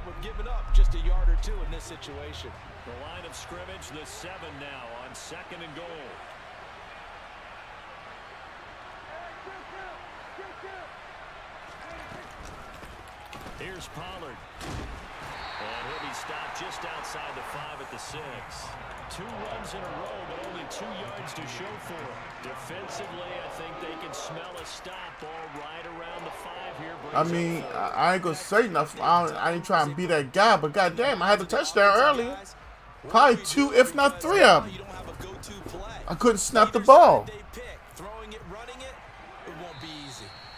Just a yard or two in this situation. The line of scrimmage, the 7 now on 2nd and goal. Here's Pollard. And he'll be stopped just outside the 5 at the 6. 2 runs in a row, but only 2 yards to show for it. Defensively, I think they can smell a stop all right around the 5 here. I mean, I ain't gonna say nothing. I ain't trying to be that guy, but goddamn, I had the touchdown earlier. Probably 2, if not 3 of them. I couldn't snap the ball.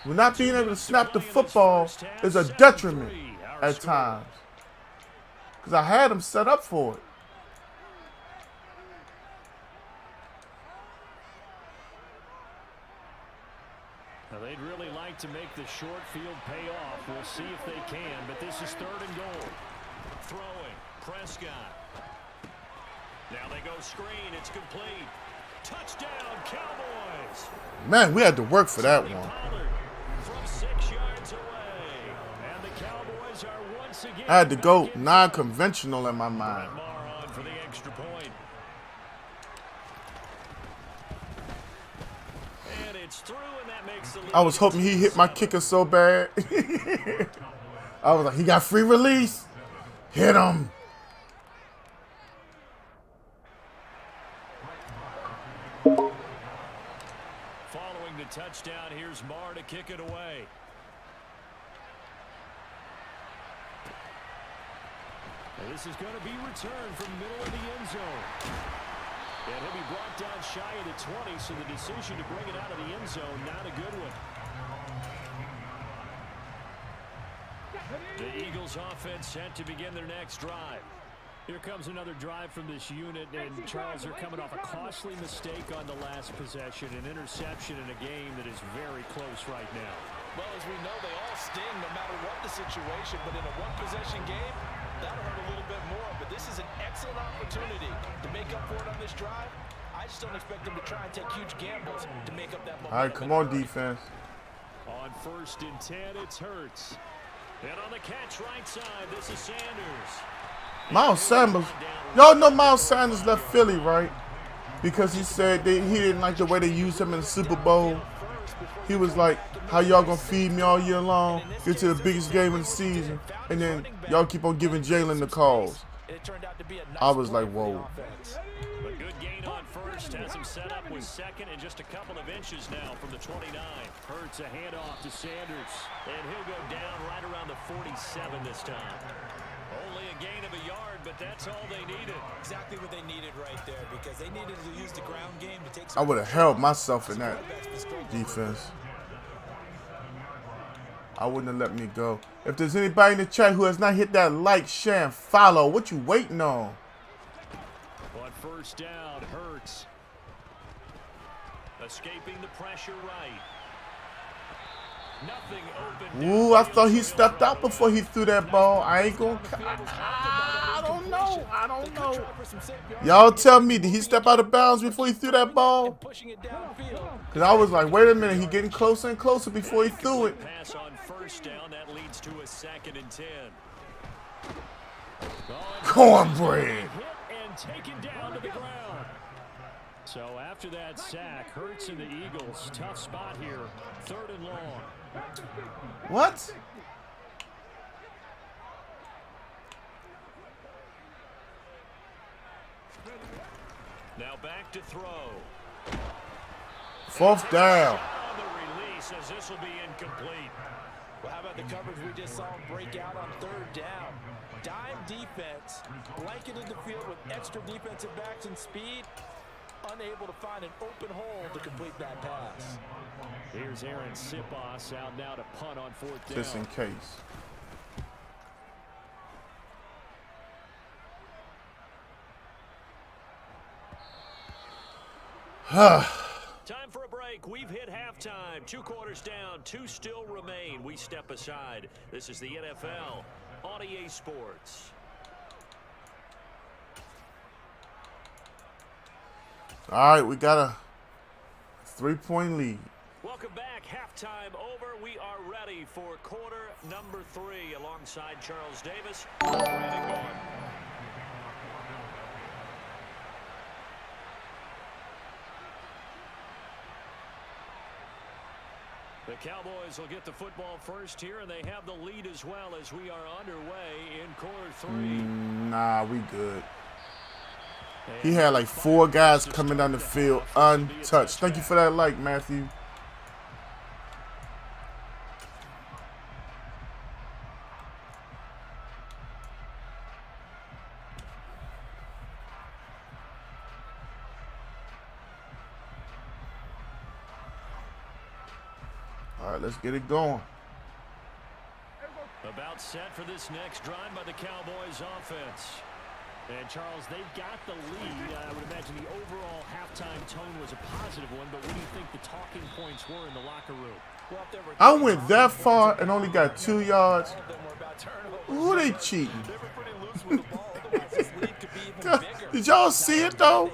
Well, not being able to snap the football is a detriment at times. Because I had him set up for it. Now they'd really like to make the short field pay off. We'll see if they can, but this is 3rd and goal. Throwing, Prescott. Now they go screen, it's complete. Touchdown, Cowboys. Man, we had to work for that one. From 6 yards away. And the Cowboys are once again. I had to go non-conventional in my mind. Lamar on for the extra point. And it's through, and that makes the lead. I was hoping he hit my kicker so bad. I was like, he got free release. Hit him. Following the touchdown, here's Lamar to kick it away. And this is going to be returned from the middle of the end zone. And he'll be brought down shy of the 20, so the decision to bring it out of the end zone, not a good one. The Eagles offense set to begin their next drive. Here comes another drive from this unit, and Charles, they're coming off a costly mistake on the last possession, an interception in a game that is very close right now. Well, as we know, they all sting no matter what the situation, but in a one-possession game, that'll hurt a little bit more. But this is an excellent opportunity to make up for it on this drive. I just don't expect them to try and take huge gambles to make up that momentum. All right, come on, defense. On 1st and 10, it's Hurts. And on the catch right side, this is Sanders. Miles Sanders. Y'all know Miles Sanders left Philly, right? Because he said he didn't like the way they used him in the Super Bowl. He was like, how y'all gonna feed me all year long, get to the biggest game of the season, and then y'all keep on giving Jalen the calls. I was like, whoa. A good gain on first, has him set up with second and just a couple of inches now from the 29. Hurts a handoff to Sanders, and he'll go down right around the 47 this time. Only a gain of a yard, but that's all they needed. Exactly what they needed right there, because they needed to use the ground game to take I some. would have held myself in that defense. I wouldn't have let me go. If there's anybody in the chat who has not hit that like, share, and follow, what you waiting on? On first down, Hurts. Escaping the pressure right. Nothing open. Ooh, I thought he stepped out before he threw that ball. I ain't gonna. I don't know. I don't know. Y'all tell me, did he step out of bounds before he threw that ball? Because I was like, wait a minute, he getting closer and closer before he threw it. Pass on first down, that leads to a 2nd and 10. Cornbread. Hit and taken down to the ground. So after that sack, Hurts and the Eagles, tough spot here, 3rd and long. What? Now back to throw. 4th down. On the release, as this will be incomplete. Well, how about the coverage we just saw him break out on 3rd down? Dime defense, blanketed the field with extra defensive backs and speed, unable to find an open hole to complete that pass. Here's Aaron Sipos out now to punt on 4th down. Just in case. Time for a break. We've hit halftime. 2 quarters down. 2 still remain. We step aside. This is the NFL on EA Sports. All right, we got a 3-point lead. Welcome back. Halftime over. We are ready for quarter number 3 alongside Charles Davis. Brandon Gordon. The Cowboys will get the football first here, and they have the lead as well as we are underway in quarter 3. Nah, we good. He had like 4 guys coming down the field untouched. Thank you for that like, Matthew. All right, let's get it going. About set for this next drive by the Cowboys offense. And Charles, they've got the lead. I would imagine the overall halftime tone was a positive one, but what do you think the talking points were in the locker room? I went that far and only got 2 yards. Who they cheating? Did y'all see it though?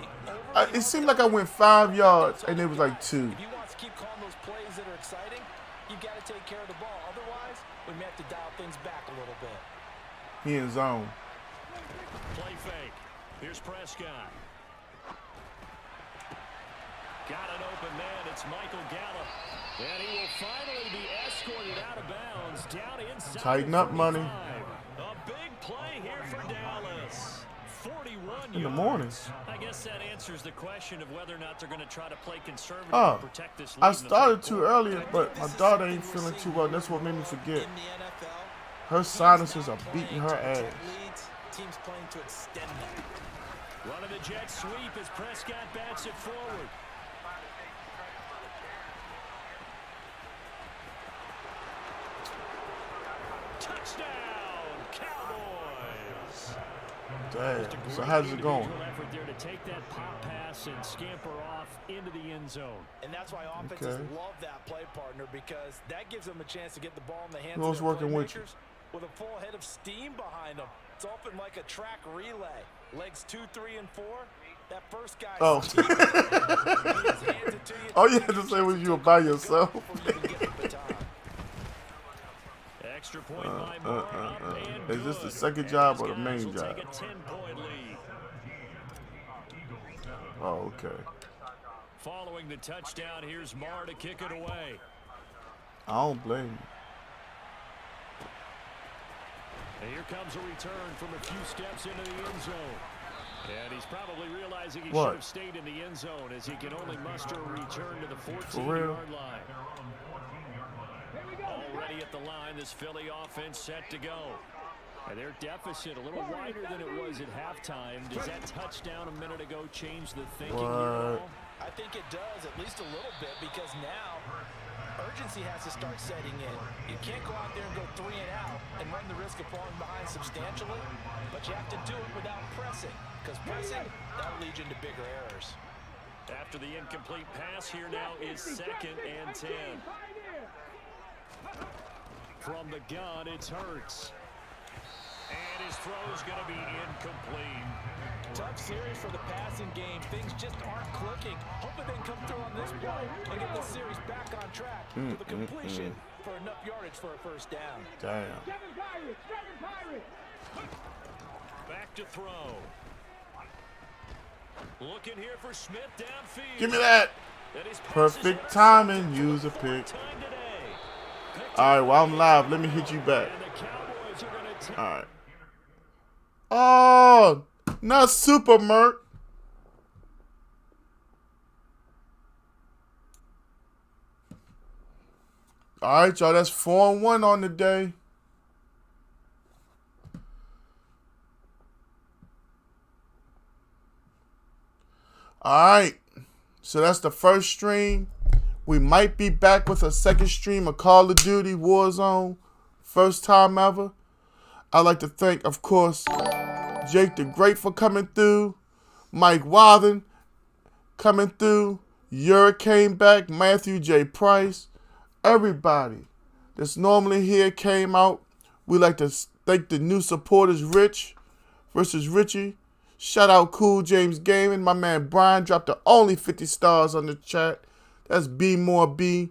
It seemed like I went 5 yards and it was like 2. If you want to keep calling those plays that are exciting, you've got to take care of the ball. Otherwise, we may have to dial things back a little bit. He in zone. Play fake. Here's Prescott. Got an open man. It's Michael Gallup. And he will finally be escorted out of bounds down inside. Tighten up, money. A big play here for Dallas. 41 In the morning. yards. I guess that answers the question of whether or not they're going to try to play conservative Oh, and protect this lead. I in the started third too quarter. earlier, but my daughter ain't feeling too well. That's what made me forget. Her sinuses are beating her ass. Teams playing to extend them. Running the jet sweep as Prescott bats it forward. Touchdown, Cowboys! Dang. So how's it going? Effort there to take that pop pass and scamper off into the end zone. And that's why offenses love that play partner, because that gives them a chance to get the ball in the hands Who's of their working with you? playmakers with a full head of steam behind them. It's often like a track relay. Legs 2, 3, and 4. That first guy. Oh. All you had to say was you were by yourself. Extra point by Moore, and Is this the good. second And job these or the guys main will job? take a 10-point lead. Oh, okay. Following the touchdown, here's Lamar to kick it away. I don't blame you. And here comes a return from a few steps into the end zone. And he's probably realizing he What? should have stayed in the end zone as he can only muster a return to the For 14-yard line. Already at the line, this Philly offense set to go. And their deficit a little wider than it was at halftime. Does that touchdown a minute ago change the thinking here at all? I think it does, at least a little bit, because now urgency has to start setting in. You can't go out there and go 3 and out and run the risk of falling behind substantially, but you have to do it without pressing, because pressing, that'll lead you into bigger errors. After the incomplete pass, here now is 2nd and 10. From the gun, it's Hurts. And his throw's going to be incomplete. Tough series for the passing game. Things just aren't clicking. Hoping they can come through on this play and get the series back on track with a completion for enough yardage for a first down. Damn. Back to throw. Looking here for Smith downfield. Give me that. Perfect timing. Use a pick. All right, while I'm live, let me hit you back. All right. Oh, not super, Merc. All right, y'all. That's 4-1 on the day. All right. So that's the first stream. We might be back with a second stream of Call of Duty Warzone. First time ever. I'd like to thank, of course, Jake the Great for coming through. Mike Wathen coming through. Yura came back. Matthew J. Price. Everybody that's normally here came out. We like to thank the new supporters, Rich versus Richie. Shout out Cool James Gaming. My man Brian dropped the only 50 stars on the chat. That's B more B.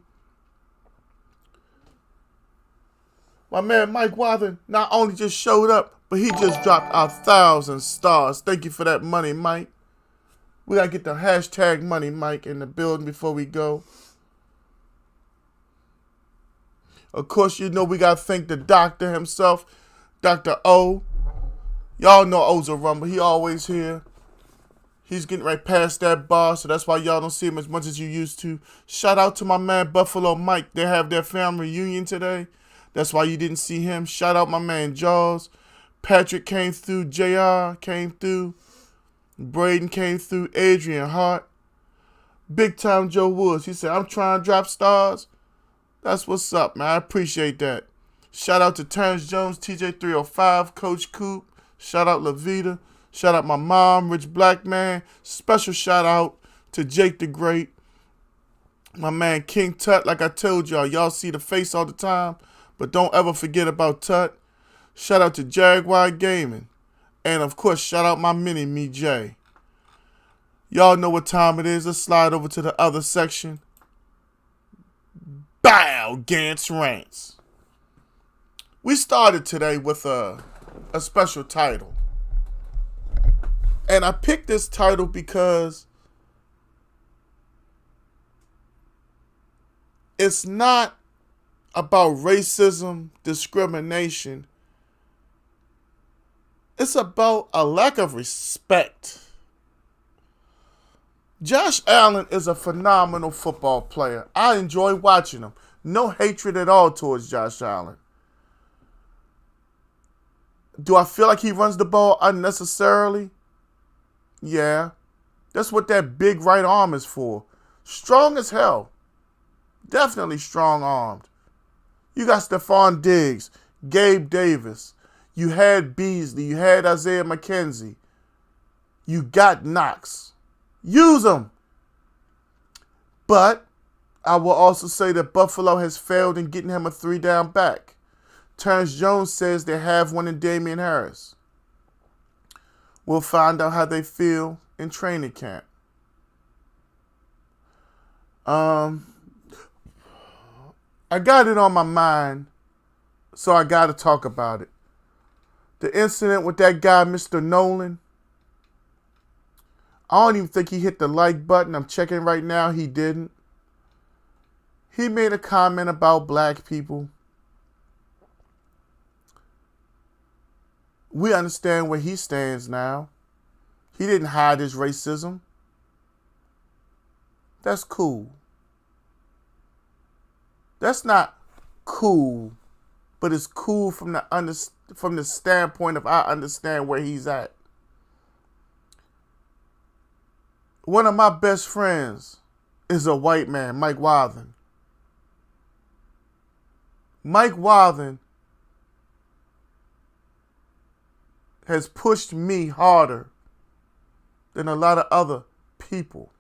My man Mike Wathen not only just showed up, but he just dropped 1,000 stars. Thank you for that money, Mike. We got to get the hashtag money, Mike, in the building before we go. Of course, you know we got to thank the doctor himself, Dr. O. Y'all know O's a rumble. He always here. He's getting right past that bar, so that's why y'all don't see him as much as you used to. Shout out to my man Buffalo Mike. They have their family reunion today. That's why you didn't see him. Shout out my man Jaws. Patrick came through. JR came through. Braden came through. Adrian Hart. Big Time Joe Woods. He said, I'm trying to drop stars. That's what's up, man. I appreciate that. Shout out to Terrence Jones, TJ305, Coach Coop. Shout out Levita. Shout out my mom, Rich Black Man. Special shout out to Jake the Great. My man King Tut. Like I told y'all see the face all the time, but don't ever forget about Tut. Shout out to Jaguar Gaming. And of course, shout out my mini me, Jay. Y'all know what time it is. Let's slide over to the other section. Bow, Gantz Rants. We started today with a special title. And I picked this title because it's not about racism, discrimination. It's about a lack of respect. Josh Allen is a phenomenal football player. I enjoy watching him. No hatred at all towards Josh Allen. Do I feel like he runs the ball unnecessarily? Yeah. That's what that big right arm is for. Strong as hell. Definitely strong-armed. You got Stephon Diggs, Gabe Davis. You had Beasley. You had Isaiah McKenzie. You got Knox. Use them. But I will also say that Buffalo has failed in getting him a 3-down back. Terrence Jones says they have one in Damian Harris. We'll find out how they feel in training camp. I got it on my mind, so I got to talk about it. The incident with that guy, Mr. Nolan. I don't even think he hit the like button. I'm checking right now. He didn't. He made a comment about black people. We understand where he stands now. He didn't hide his racism. That's cool. That's not cool, but it's cool from the standpoint of I understand where he's at. One of my best friends is a white man, Mike Wathen. Mike Wathen has pushed me harder than a lot of other people.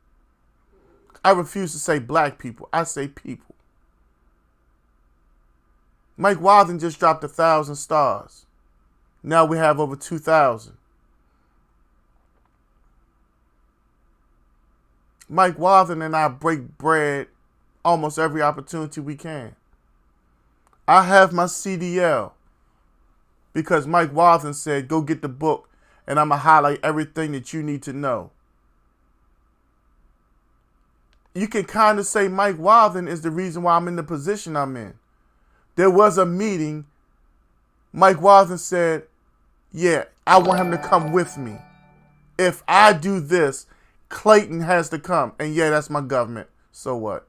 I refuse to say black people. I say people. Mike Wathen just dropped 1,000 stars. Now we have over 2,000. Mike Wathen and I break bread almost every opportunity we can. I have my CDL because Mike Wathen said, go get the book and I'm going to highlight everything that you need to know. You can kind of say Mike Wathen is the reason why I'm in the position I'm in. There was a meeting. Mike Wathen said, yeah, I want him to come with me. If I do this, Clayton has to come. And yeah, that's my government. So what?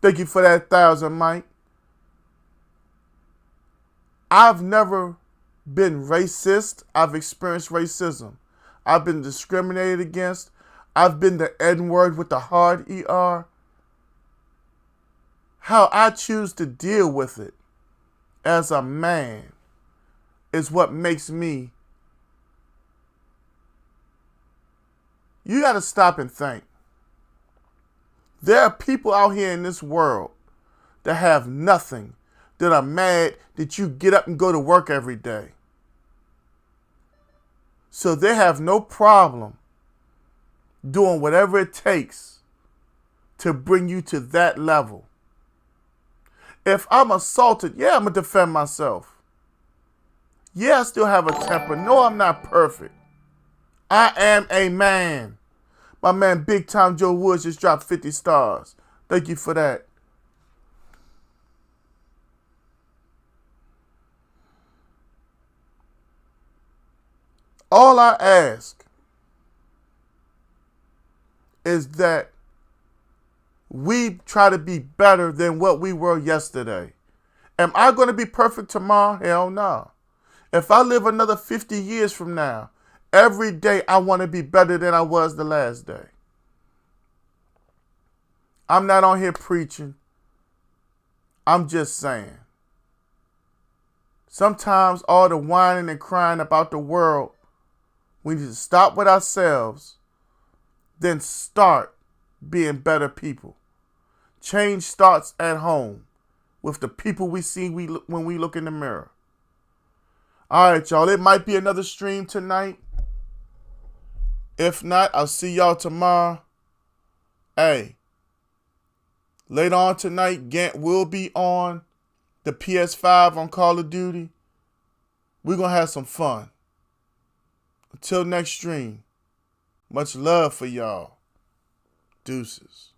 Thank you for that 1,000, Mike. I've never been racist. I've experienced racism. I've been discriminated against. I've been the N-word with the hard ER. How I choose to deal with it as a man is what makes me. You got to stop and think. There are people out here in this world that have nothing, that are mad that you get up and go to work every day. So they have no problem doing whatever it takes to bring you to that level. If I'm assaulted, yeah, I'm going to defend myself. Yeah, I still have a temper. No, I'm not perfect. I am a man. My man Big Time Joe Woods just dropped 50 stars. Thank you for that. All I ask is that we try to be better than what we were yesterday. Am I going to be perfect tomorrow? Hell no. If I live another 50 years from now, every day I want to be better than I was the last day. I'm not on here preaching. I'm just saying. Sometimes all the whining and crying about the world, we need to stop with ourselves, then start being better people. Change starts at home with the people we see when we look in the mirror. All right, y'all. It might be another stream tonight. If not, I'll see y'all tomorrow. Hey, later on tonight, Gant will be on the PS5 on Call of Duty. We're going to have some fun. Until next stream, much love for y'all. Deuces.